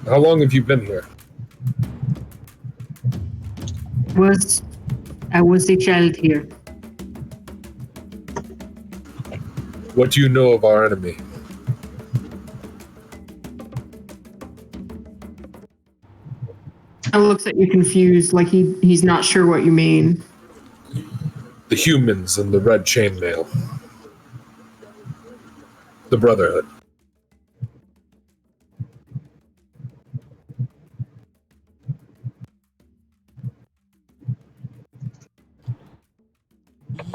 S6: how long have you been here?
S4: I was a child here.
S6: What do you know of our enemy?
S4: I looks at you confused, like he's not sure what you mean.
S6: The humans in the red chainmail. The Brotherhood.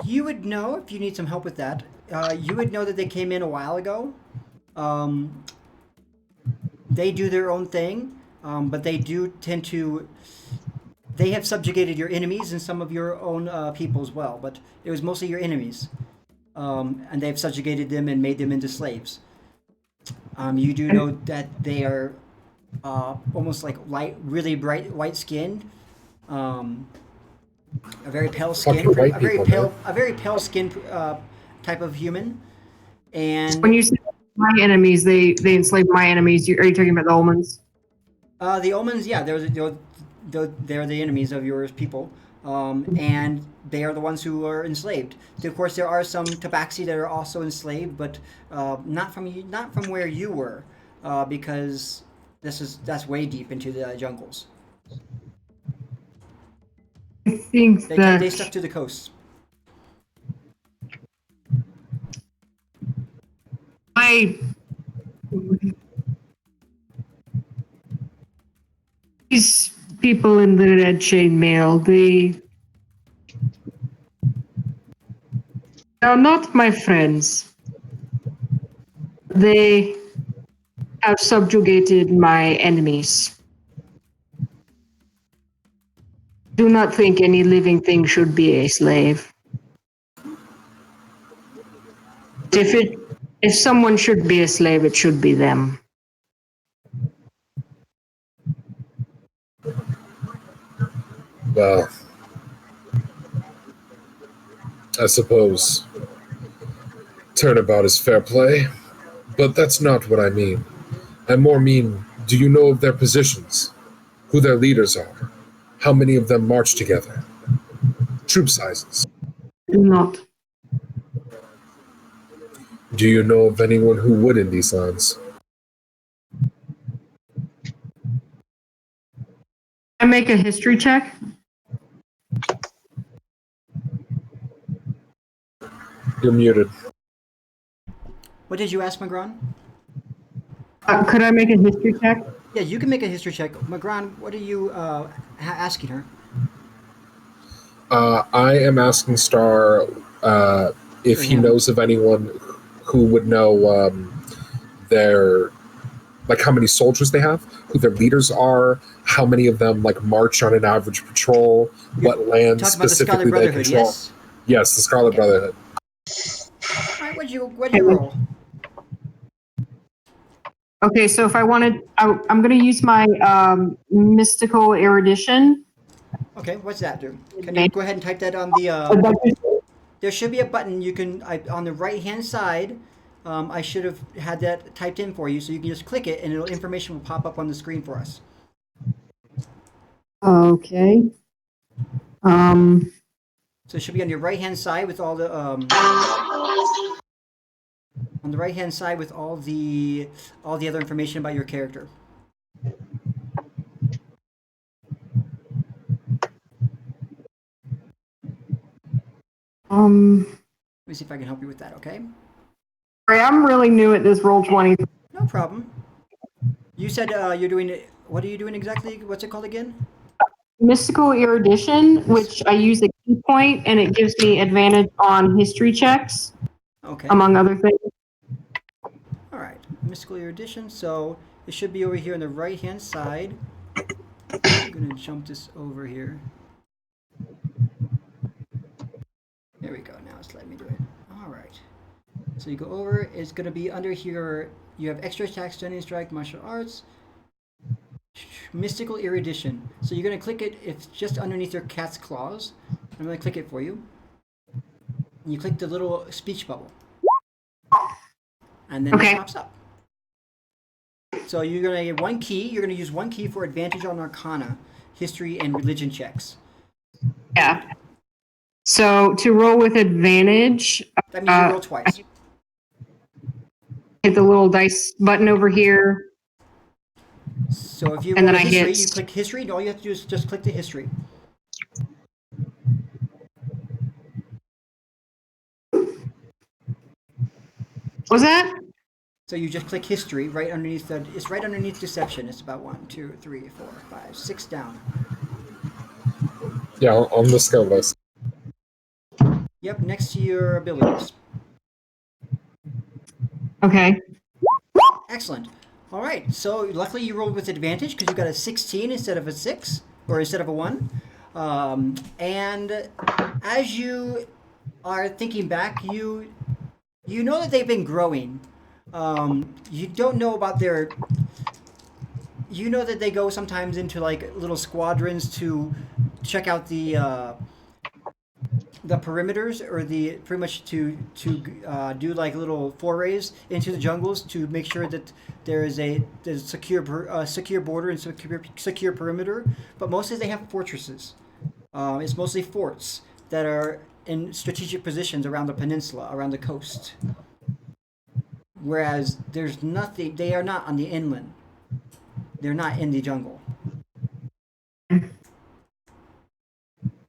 S1: You would know if you need some help with that. You would know that they came in a while ago. They do their own thing, but they do tend to. They have subjugated your enemies and some of your own people as well, but it was mostly your enemies, and they've subjugated them and made them into slaves. You do know that they are almost like really bright white skinned. A very pale skin,
S6: Fucking white people, man.
S1: a very pale skin type of human, and
S4: When you say my enemies, they enslaved my enemies. Are you talking about the Omens?
S1: the omens, yeah, they're the enemies of your people, and they are the ones who are enslaved. Of course, there are some Tabaxi that are also enslaved, but not from where you were, because That's way deep into the jungles.
S4: I think
S1: They stuck
S4: that
S1: to the coast.
S4: I these people in the red chainmail, they are not my friends. They have subjugated my enemies. Do not think any living thing should be a slave. If it if someone should be a slave, it should be them.
S6: Well, I suppose turnabout is fair play, but that's not what I mean. I more mean, do you know of their positions? Who their leaders are? How many of them march together? Troop sizes?
S4: Do not.
S6: Do you know of anyone who would in these lines?
S4: I make a history check.
S6: You're muted.
S1: What did you ask, Magron?
S4: Could I make a history check?
S1: Yeah, you can make a history check. Magron, what are you asking her?
S6: I am asking Star if
S1: For
S6: he
S1: him.
S6: knows of anyone who would know their like how many soldiers they have, who their leaders are, how many of them like march on an average patrol, what lands
S1: Talk about the Scarlet
S6: specifically they
S1: Brotherhood,
S6: control.
S1: yes?
S6: Yes, the Scarlet
S1: Okay.
S6: Brotherhood.
S1: All right, what'd you roll?
S4: Okay, so if I wanted, I'm going to use my mystical erudition.
S1: Okay, what's that do? Can you go ahead and type that on the? There should be a button you can on the right hand side. I should have had that typed in for you, so you can just click it, and information will pop up on the screen for us.
S4: Okay.
S1: So it should be on your right hand side with all the on the right hand side with all the other information about your character. Let me see if I can help you with that. Okay.
S4: Sorry, I'm really new at this roll 20.
S1: No problem. You said you're doing it. What are you doing exactly? What's it called again?
S4: Mystical erudition, which I use a key point, and it gives me advantage on history checks,
S1: Okay.
S4: among other things.
S1: All right. Mystical erudition. So it should be over here on the right hand side. I'm gonna jump this over here. There we go. Now it's letting me do it. All right. So you go over. It's gonna be under here. You have extra attack, stunning strike, martial arts, mystical erudition. So you're gonna click it. It's just underneath your cat's claws. I'm gonna click it for you. And you click the little speech bubble, and then
S4: Okay.
S1: it pops up. So you're gonna get one key. You're gonna use one key for advantage on Arcana, history, and religion checks.
S4: Yeah. So to roll with advantage,
S1: That means you roll twice.
S4: hit the little dice button over here.
S1: So if you
S4: And
S1: roll
S4: then
S1: a
S4: I
S1: history,
S4: hit-
S1: you click history, and all you have to do is just click the history.
S4: What was that?
S1: So you just click history right underneath the. It's right underneath deception. It's about 1, 2, 3, 4, 5, 6 down.
S6: Yeah, on the skill list.
S1: Yep, next to your abilities.
S4: Okay.
S1: Excellent. All right. So luckily you rolled with advantage because you got a 16 instead of a 6 or instead of a 1. And as you are thinking back, you know that they've been growing. You don't know about their. You know that they go sometimes into like little squadrons to check out the perimeters, or the pretty much to do like little forays into the jungles to make sure that there's a secure border and secure perimeter. But mostly they have fortresses. It's mostly forts that are in strategic positions around the peninsula, around the coast. Whereas there's nothing. They are not on the inland. They're not in the jungle.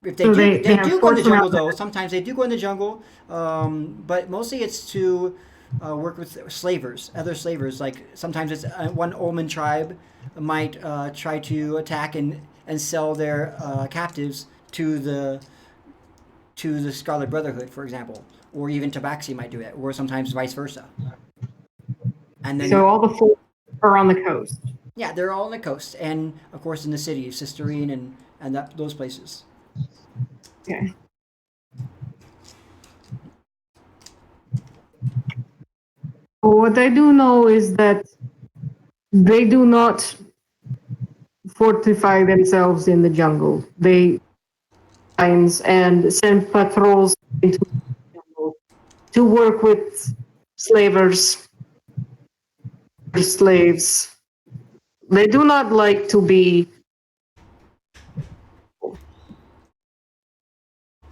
S1: If
S2: So they
S1: they
S2: have
S1: do go in the
S2: force
S1: jungle
S2: around.
S1: though. Sometimes they do go in the jungle, but mostly it's to work with slavers, other slavers. Like sometimes it's one Omen tribe might try to attack and sell their captives to the Scarlet Brotherhood, for example, or even Tabaxi might do it, or sometimes vice versa. And then
S4: So all the four are on the coast.
S1: yeah, they're all on the coast, and of course in the city, Sisterine and those places.
S4: Okay. What I do know is that they do not fortify themselves in the jungle. They finds and send patrols into the jungle to work with slavers, slaves. They do not like to be.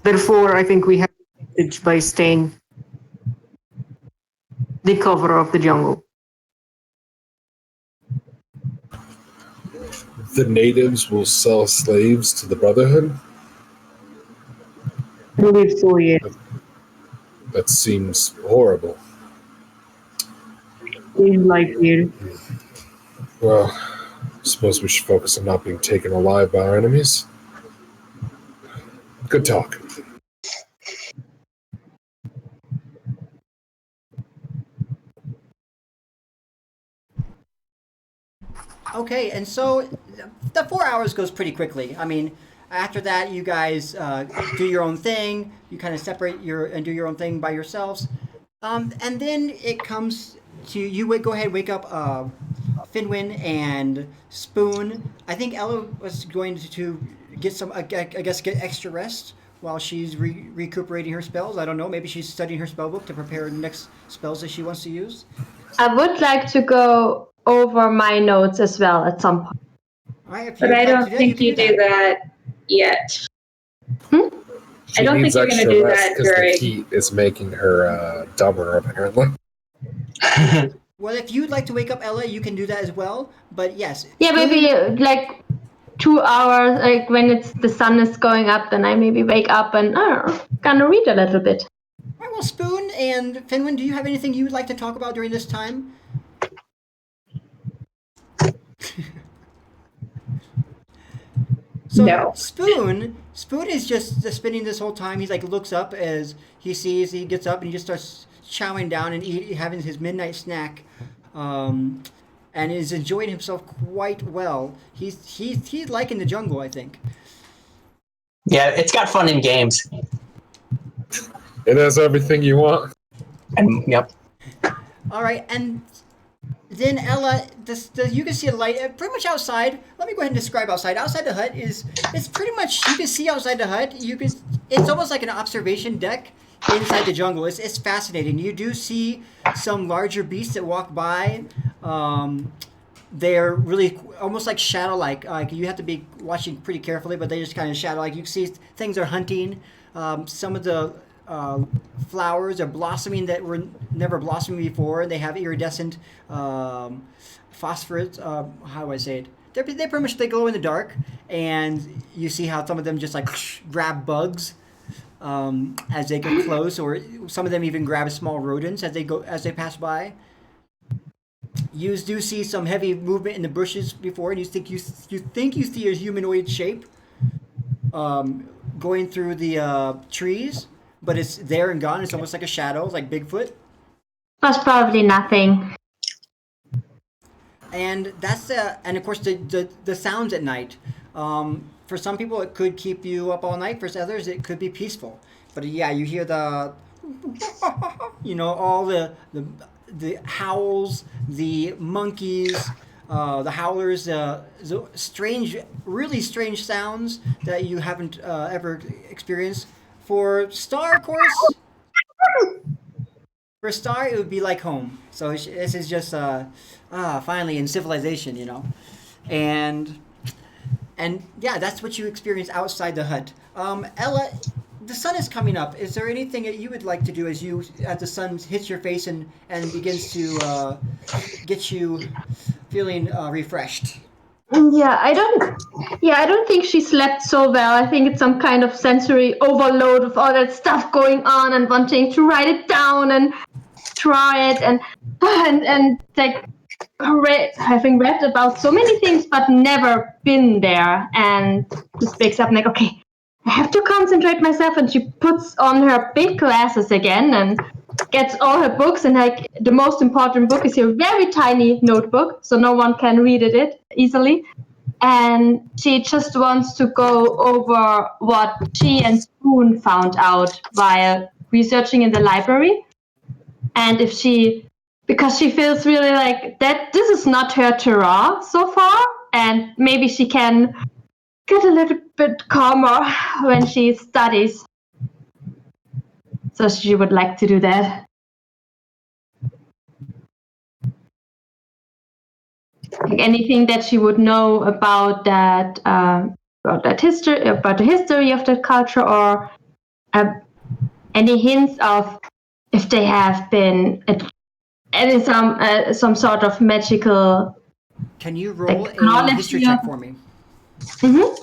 S4: Therefore, I think we have advantage by staying the cover of the jungle.
S6: The natives will sell slaves to the Brotherhood?
S4: I believe so, yeah.
S6: That seems horrible.
S4: Seems like you.
S6: Well, I suppose we should focus on not being taken alive by our enemies. Good talk.
S1: Okay, and so the 4 hours goes pretty quickly. I mean, after that, you guys do your own thing. You kind of separate your and do your own thing by yourselves, and then it comes to you. Go ahead, wake up Finwin and Spoon. I think Ella was going to get some, I guess, get extra rest while she's recuperating her spells. I don't know. Maybe she's studying her spell book to prepare the next spells that she wants to use.
S2: I would like to go over my notes as well at some point.
S1: All right, if
S5: But
S1: you'd
S5: I
S1: like to
S5: don't
S1: do that,
S5: think you do that yet.
S6: She
S5: I don't
S6: needs
S5: think you're
S6: extra
S5: gonna do
S6: rest
S5: that
S6: because the
S5: during.
S6: heat is making her dumber, apparently.
S1: Well, if you'd like to wake up Ella, you can do that as well. But yes.
S2: Yeah,
S1: Spoon-
S2: maybe like 2 hours, like when the sun is going up, then I maybe wake up and gonna read a little bit.
S1: All right, well, Spoon and Finwin, do you have anything you would like to talk about during this time? So
S5: No.
S1: Spoon is just spinning this whole time. He's like looks up as he gets up and he just starts chowing down and having his midnight snack, and is enjoying himself quite well. He's liking the jungle, I think.
S3: Yeah, it's got fun in games.
S6: It has everything you want.
S3: And yep.
S1: All right, and then Ella, you can see a light pretty much outside. Let me go ahead and describe outside. Outside the hut it's pretty much, you can see outside the hut. It's almost like an observation deck inside the jungle. It's fascinating. You do see some larger beasts that walk by. They're really almost like shadow-like. Like you have to be watching pretty carefully, but they just kind of shadow-like. You can see things are hunting. Some of the flowers are blossoming that were never blossoming before. They have iridescent phosphorus. How do I say it? They pretty much they glow in the dark, and you see how some of them just like grab bugs as they get close, or some of them even grab small rodents as they pass by. You do see some heavy movement in the bushes before, and you think you see a humanoid shape going through the trees, but it's there and gone. It's almost like a shadow, like Bigfoot.
S2: That's probably nothing.
S1: And that's and of course the sounds at night. For some people, it could keep you up all night. For others, it could be peaceful. But yeah, you hear the, all the howls, the monkeys, the howlers, the strange, really strange sounds that you haven't ever experienced. For Star, of course, for Star, it would be like home. So this is just finally in civilization, and yeah, that's what you experience outside the hut. Ella, the sun is coming up. Is there anything that you would like to do as the sun hits your face and begins to get you feeling refreshed?
S2: Yeah, I don't think she slept so well. I think it's some kind of sensory overload of all that stuff going on and wanting to write it down and try it and like having read about so many things but never been there, and just wakes up and like, okay, I have to concentrate myself, and she puts on her big glasses again and gets all her books, and like the most important book is a very tiny notebook so no one can read it easily, and she just wants to go over what she and Spoon found out while researching in the library. And if she, because she feels really like that this is not her terrain so far, and maybe she can get a little bit calmer when she studies. So she would like to do that. Like anything that she would know about history, about the history of that culture, or uh, any hints of if they have been at some sort of magical
S1: Can you roll a
S2: technology.
S1: history check for me?
S2: Mm-hmm.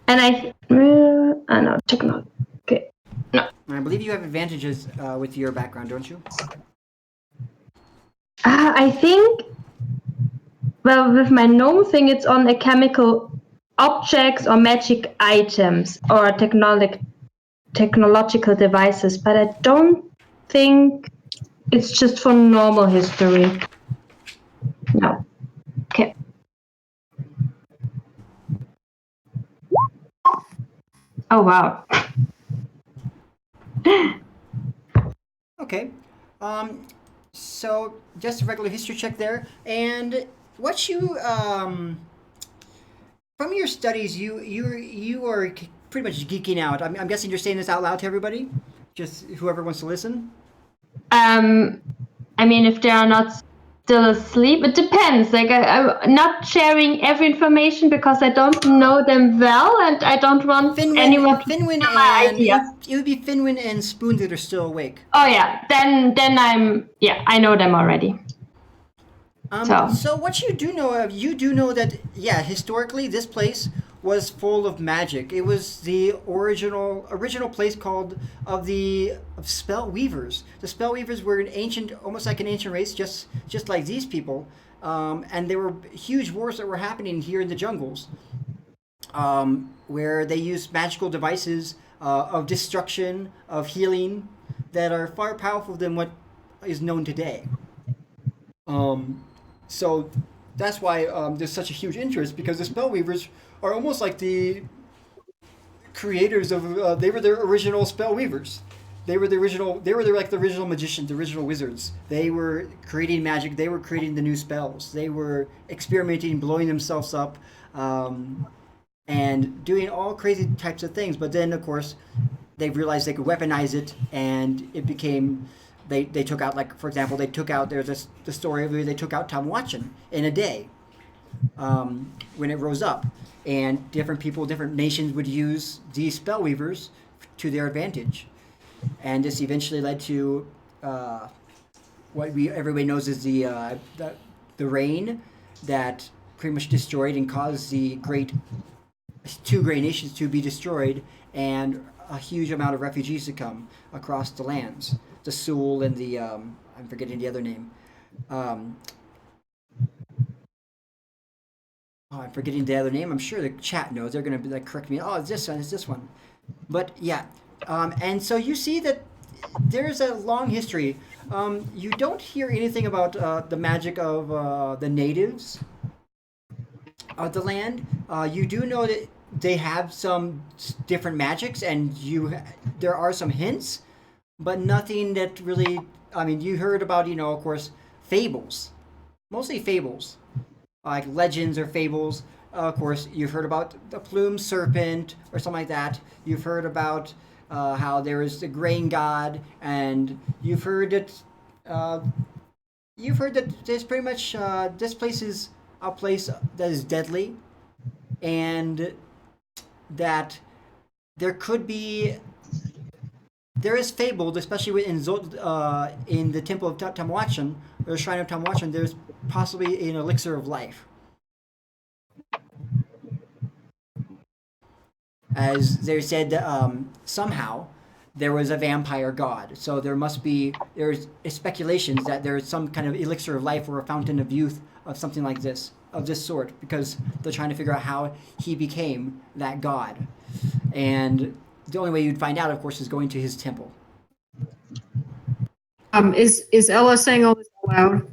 S2: And no, technology. Okay. No.
S1: I believe you have advantages with your background, don't you?
S2: I think, well, with my gnome thing, it's on a chemical objects or magic items or technological devices, but I don't think it's just for normal history. No. Okay. Oh, wow.
S1: Okay. So just a regular history check there, and what you from your studies, you are pretty much geeking out. I'm guessing you're saying this out loud to everybody, just whoever wants to listen.
S2: I mean, if they are not still asleep, it depends. Like, I'm not sharing every information because I don't know them well, and I don't want anyone to
S1: Finwin,
S2: steal my
S1: and
S2: ideas.
S1: it would be Finwin and Spoon that are still awake.
S2: Oh yeah, then I know them already.
S1: So what you do know of, you do know that, yeah, historically this place was full of magic. It was the original place called of spell weavers. The spell weavers were an ancient, almost like an ancient race, just like these people. And there were huge wars that were happening here in the jungles, where they used magical devices of destruction, of healing, that are far powerful than what is known today. Um, so that's why there's such a huge interest, because the spellweavers are almost like the creators of. They were the original spellweavers. They were the original. They were like the original magicians, the original wizards. They were creating magic. They were creating the new spells. They were experimenting, blowing themselves up, and doing all crazy types of things. But then, of course, they realized they could weaponize it, and it became. They took out, like, for example, they took out, there's this the story where they took out Tamoachan in a day, when it rose up, and different people, different nations would use these spell weavers to their advantage, and this eventually led to what everybody knows is the rain that pretty much destroyed and caused the two great nations to be destroyed, and a huge amount of refugees to come across the lands. The Sul and the I'm forgetting the other name. Um, I'm forgetting the other name. I'm sure the chat knows. They're gonna be like correct me. Oh, it's this one. It's this one. But yeah, and so you see that there's a long history. You don't hear anything about the magic of the natives of the land. You do know that they have some different magics, and there are some hints, but nothing that really. I mean, you heard about, of course, fables, mostly fables, like legends or fables. Of course, you've heard about the plumed serpent or something like that. You've heard about how there is the grain god, and uh, you've heard that there's pretty much this place is a place that is deadly, and that there could be there is fabled, especially in the temple of Tamoachan, or the shrine of Tamoachan, there's possibly an elixir of life. As they said, somehow there was a vampire god. So there's speculations that there's some kind of elixir of life or a fountain of youth of something like this, of this sort, because they're trying to figure out how he became that god. And the only way you'd find out, of course, is going to his temple.
S4: Is Ella saying all this aloud?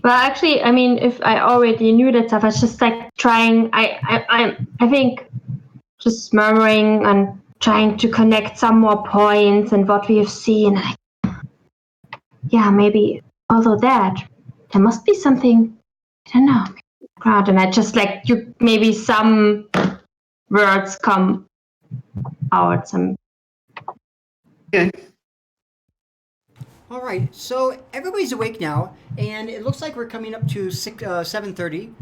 S2: Well, actually, I mean, if I already knew that stuff, I was just like trying. I think just murmuring and trying to connect some more points and what we have seen. Like, yeah, maybe although that there must be something. I don't know. Crowd, and I just like you. Maybe some words come out. Some.
S4: Okay.
S1: All right, so everybody's awake now, and it looks like we're coming up to 7:30,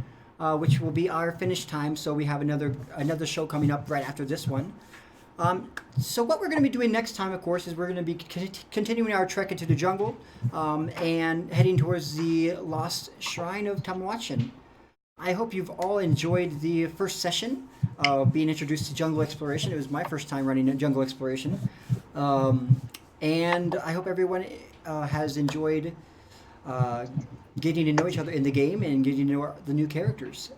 S1: which will be our finish time. So we have another show coming up right after this one. So what we're going to be doing next time, of course, is we're going to be continuing our trek into the jungle and heading towards the lost shrine of Tamoachan. I hope you've all enjoyed the first session of being introduced to jungle exploration. It was my first time running a jungle exploration. And I hope everyone has enjoyed getting to know each other in the game and getting to know the new characters.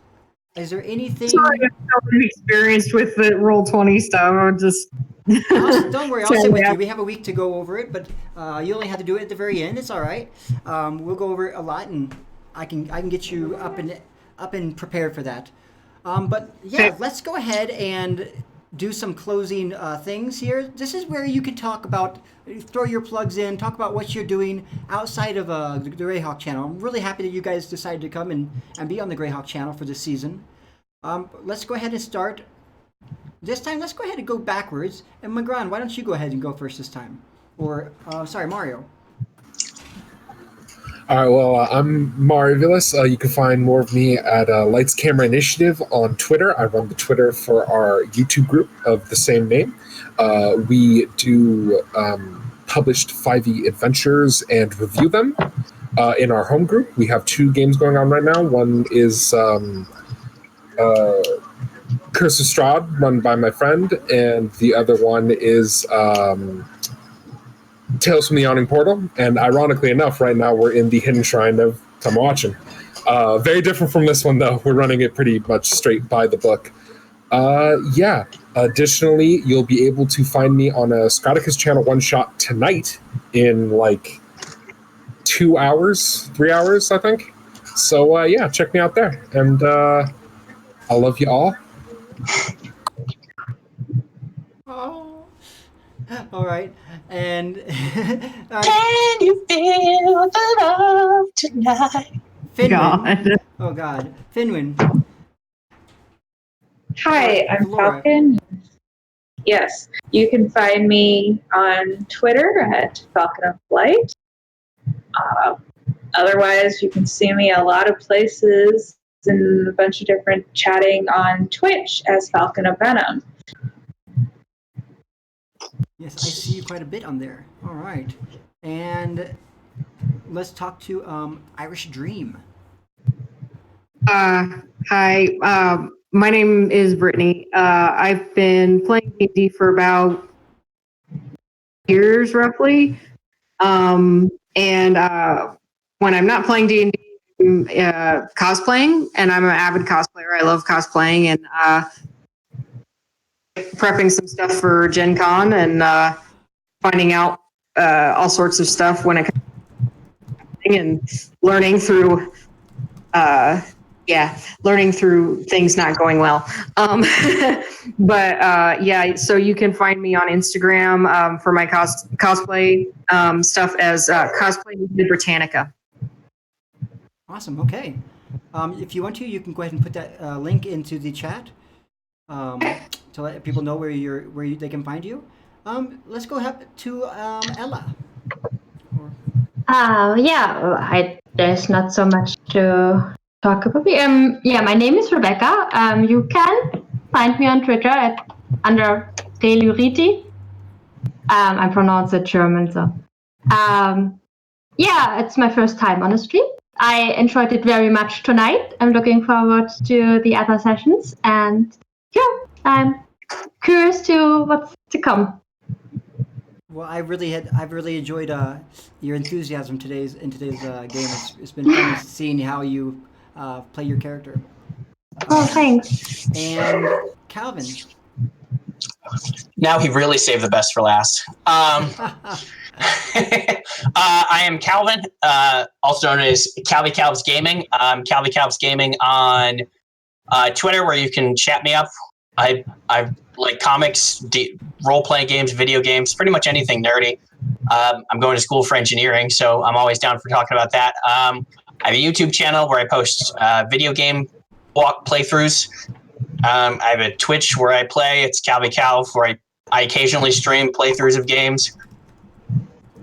S1: Is there anything?
S4: Sorry, I'm so inexperienced with the Roll20 stuff. I'm just.
S1: Don't worry, I'll sit with you. We have a week to go over it, but you only have to do it at the very end. It's all right. We'll go over it a lot, and I can get you up and prepared for that. But yeah, let's go ahead and do some closing things here. This is where you can talk about, throw your plugs in, talk about what you're doing outside of the Greyhawk channel. I'm really happy that you guys decided to come and be on the Greyhawk channel for this season. Let's go ahead and start. This time, let's go ahead and go backwards. And Magran, why don't you go ahead and go first this time? Or, sorry, Mario.
S6: All right, well, I'm Mario Villas. You can find more of me at Lights Camera Initiative on Twitter. I run the Twitter for our YouTube group of the same name. We do published 5e adventures and review them in our home group. We have 2 games going on right now. One is Curse of Strahd, run by my friend, and the other one is Tales from the Yawning Portal, and ironically enough, right now we're in the Hidden Shrine of Tamoachan. Very different from this one, though. We're running it pretty much straight by the book. Yeah. Additionally, you'll be able to find me on a Scoticus channel one-shot tonight in like 2 hours, 3 hours, I think. So, yeah, check me out there. And I love you all.
S1: Oh. All right, and
S3: Can you feel the love tonight?
S1: Finwin.
S4: God.
S1: Oh God, Finwin.
S5: Hi, I'm
S1: Laura.
S5: Falcon. Yes, you can find me on Twitter at Falcon of Light. Otherwise, you can see me a lot of places and a bunch of different chatting on Twitch as Falcon of Venom.
S1: Yes, I see you quite a bit on there. All right, and let's talk to Irish Dream.
S4: Hi. My name is Brittany. I've been playing D&D for about years, roughly. And when I'm not playing D&D, I'm cosplaying, and I'm an avid cosplayer. I love cosplaying and prepping some stuff for Gen Con and finding out all sorts of stuff when it comes to and learning through learning through things not going well. But yeah, so you can find me on Instagram for my cosplay stuff as Cosplay with Britannica.
S1: Awesome. Okay. If you want to, you can go ahead and put that link into the chat to let people know where they can find you. Let's go to Ella.
S2: Yeah, there's not so much to talk about me. Yeah, my name is Rebecca. You can find me on Twitter under Deluriti. I pronounce it German, so. Yeah, it's my first time on a stream. I enjoyed it very much tonight. I'm looking forward to the other sessions, and yeah, I'm curious to what's to come.
S1: Well, I've really enjoyed your enthusiasm in today's game. It's been fun seeing how you play your character.
S2: Oh, thanks.
S1: And Calvin.
S3: Now he really saved the best for last. I am Calvin, also known as Calvy Calves Gaming. Calvy Calves Gaming on Twitter, where you can chat me up. I like comics, role playing games, video games, pretty much anything nerdy. I'm going to school for engineering, so I'm always down for talking about that. I have a YouTube channel where I post video game playthroughs. I have a Twitch where I play. It's Calvy Calv, where I occasionally stream playthroughs of games.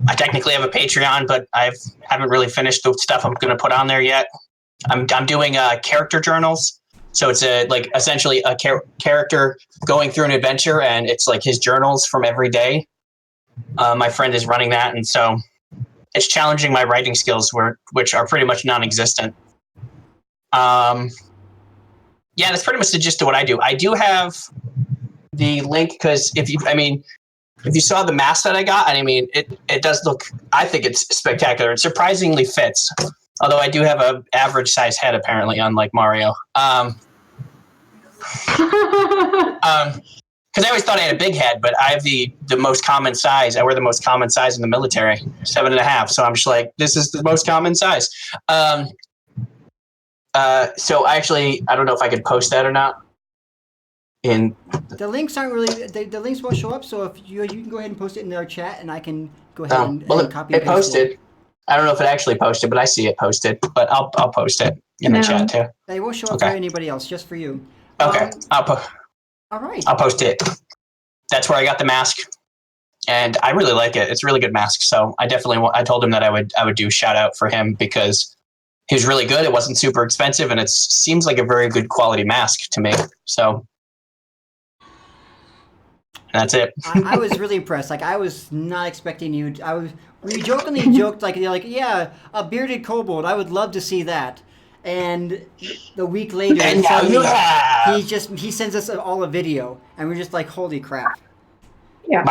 S3: I technically have a Patreon, but I haven't really finished the stuff I'm going to put on there yet. I'm doing character journals. So it's essentially a character going through an adventure, and it's like his journals from every day. My friend is running that, and so it's challenging my writing skills, which are pretty much non-existent. Yeah, that's pretty much the gist of what I do. I do have the link because if you saw the mask that I got, and I mean, it does look. I think it's spectacular. It surprisingly fits. Although I do have an average size head, apparently, unlike Mario. Because I always thought I had a big head, but I have the most common size. I wear the most common size in the military, 7.5. So I'm just like, this is the most common size. So I don't know if I could post that or not.
S1: The links aren't really the links won't show up. So if you can go ahead and post it in our chat, and I can go ahead and copy and
S3: it
S1: paste
S3: posted.
S1: it.
S3: I don't know if it actually posted, but I see it posted. But I'll post it in the chat too.
S1: They won't show up for anybody else, just for you.
S3: Okay,
S1: all right.
S3: I'll post it. That's where I got the mask, and I really like it. It's a really good mask. So I told him that I would do shout out for him because he was really good. It wasn't super expensive, and it seems like a very good quality mask to me. So that's it.
S1: I was really impressed. Like, I was not expecting you. We jokingly joked like, yeah, a bearded kobold. I would love to see that. And the week later,
S3: and now you have.
S1: he sends us all a video, and we're just like, holy crap.
S5: Yeah.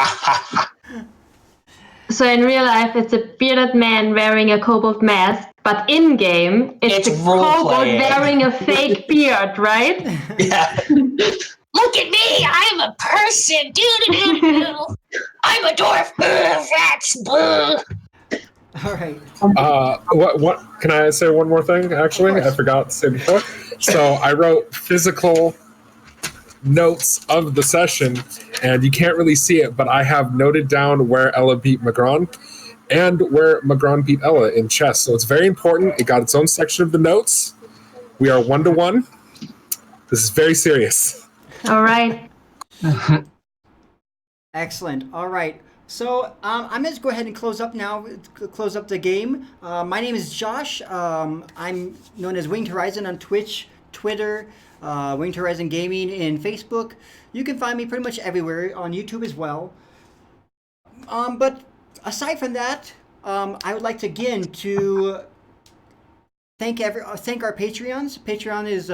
S2: So in real life, it's a bearded man wearing a kobold mask, but in game, it's a kobold wearing a fake beard, right?
S3: Yeah. Look at me! I'm a person! Doo-doo-doo-doo! I'm a dwarf! Rats! Boo!
S1: All right.
S6: What can I say one more thing, actually? I forgot to say before. So I wrote physical notes of the session, and you can't really see it, but I have noted down where Ella beat Magron and where Magron beat Ella in chess. So it's very important. It got its own section of the notes. We are 1-1. This is very serious.
S2: All right.
S1: Excellent. All right. So I'm going to go ahead and close up the game. My name is Josh. I'm known as Winged Horizon on Twitch, Twitter, Winged Horizon Gaming, and Facebook. You can find me pretty much everywhere, on YouTube as well. But aside from that, I would like to to thank our Patreons. Patreon is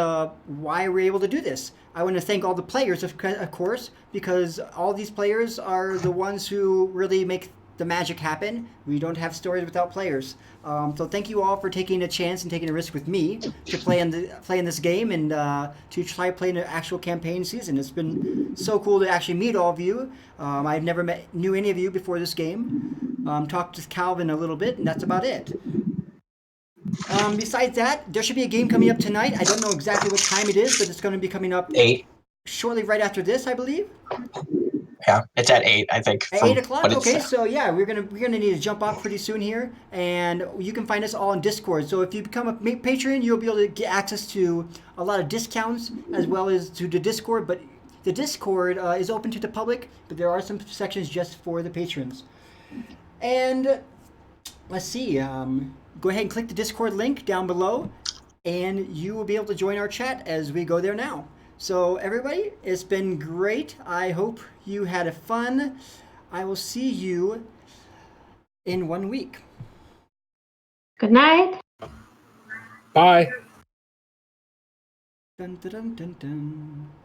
S1: why we're able to do this. I want to thank all the players, of course, because all these players are the ones who really make the magic happen. We don't have stories without players. So thank you all for taking a chance and taking a risk with me to play in this game and to try playing an actual campaign season. It's been so cool to actually meet all of you. I've never knew any of you before this game. Talked to Calvin a little bit, and that's about it. Besides that, there should be a game coming up tonight. I don't know exactly what time it is, but it's going to be coming up
S3: 8.
S1: Shortly right after this, I believe.
S3: Yeah, it's at 8, I think.
S1: At 8 o'clock? Okay, so yeah, we're gonna need to jump off pretty soon here, and you can find us all on Discord. So if you become a patron, you'll be able to get access to a lot of discounts as well as to the Discord. But the Discord is open to the public, but there are some sections just for the patrons. And let's see. Go ahead and click the Discord link down below. and you will be able to join our chat as we go there now. So everybody, it's been great. I hope you had fun. I will see you in 1 week.
S2: Good night.
S6: Bye.
S1: Dun, dun, dun, dun, dun.